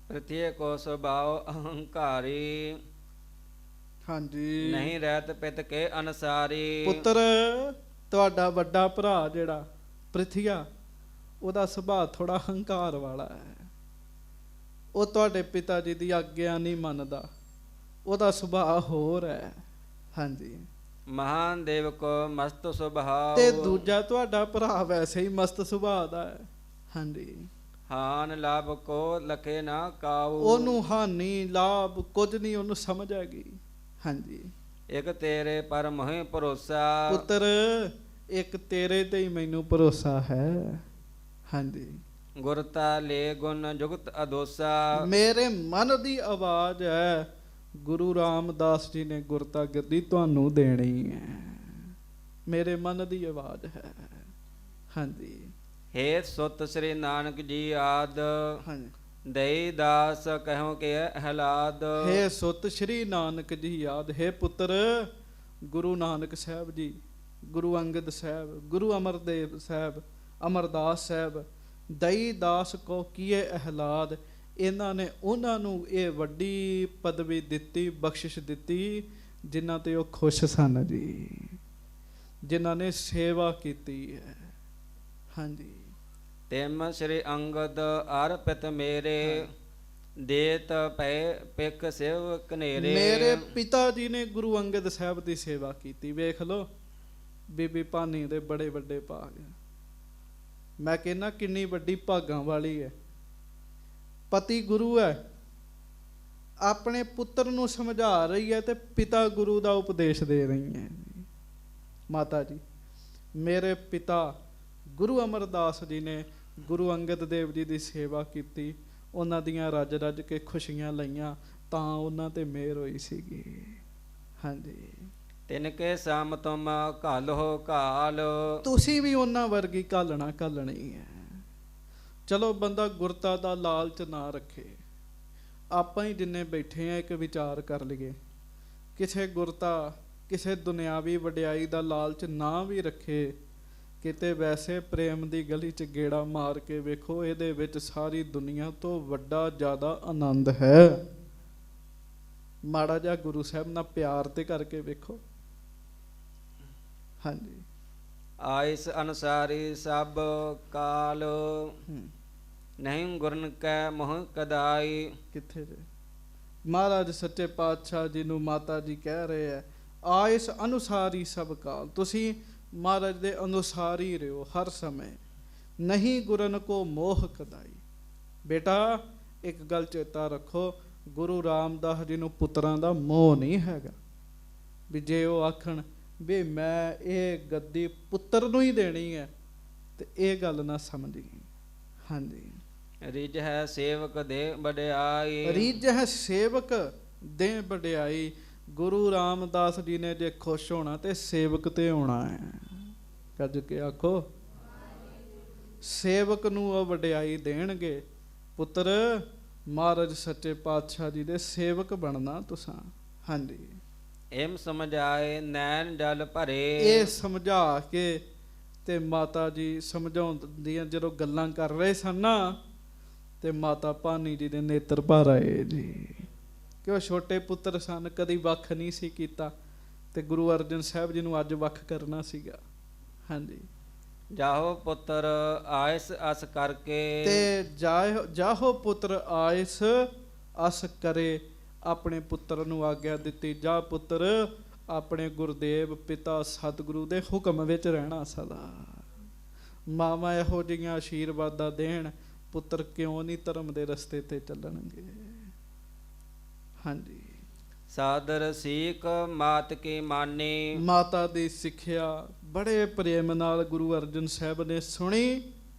ਪ੍ਰਤੀਕ ਕੋ ਸੁਭਾਉ ਅਹੰਕਾਰੀ। ਹਾਂਜੀ। ਨਹੀਂ ਰਹਿਤ ਪਿਤ ਕੇ ਅਨਸਾਰੀ। ਪੁੱਤਰ ਤੁਹਾਡਾ ਵੱਡਾ ਭਰਾ ਜਿਹੜਾ ਪ੍ਰਿਥਿਆ, ਉਹਦਾ ਸੁਭਾਅ ਥੋੜਾ ਹੰਕਾਰ ਵਾਲਾ ਹੈ। ਉਹ ਤੁਹਾਡੇ ਪਿਤਾ ਜੀ ਦੀ ਆਗਿਆ ਨਹੀਂ ਮੰਨਦਾ, ਉਹਦਾ ਸੁਭਾਅ ਹੋਰ ਹੈ। ਹਾਂਜੀ। ਮਹਾਨ ਦੇਵ ਕੋ ਮਸਤ ਸੁਭਾਉ। ਤੇ ਦੂਜਾ ਤੁਹਾਡਾ ਭਰਾ ਵੈਸੇ ਹੀ ਮਸਤ ਸੁਭਾਅ ਦਾ ਹੈ। ਹਾਂਜੀ। ਹਾਨ ਲਾਭ ਕੋ ਲਖੇ ਨਾ ਕਾਉ। ਉਹਨੂੰ ਹਾਨੀ ਲਾਭ ਕੁਝ ਨਹੀਂ ਉਹਨੂੰ ਸਮਝ ਹੈਗੀ। ਹਾਂਜੀ। ਇੱਕ ਤੇਰੇ ਪਰ ਮੋਹਿ ਭਰੋਸਾ। ਪੁੱਤਰ ਇੱਕ ਤੇਰੇ ਤੇ ਹੀ ਮੈਨੂੰ ਭਰੋਸਾ ਹੈ। ਹਾਂਜੀ। ਗੁਰਤਾ ਲੈ ਗੁਣ ਜੁਗਤ ਅਦੋਸਾ। ਮੇਰੇ ਮਨ ਦੀ ਆਵਾਜ਼ ਹੈ, ਗੁਰੂ ਰਾਮਦਾਸ ਜੀ ਨੇ ਗੁਰਤਾ ਗੱਦੀ ਤੁਹਾਨੂੰ ਦੇਣੀ ਹੈ। ਮੇਰੇ ਮਨ ਦੀ ਆਵਾਜ਼ ਹੈ। ਹਾਂਜੀ। ਹੇ ਸੁਤ ਸ੍ਰੀ ਨਾਨਕ ਜੀ ਆਦ। ਹਾਂਜੀ। ਦਈ ਦਾਸ ਕਹਿਓ ਕਿ ਹਲਾਦ। ਹੇ ਸੁਤ ਸ੍ਰੀ ਨਾਨਕ ਜੀ ਯਾਦ। ਹੈ ਪੁੱਤਰ ਗੁਰੂ ਨਾਨਕ ਸਾਹਿਬ ਜੀ, ਗੁਰੂ ਅੰਗਦ ਸਾਹਿਬ, ਗੁਰੂ ਅਮਰਦੇਵ ਸਾਹਿਬ, ਅਮਰਦਾਸ ਸਾਹਿਬ, ਦਈ ਦਾਸ ਕੋ ਕੀਏ ਅਹਿਲਾਦ। ਇਹਨਾਂ ਨੇ ਉਹਨਾਂ ਨੂੰ ਇਹ ਵੱਡੀ ਪਦਵੀ ਦਿੱਤੀ, ਬਖਸ਼ਿਸ਼ ਦਿੱਤੀ ਜਿਨ੍ਹਾਂ ਤੇ ਉਹ ਖੁਸ਼ ਸਨ ਜੀ, ਜਿਨ੍ਹਾਂ ਨੇ ਸੇਵਾ ਕੀਤੀ ਹੈ। ਹਾਂਜੀ। ਤਿਮ ਸ੍ਰੀ ਅੰਗਦ ਅਰਪਿਤ ਮੇਰੇ ਦੇਤ ਪੈ ਪਿਕ ਸਿਵ ਕਨੇਰੇ। ਮੇਰੇ ਪਿਤਾ ਜੀ ਨੇ ਗੁਰੂ ਅੰਗਦ ਸਾਹਿਬ ਦੀ ਸੇਵਾ ਕੀਤੀ। ਵੇਖ ਲੋ ਬੀਬੀ ਭਾਨੀ ਦੇ ਬੜੇ ਵੱਡੇ ਭਾਗ। ਮੈਂ ਕਹਿੰਦਾ ਕਿੰਨੀ ਵੱਡੀ ਭਾਗਾਂ ਵਾਲੀ ਹੈ। ਪਤੀ ਗੁਰੂ ਹੈ, ਆਪਣੇ ਪੁੱਤਰ ਨੂੰ ਸਮਝਾ ਰਹੀ ਹੈ ਤੇ ਪਿਤਾ ਗੁਰੂ ਦਾ ਉਪਦੇਸ਼ ਦੇ ਰਹੀ ਹੈ। ਮਾਤਾ ਜੀ ਮੇਰੇ ਪਿਤਾ ਗੁਰੂ ਅਮਰਦਾਸ ਜੀ ਨੇ ਗੁਰੂ ਅੰਗਦ ਦੇਵ ਜੀ ਦੀ ਸੇਵਾ ਕੀਤੀ, ਉਹਨਾਂ ਦੀਆਂ ਰੱਜ ਰੱਜ ਕੇ ਖੁਸ਼ੀਆਂ ਲਈਆਂ, ਤਾਂ ਉਹਨਾਂ ਤੇ ਮਿਹਰ ਹੋਈ ਸੀਗੀ। ਹਾਂਜੀ, ਤਿਨਕੇ ਸਮ ਤੁਮ ਘਾਲੋ ਘਾਲ। ਤੁਸੀਂ ਵੀ ਉਹਨਾਂ ਵਰਗੀ ਘਾਲਣੀ ਹੈ। ਚਲੋ ਬੰਦਾ ਗੁਰਤਾ ਦਾ ਲਾਲਚ ਨਾ ਰੱਖੇ। ਆਪਾਂ ਹੀ ਜਿੰਨੇ ਬੈਠੇ ਆ ਇੱਕ ਵਿਚਾਰ ਕਰ ਲਈਏ, ਕਿਸੇ ਗੁਰਤਾ ਕਿਸੇ ਦੁਨਿਆਵੀ ਵਡਿਆਈ ਦਾ ਲਾਲਚ ਨਾ ਵੀ ਰੱਖੇ, ਕਿਤੇ ਵੈਸੇ ਪ੍ਰੇਮ ਦੀ ਗਲੀ 'ਚ ਗੇੜਾ ਮਾਰ ਕੇ ਵੇਖੋ, ਇਹਦੇ ਵਿੱਚ ਸਾਰੀ ਦੁਨੀਆ ਤੋਂ ਵੱਡਾ ਜ਼ਿਆਦਾ ਆਨੰਦ ਹੈ। ਮਾੜਾ ਜਿਹਾ ਗੁਰੂ ਸਾਹਿਬ ਨਾਲ ਪਿਆਰ ਤੇ ਕਰਕੇ ਵੇਖੋ। ਹਾਂਜੀ, ਆਇਸ ਅਨੁਸਾਰੀ ਸਭ ਕਾਲ ਨਹੀਂ ਗੁਰਨ ਕੈ ਮੋਹ ਕਦਾਈ। ਕਿੱਥੇ ਜੇ ਮਹਾਰਾਜ ਸੱਚੇ ਪਾਤਸ਼ਾਹ ਜੀ ਨੂੰ ਮਾਤਾ ਜੀ ਕਹਿ ਰਹੇ ਹੈ, ਆਇਸ ਅਨੁਸਾਰੀ ਸਭ ਕਾਲ। ਤੁਸੀਂ ਮਹਾਰਾਜ ਦੇ ਅਨੁਸਾਰ ਹੀ ਰਹੋ ਹਰ ਸਮੇਂ। ਨਹੀਂ ਗੁਰਨ ਕੋ ਮੋਹ ਕਦਾਈ। ਬੇਟਾ ਇੱਕ ਗੱਲ ਚੇਤਾ ਰੱਖੋ, ਗੁਰੂ ਰਾਮਦਾਸ ਜੀ ਨੂੰ ਪੁੱਤਰਾਂ ਦਾ ਮੋਹ ਨਹੀਂ ਹੈਗਾ। ਵੀ ਜੇ ਉਹ ਆਖਣ ਵੀ ਮੈਂ ਇਹ ਗੱਦੀ ਪੁੱਤਰ ਨੂੰ ਹੀ ਦੇਣੀ ਹੈ, ਤੇ ਇਹ ਗੱਲ ਨਾ ਸਮਝੀ। ਹਾਂਜੀ, ਰਿਜ ਹੈ ਸੇਵਕ ਦੇ ਵਡਿਆਈ। ਰਿਜ ਹੈ ਸੇਵਕ ਦੇ ਵਡਿਆਈ। ਗੁਰੂ ਰਾਮਦਾਸ ਜੀ ਨੇ ਜੇ ਖੁਸ਼ ਹੋਣਾ ਤੇ ਸੇਵਕ ਤੇ ਹੋਣਾ ਹੈ। ਕੱਜ ਕੇ ਆਖੋ, ਸੇਵਕ ਨੂੰ ਉਹ ਵਡਿਆਈ ਦੇਣਗੇ। ਪੁੱਤਰ ਮਹਾਰਾਜ ਸੱਚੇ ਪਾਤਸ਼ਾਹ ਜੀ ਦੇ ਸੇਵਕ ਬਣਨਾ ਤੁਸਾਂ। ਹਾਂਜੀ, ਇਮ ਸਮਝਾਏ ਨੈਣ ਜਲ ਭਰੇ। ਇਹ ਸਮਝਾ ਕੇ ਤੇ ਮਾਤਾ ਜੀ ਸਮਝਾਉਂਦੀਆਂ ਜਦੋਂ ਗੱਲਾਂ ਕਰ ਰਹੇ ਸਨ ਨਾ, ਤੇ ਮਾਤਾ ਭਾਨੀ ਜੀ ਦੇ ਨੇਤਰ ਭਰ ਆਏ ਜੀ। ਕਿ ਉਹ ਛੋਟੇ ਪੁੱਤਰ ਸਨ, ਕਦੀ ਵੱਖ ਨਹੀਂ ਸੀ ਕੀਤਾ, ਤੇ ਗੁਰੂ ਅਰਜਨ ਸਾਹਿਬ ਜੀ ਨੂੰ ਅੱਜ ਵੱਖ ਕਰਨਾ ਸੀਗਾ। ਹਾਂਜੀ, ਜਾਹੋ ਪੁੱਤਰ ਆਇਸ ਅਸ ਕਰਕੇ। ਤੇ ਜਾਹੋ ਪੁੱਤਰ ਆਇਸ ਅਸ ਕਰੇ। ਆਪਣੇ ਪੁੱਤਰ ਨੂੰ ਆਗਿਆ ਦਿੱਤੀ, ਜਾ ਪੁੱਤਰ ਆਪਣੇ ਗੁਰਦੇਵ ਪਿਤਾ ਸਤਿਗੁਰੂ ਦੇ ਹੁਕਮ ਵਿੱਚ ਰਹਿਣਾ ਸਦਾ। ਮਾਵਾਂ ਇਹੋ ਜਿਹੀਆਂ ਆਸ਼ੀਰਵਾਦਾਂ ਦੇਣ, ਪੁੱਤਰ ਕਿਉਂ ਨਹੀਂ ਧਰਮ ਦੇ ਰਸਤੇ ਤੇ ਚੱਲਣਗੇ। ਹਾਂਜੀ, ਸਾਦਰ ਸੀਖ ਮਾਤ ਕੀ ਮਾਨੀ। ਮਾਤਾ ਦੀ ਸਿੱਖਿਆ ਬੜੇ ਪ੍ਰੇਮ ਨਾਲ ਗੁਰੂ ਅਰਜਨ ਸਾਹਿਬ ਨੇ ਸੁਣੀ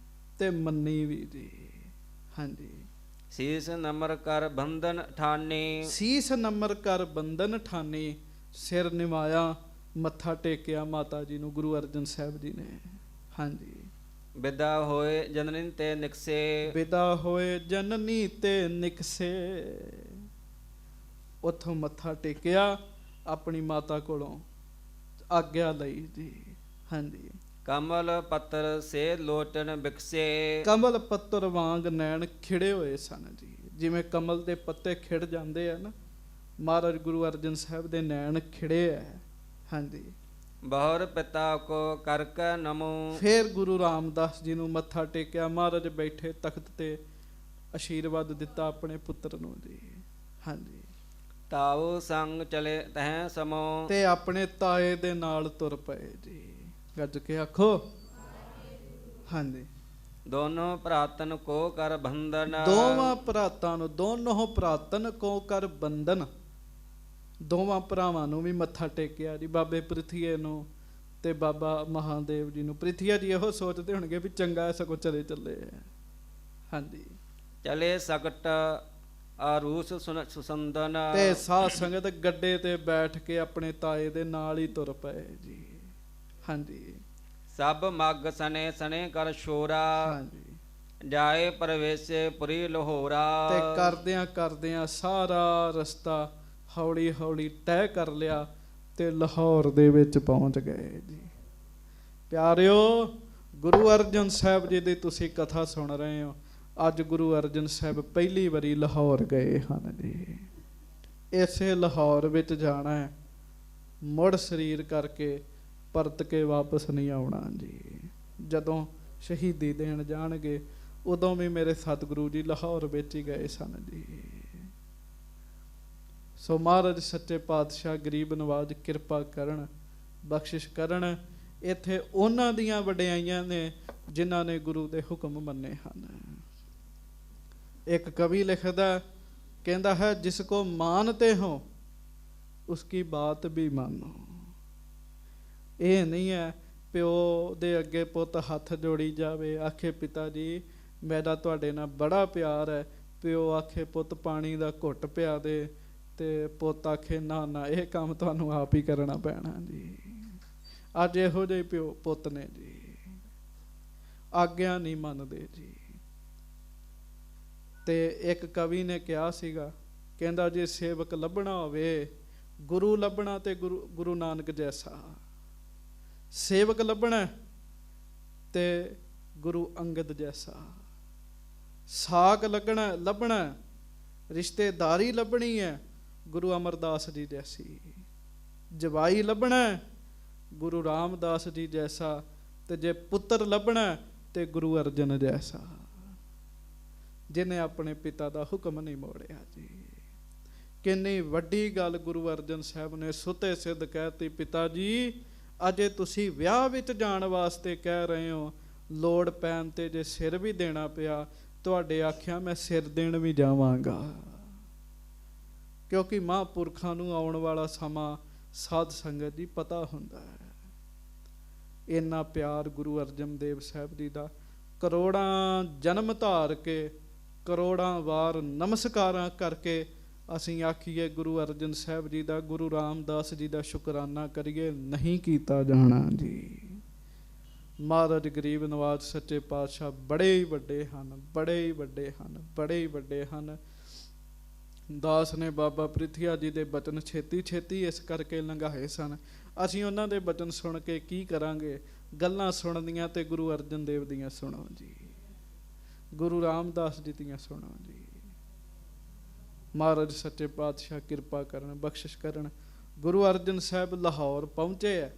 ਤੇ ਮੰਨੀ ਵੀ ਜੀ। ਹਾਂਜੀ, ਸੀਸ ਨਮਰ ਕਰ ਬੰਧਨ ਠਾਨੀ। ਸੀਸ ਨਮਰ ਕਰ ਬੰਧਨ ਠਾਨੀ। ਸਿਰ ਨਿਵਾਇਆ, ਮੱਥਾ ਟੇਕਿਆ ਮਾਤਾ ਜੀ ਨੂੰ ਗੁਰੂ ਅਰਜਨ ਸਾਹਿਬ ਜੀ ਨੇ। ਹਾਂਜੀ, ਵਿਦਾ ਹੋਏ ਜਨਨੀ ਤੇ ਨਿਕਸੇ। ਵਿਦਾ ਹੋਏ ਜਨਨੀ ਤੇ ਨਿਕਸੇ। ਉੱਥੋਂ ਮੱਥਾ ਟੇਕਿਆ, ਆਪਣੀ ਮਾਤਾ ਕੋਲੋਂ ਆਗਿਆ ਲਈ ਜੀ। ਹਾਂਜੀ, ਕਮਲ ਪੱਤਰ ਸੇ ਲੋਟਨ ਬਿਕਸੇ। ਕਮਲ ਪੱਤਰ ਵਾਂਗ ਨੈਣ ਖਿੜੇ ਹੋਏ ਸਨ ਜੀ। ਜਿਵੇਂ ਕਮਲ ਦੇ ਪੱਤੇ ਖਿੜ ਜਾਂਦੇ ਆ ਨਾ, ਮਹਾਰਾਜ ਗੁਰੂ ਅਰਜਨ ਸਾਹਿਬ ਦੇ ਨੈਣ ਖਿੜੇ ਹੈ। ਹਾਂਜੀ, ਬਹੁਰ ਪਿਤਾ ਕੋ ਕਰਕੇ ਨਮੋ। ਫਿਰ ਗੁਰੂ ਰਾਮਦਾਸ ਜੀ ਨੂੰ ਮੱਥਾ ਟੇਕਿਆ। ਮਹਾਰਾਜ ਬੈਠੇ ਤਖਤ ਤੇ, ਆਸ਼ੀਰਵਾਦ ਦਿੱਤਾ ਆਪਣੇ ਪੁੱਤਰ ਨੂੰ ਜੀ। ਹਾਂਜੀ, ਤਾਉ ਸੰਗ ਚਲੇ ਤਹਿ ਸਮੋ। ਤੇ ਆਪਣੇ ਤਾਏ ਦੇ ਨਾਲ ਤੁਰ ਪਏ ਜੀ। ਗੱਜ ਕੇ ਆਖੋ। ਹਾਂਜੀ, ਦੋਨੋਂ ਭਰਾਤਨ ਕੋ ਕਰ ਬੰਧਨ। ਦੋਵਾਂ ਭਰਾਤਾਂ ਨੂੰ, ਦੋਨੋਂ ਭਰਾਤਨ ਕੋ ਕਰ ਬੰਧਨ। ਦੋਵਾਂ ਭਰਾਵਾਂ ਨੂੰ ਵੀ ਮੱਥਾ ਟੇਕਿਆ ਜੀ, ਬਾਬੇ ਪ੍ਰਿਥੀਏ ਨੂੰ ਤੇ ਬਾਬਾ ਮਹਾਦੇਵ ਜੀ ਨੂੰ। ਪ੍ਰਿਥੀਆ ਜੀ ਇਹੋ ਸੋਚਦੇ ਹੋਣਗੇ ਵੀ ਚੰਗਾ ਸਗੋਂ ਚਲੇ ਚੱਲੇ ਆ। ਹਾਂਜੀ, ਚਲੇ ਸਕਟ ਆਰੂਸ ਸੁਸੰਦਨ। ਤੇ ਸਾਧ ਸੰਗਤ ਗੱਡੇ ਤੇ ਬੈਠ ਕੇ ਆਪਣੇ ਤਾਏ ਦੇ ਨਾਲ ਹੀ ਤੁਰ ਪਏ ਜੀ। ਹਾਂਜੀ, ਸਭ ਮੱਗ ਸਨੇ ਸਨੇ ਕਰ ਸ਼ੋਰਾ। ਹਾਂਜੀ, ਜਾਏ ਪ੍ਰਵੇਸ਼ੇ ਪੁਰੀ ਲਾਹੌਰਾ। ਤੇ ਕਰਦਿਆਂ ਕਰਦਿਆਂ ਸਾਰਾ ਰਸਤਾ ਹੌਲੀ ਹੌਲੀ ਤੈਅ ਕਰ ਲਿਆ ਤੇ ਲਾਹੌਰ ਦੇ ਵਿੱਚ ਪਹੁੰਚ ਗਏ ਜੀ। ਪਿਆਰਿਓ, ਗੁਰੂ ਅਰਜਨ ਸਾਹਿਬ ਜੀ ਦੀ ਤੁਸੀਂ ਕਥਾ ਸੁਣ ਰਹੇ ਹੋ। ਅੱਜ ਗੁਰੂ ਅਰਜਨ ਸਾਹਿਬ ਪਹਿਲੀ ਵਾਰੀ ਲਾਹੌਰ ਗਏ ਹਨ ਜੀ। ਇਸੇ ਲਾਹੌਰ ਵਿੱਚ ਜਾਣਾ ਹੈ, ਮੁੜ ਸਰੀਰ ਕਰਕੇ ਪਰਤ ਕੇ ਵਾਪਸ ਨਹੀਂ ਆਉਣਾ ਜੀ। ਜਦੋਂ ਸ਼ਹੀਦੀ ਦੇਣ ਜਾਣਗੇ। ਉਦੋਂ ਵੀ ਮੇਰੇ ਸਤਿਗੁਰੂ ਜੀ ਲਾਹੌਰ ਵਿੱਚ ਹੀ ਗਏ ਸਨ ਜੀ। ਸੋ ਮਹਾਰਾਜ ਸੱਚੇ ਪਾਤਸ਼ਾਹ ਗਰੀਬ ਨਵਾਜ ਕਿਰਪਾ ਕਰਨ, ਬਖਸ਼ਿਸ਼ ਕਰਨ। ਇੱਥੇ ਉਹਨਾਂ ਦੀਆਂ ਵਡਿਆਈਆਂ ਨੇ ਜਿਨ੍ਹਾਂ ਨੇ ਗੁਰੂ ਦੇ ਹੁਕਮ ਮੰਨੇ ਹਨ। ਇੱਕ ਕਵੀ ਲਿਖਦਾ, ਕਹਿੰਦਾ ਹੈ ਜਿਸ ਕੋ ਮਾਨਤੇ ਹੋ ਉਸकी ਬਾਤ ਵੀ ਮਾਨੋ। ਇਹ ਨਹੀਂ ਹੈ ਪਿਓ ਦੇ ਅੱਗੇ ਪੁੱਤ ਹੱਥ ਜੋੜੀ ਜਾਵੇ, ਆਖੇ ਪਿਤਾ ਜੀ ਮੇਰਾ ਤੁਹਾਡੇ ਨਾਲ ਬੜਾ ਪਿਆਰ ਹੈ, ਪਿਓ ਆਖੇ ਪੁੱਤ ਪਾਣੀ ਦਾ ਘੁੱਟ ਪਿਆ ਦੇ, ਤੇ ਪੁੱਤ ਆਖੇ ਨਾ ਨਾ ਇਹ ਕੰਮ ਤੁਹਾਨੂੰ ਆਪ ਹੀ ਕਰਨਾ ਪੈਣਾ ਜੀ। ਅੱਜ ਇਹੋ ਜਿਹੇ ਪਿਓ ਪੁੱਤ ਨੇ ਜੀ, ਆਗਿਆ ਨਹੀਂ ਮੰਨਦੇ ਜੀ। ਤੇ ਇੱਕ ਕਵੀ ਨੇ ਕਿਹਾ ਸੀਗਾ, ਕਹਿੰਦਾ ਜੇ ਸੇਵਕ ਲੱਭਣਾ ਹੋਵੇ ਗੁਰੂ ਲੱਭਣਾ ਤੇ ਗੁਰੂ ਨਾਨਕ ਜੈਸਾ, ਸੇਵਕ ਲੱਭਣਾ ਤੇ ਗੁਰੂ ਅੰਗਦ ਜੈਸਾ, ਸਾਕ ਲੱਭਣਾ ਰਿਸ਼ਤੇਦਾਰੀ ਲੱਭਣੀ ਹੈ ਗੁਰੂ ਅਮਰਦਾਸ ਜੀ ਜੈਸੀ, ਜਵਾਈ ਲੱਭਣਾ ਗੁਰੂ ਰਾਮਦਾਸ ਜੀ ਜੈਸਾ, ਤੇ ਜੇ ਪੁੱਤਰ ਲੱਭਣਾ ਤੇ ਗੁਰੂ ਅਰਜਨ ਜੈਸਾ, ਜਿਹਨੇ ਆਪਣੇ ਪਿਤਾ ਦਾ ਹੁਕਮ ਨਹੀਂ ਮੋੜਿਆ ਜੀ। ਕਿੰਨੀ ਵੱਡੀ ਗੱਲ ਗੁਰੂ ਅਰਜਨ ਸਾਹਿਬ ਨੇ ਸੁਤੇ ਸਿੱਧ ਕਹਿਤੀ, ਪਿਤਾ ਜੀ ਅਜੇ ਤੁਸੀਂ ਵਿਆਹ ਵਿੱਚ ਜਾਣ ਵਾਸਤੇ ਕਹਿ ਰਹੇ ਹੋ, ਲੋੜ ਪੈਣ ਤੇ ਜੇ ਸਿਰ ਵੀ ਦੇਣਾ ਪਿਆ ਤੁਹਾਡੇ ਆਖਿਆ ਮੈਂ ਸਿਰ ਦੇਣ ਵੀ ਜਾਵਾਂਗਾ। ਕਿਉਂਕਿ ਮਹਾਂਪੁਰਖਾਂ ਨੂੰ ਆਉਣ ਵਾਲਾ ਸਮਾਂ ਸਾਧ ਸੰਗਤ ਜੀ ਪਤਾ ਹੁੰਦਾ ਹੈ। ਇੰਨਾ ਪਿਆਰ ਗੁਰੂ ਅਰਜਨ ਦੇਵ ਸਾਹਿਬ ਜੀ ਦਾ, ਕਰੋੜਾਂ ਜਨਮ ਧਾਰ ਕੇ ਕਰੋੜਾਂ ਵਾਰ ਨਮਸਕਾਰਾਂ ਕਰਕੇ ਅਸੀਂ ਆਖੀਏ ਗੁਰੂ ਅਰਜਨ ਸਾਹਿਬ ਜੀ ਦਾ, ਗੁਰੂ ਰਾਮਦਾਸ ਜੀ ਦਾ ਸ਼ੁਕਰਾਨਾ ਕਰੀਏ, ਨਹੀਂ ਕੀਤਾ ਜਾਣਾ ਜੀ। ਮਹਾਰਾਜ ਗਰੀਬ ਨਵਾਜ ਸੱਚੇ ਪਾਤਸ਼ਾਹ ਬੜੇ ਹੀ ਵੱਡੇ ਹਨ, ਬੜੇ ਹੀ ਵੱਡੇ ਹਨ, ਬੜੇ ਹੀ ਵੱਡੇ ਹਨ। ਦਾਸ ਨੇ ਬਾਬਾ ਪ੍ਰਿਥੀਆ ਜੀ ਦੇ ਬਚਨ ਛੇਤੀ ਛੇਤੀ ਇਸ ਕਰਕੇ ਲੰਘਾਏ ਸਨ। ਅਸੀਂ ਉਹਨਾਂ ਦੇ ਬਚਨ ਸੁਣ ਕੇ ਕੀ ਕਰਾਂਗੇ? ਗੱਲਾਂ ਸੁਣਨੀਆਂ ਤੇ ਗੁਰੂ ਅਰਜਨ ਦੇਵ ਦੀਆਂ ਸੁਣੋ ਜੀ, ਗੁਰੂ ਰਾਮਦਾਸ ਜੀ ਦੀਆਂ ਸੁਣੋ ਜੀ। ਮਹਾਰਾਜ ਸੱਚੇ ਪਾਤਸ਼ਾਹ ਕਿਰਪਾ ਕਰਨ, ਬਖਸ਼ਿਸ਼ ਕਰਨ। ਗੁਰੂ ਅਰਜਨ ਸਾਹਿਬ ਲਾਹੌਰ ਪਹੁੰਚੇ ਹੈ।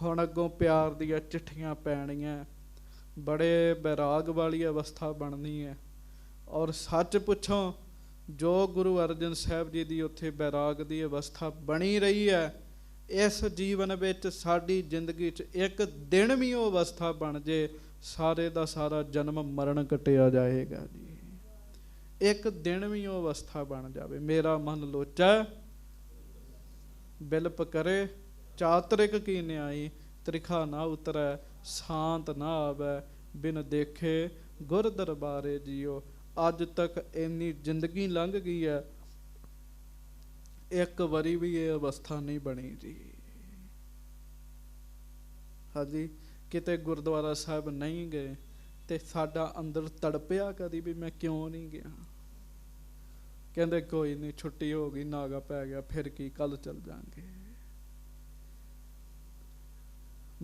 ਹੁਣ ਅੱਗੋਂ ਪਿਆਰ ਦੀਆਂ ਚਿੱਠੀਆਂ ਪੈਣੀਆਂ, ਬੜੇ ਬੈਰਾਗ ਵਾਲੀ ਅਵਸਥਾ ਬਣਨੀ ਹੈ। ਔਰ ਸੱਚ ਪੁੱਛੋ, ਜੋ ਗੁਰੂ ਅਰਜਨ ਸਾਹਿਬ ਜੀ ਦੀ ਉੱਥੇ ਬੈਰਾਗ ਦੀ ਅਵਸਥਾ ਬਣੀ ਰਹੀ ਹੈ, ਇਸ ਜੀਵਨ ਵਿੱਚ ਸਾਡੀ ਜ਼ਿੰਦਗੀ 'ਚ ਇੱਕ ਦਿਨ ਵੀ ਉਹ ਅਵਸਥਾ ਬਣ ਜੇ, ਸਾਰੇ ਦਾ ਸਾਰਾ ਜਨਮ ਮਰਨ ਕੱਟਿਆ ਜਾਏਗਾ ਜੀ। ਇੱਕ ਦਿਨ ਵੀ ਉਹ ਅਵਸਥਾ ਬਣ ਜਾਵੇ। ਮੇਰਾ ਮਨ ਲੋਚੈ ਬਿਲਪ ਕਰੇ, ਚਾਤਰਿਕ ਕੀ ਨਿਆਈ, ਤ੍ਰਿਖਾ ਨਾ ਉਤਰੈ, ਸ਼ਾਂਤ ਨਾ ਆਵੈ, ਬਿਨ ਦੇਖੇ ਗੁਰ ਦਰਬਾਰੇ ਜੀਓ। ਅੱਜ ਤੱਕ ਇੰਨੀ ਜ਼ਿੰਦਗੀ ਲੰਘ ਗਈ ਹੈ, ਇੱਕ ਵਾਰੀ ਵੀ ਇਹ ਅਵਸਥਾ ਨਹੀਂ ਬਣੀ ਜੀ। ਹਾਂਜੀ, ਕਿਤੇ ਗੁਰਦੁਆਰਾ ਸਾਹਿਬ ਨਹੀਂ ਗਏ ਤੇ ਸਾਡਾ ਅੰਦਰ ਤੜਪਿਆ ਕਦੀ ਵੀ ਮੈਂ ਕਿਉਂ ਨਹੀਂ ਗਿਆ? ਕਹਿੰਦੇ ਕੋਈ ਨਹੀਂ, ਛੁੱਟੀ ਹੋ ਗਈ, ਨਾਗਾ ਪੈ ਗਿਆ, ਫਿਰ ਕੀ, ਕੱਲ ਚੱਲ ਜਾਵਾਂਗੇ।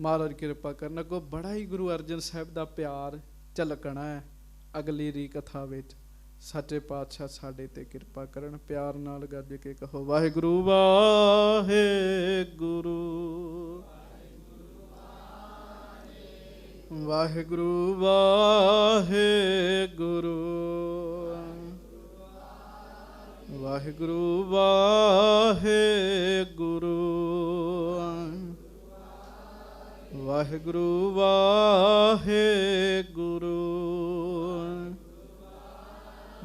ਮਹਾਰਾਜ ਕਿਰਪਾ ਕਰਨ। ਅੱਗੋਂ ਬੜਾ ਹੀ ਗੁਰੂ ਅਰਜਨ ਸਾਹਿਬ ਦਾ ਪਿਆਰ ਝਲਕਣਾ ਹੈ ਅਗਲੀ ਰੀ ਕਥਾ ਵਿੱਚ। ਸੱਚੇ ਪਾਤਸ਼ਾਹ ਸਾਡੇ ਤੇ ਕਿਰਪਾ ਕਰਨ। ਪਿਆਰ ਨਾਲ ਗੱਜ ਕੇ ਕਹੋ ਵਾਹਿਗੁਰੂ ਵਾਹਿਗੁਰੂ, ਵਾਹਿਗੁਰੂ ਵਾਹਿਗੁਰੂ, ਵਾਹਿਗੁਰੂ ਵਾਹਿਗੁਰੂ, ਵਾਹਿਗੁਰੂ ਵਾਹਿਗੁਰੂ,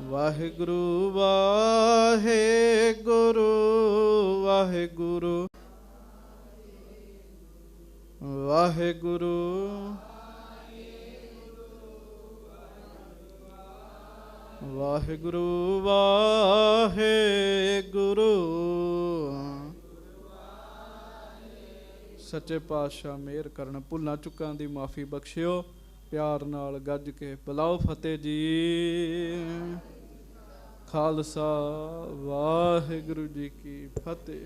ਵਾਹਿਗੁਰੂ ਵਾਹਿਗੁਰੂ, ਵਾਹਿਗੁਰੂ ਵਾਹਿਗੁਰੂ, ਵਾਹਿਗੁਰੂ ਵਾਹਿਗੁਰੂ। ਸੱਚੇ ਪਾਤਸ਼ਾਹ ਮਿਹਰ ਕਰਨ, ਭੁੱਲਾਂ ਚੁੱਕਾਂ ਦੀ ਮਾਫੀ ਬਖਸ਼ਿਓ। ਪਿਆਰ ਨਾਲ ਗੱਜ ਕੇ ਬੁਲਾਓ ਫਤਿਹ ਜੀ। ਖਾਲਸਾ ਵਾਹਿਗੁਰੂ ਜੀ ਕੀ ਫਤਿਹ।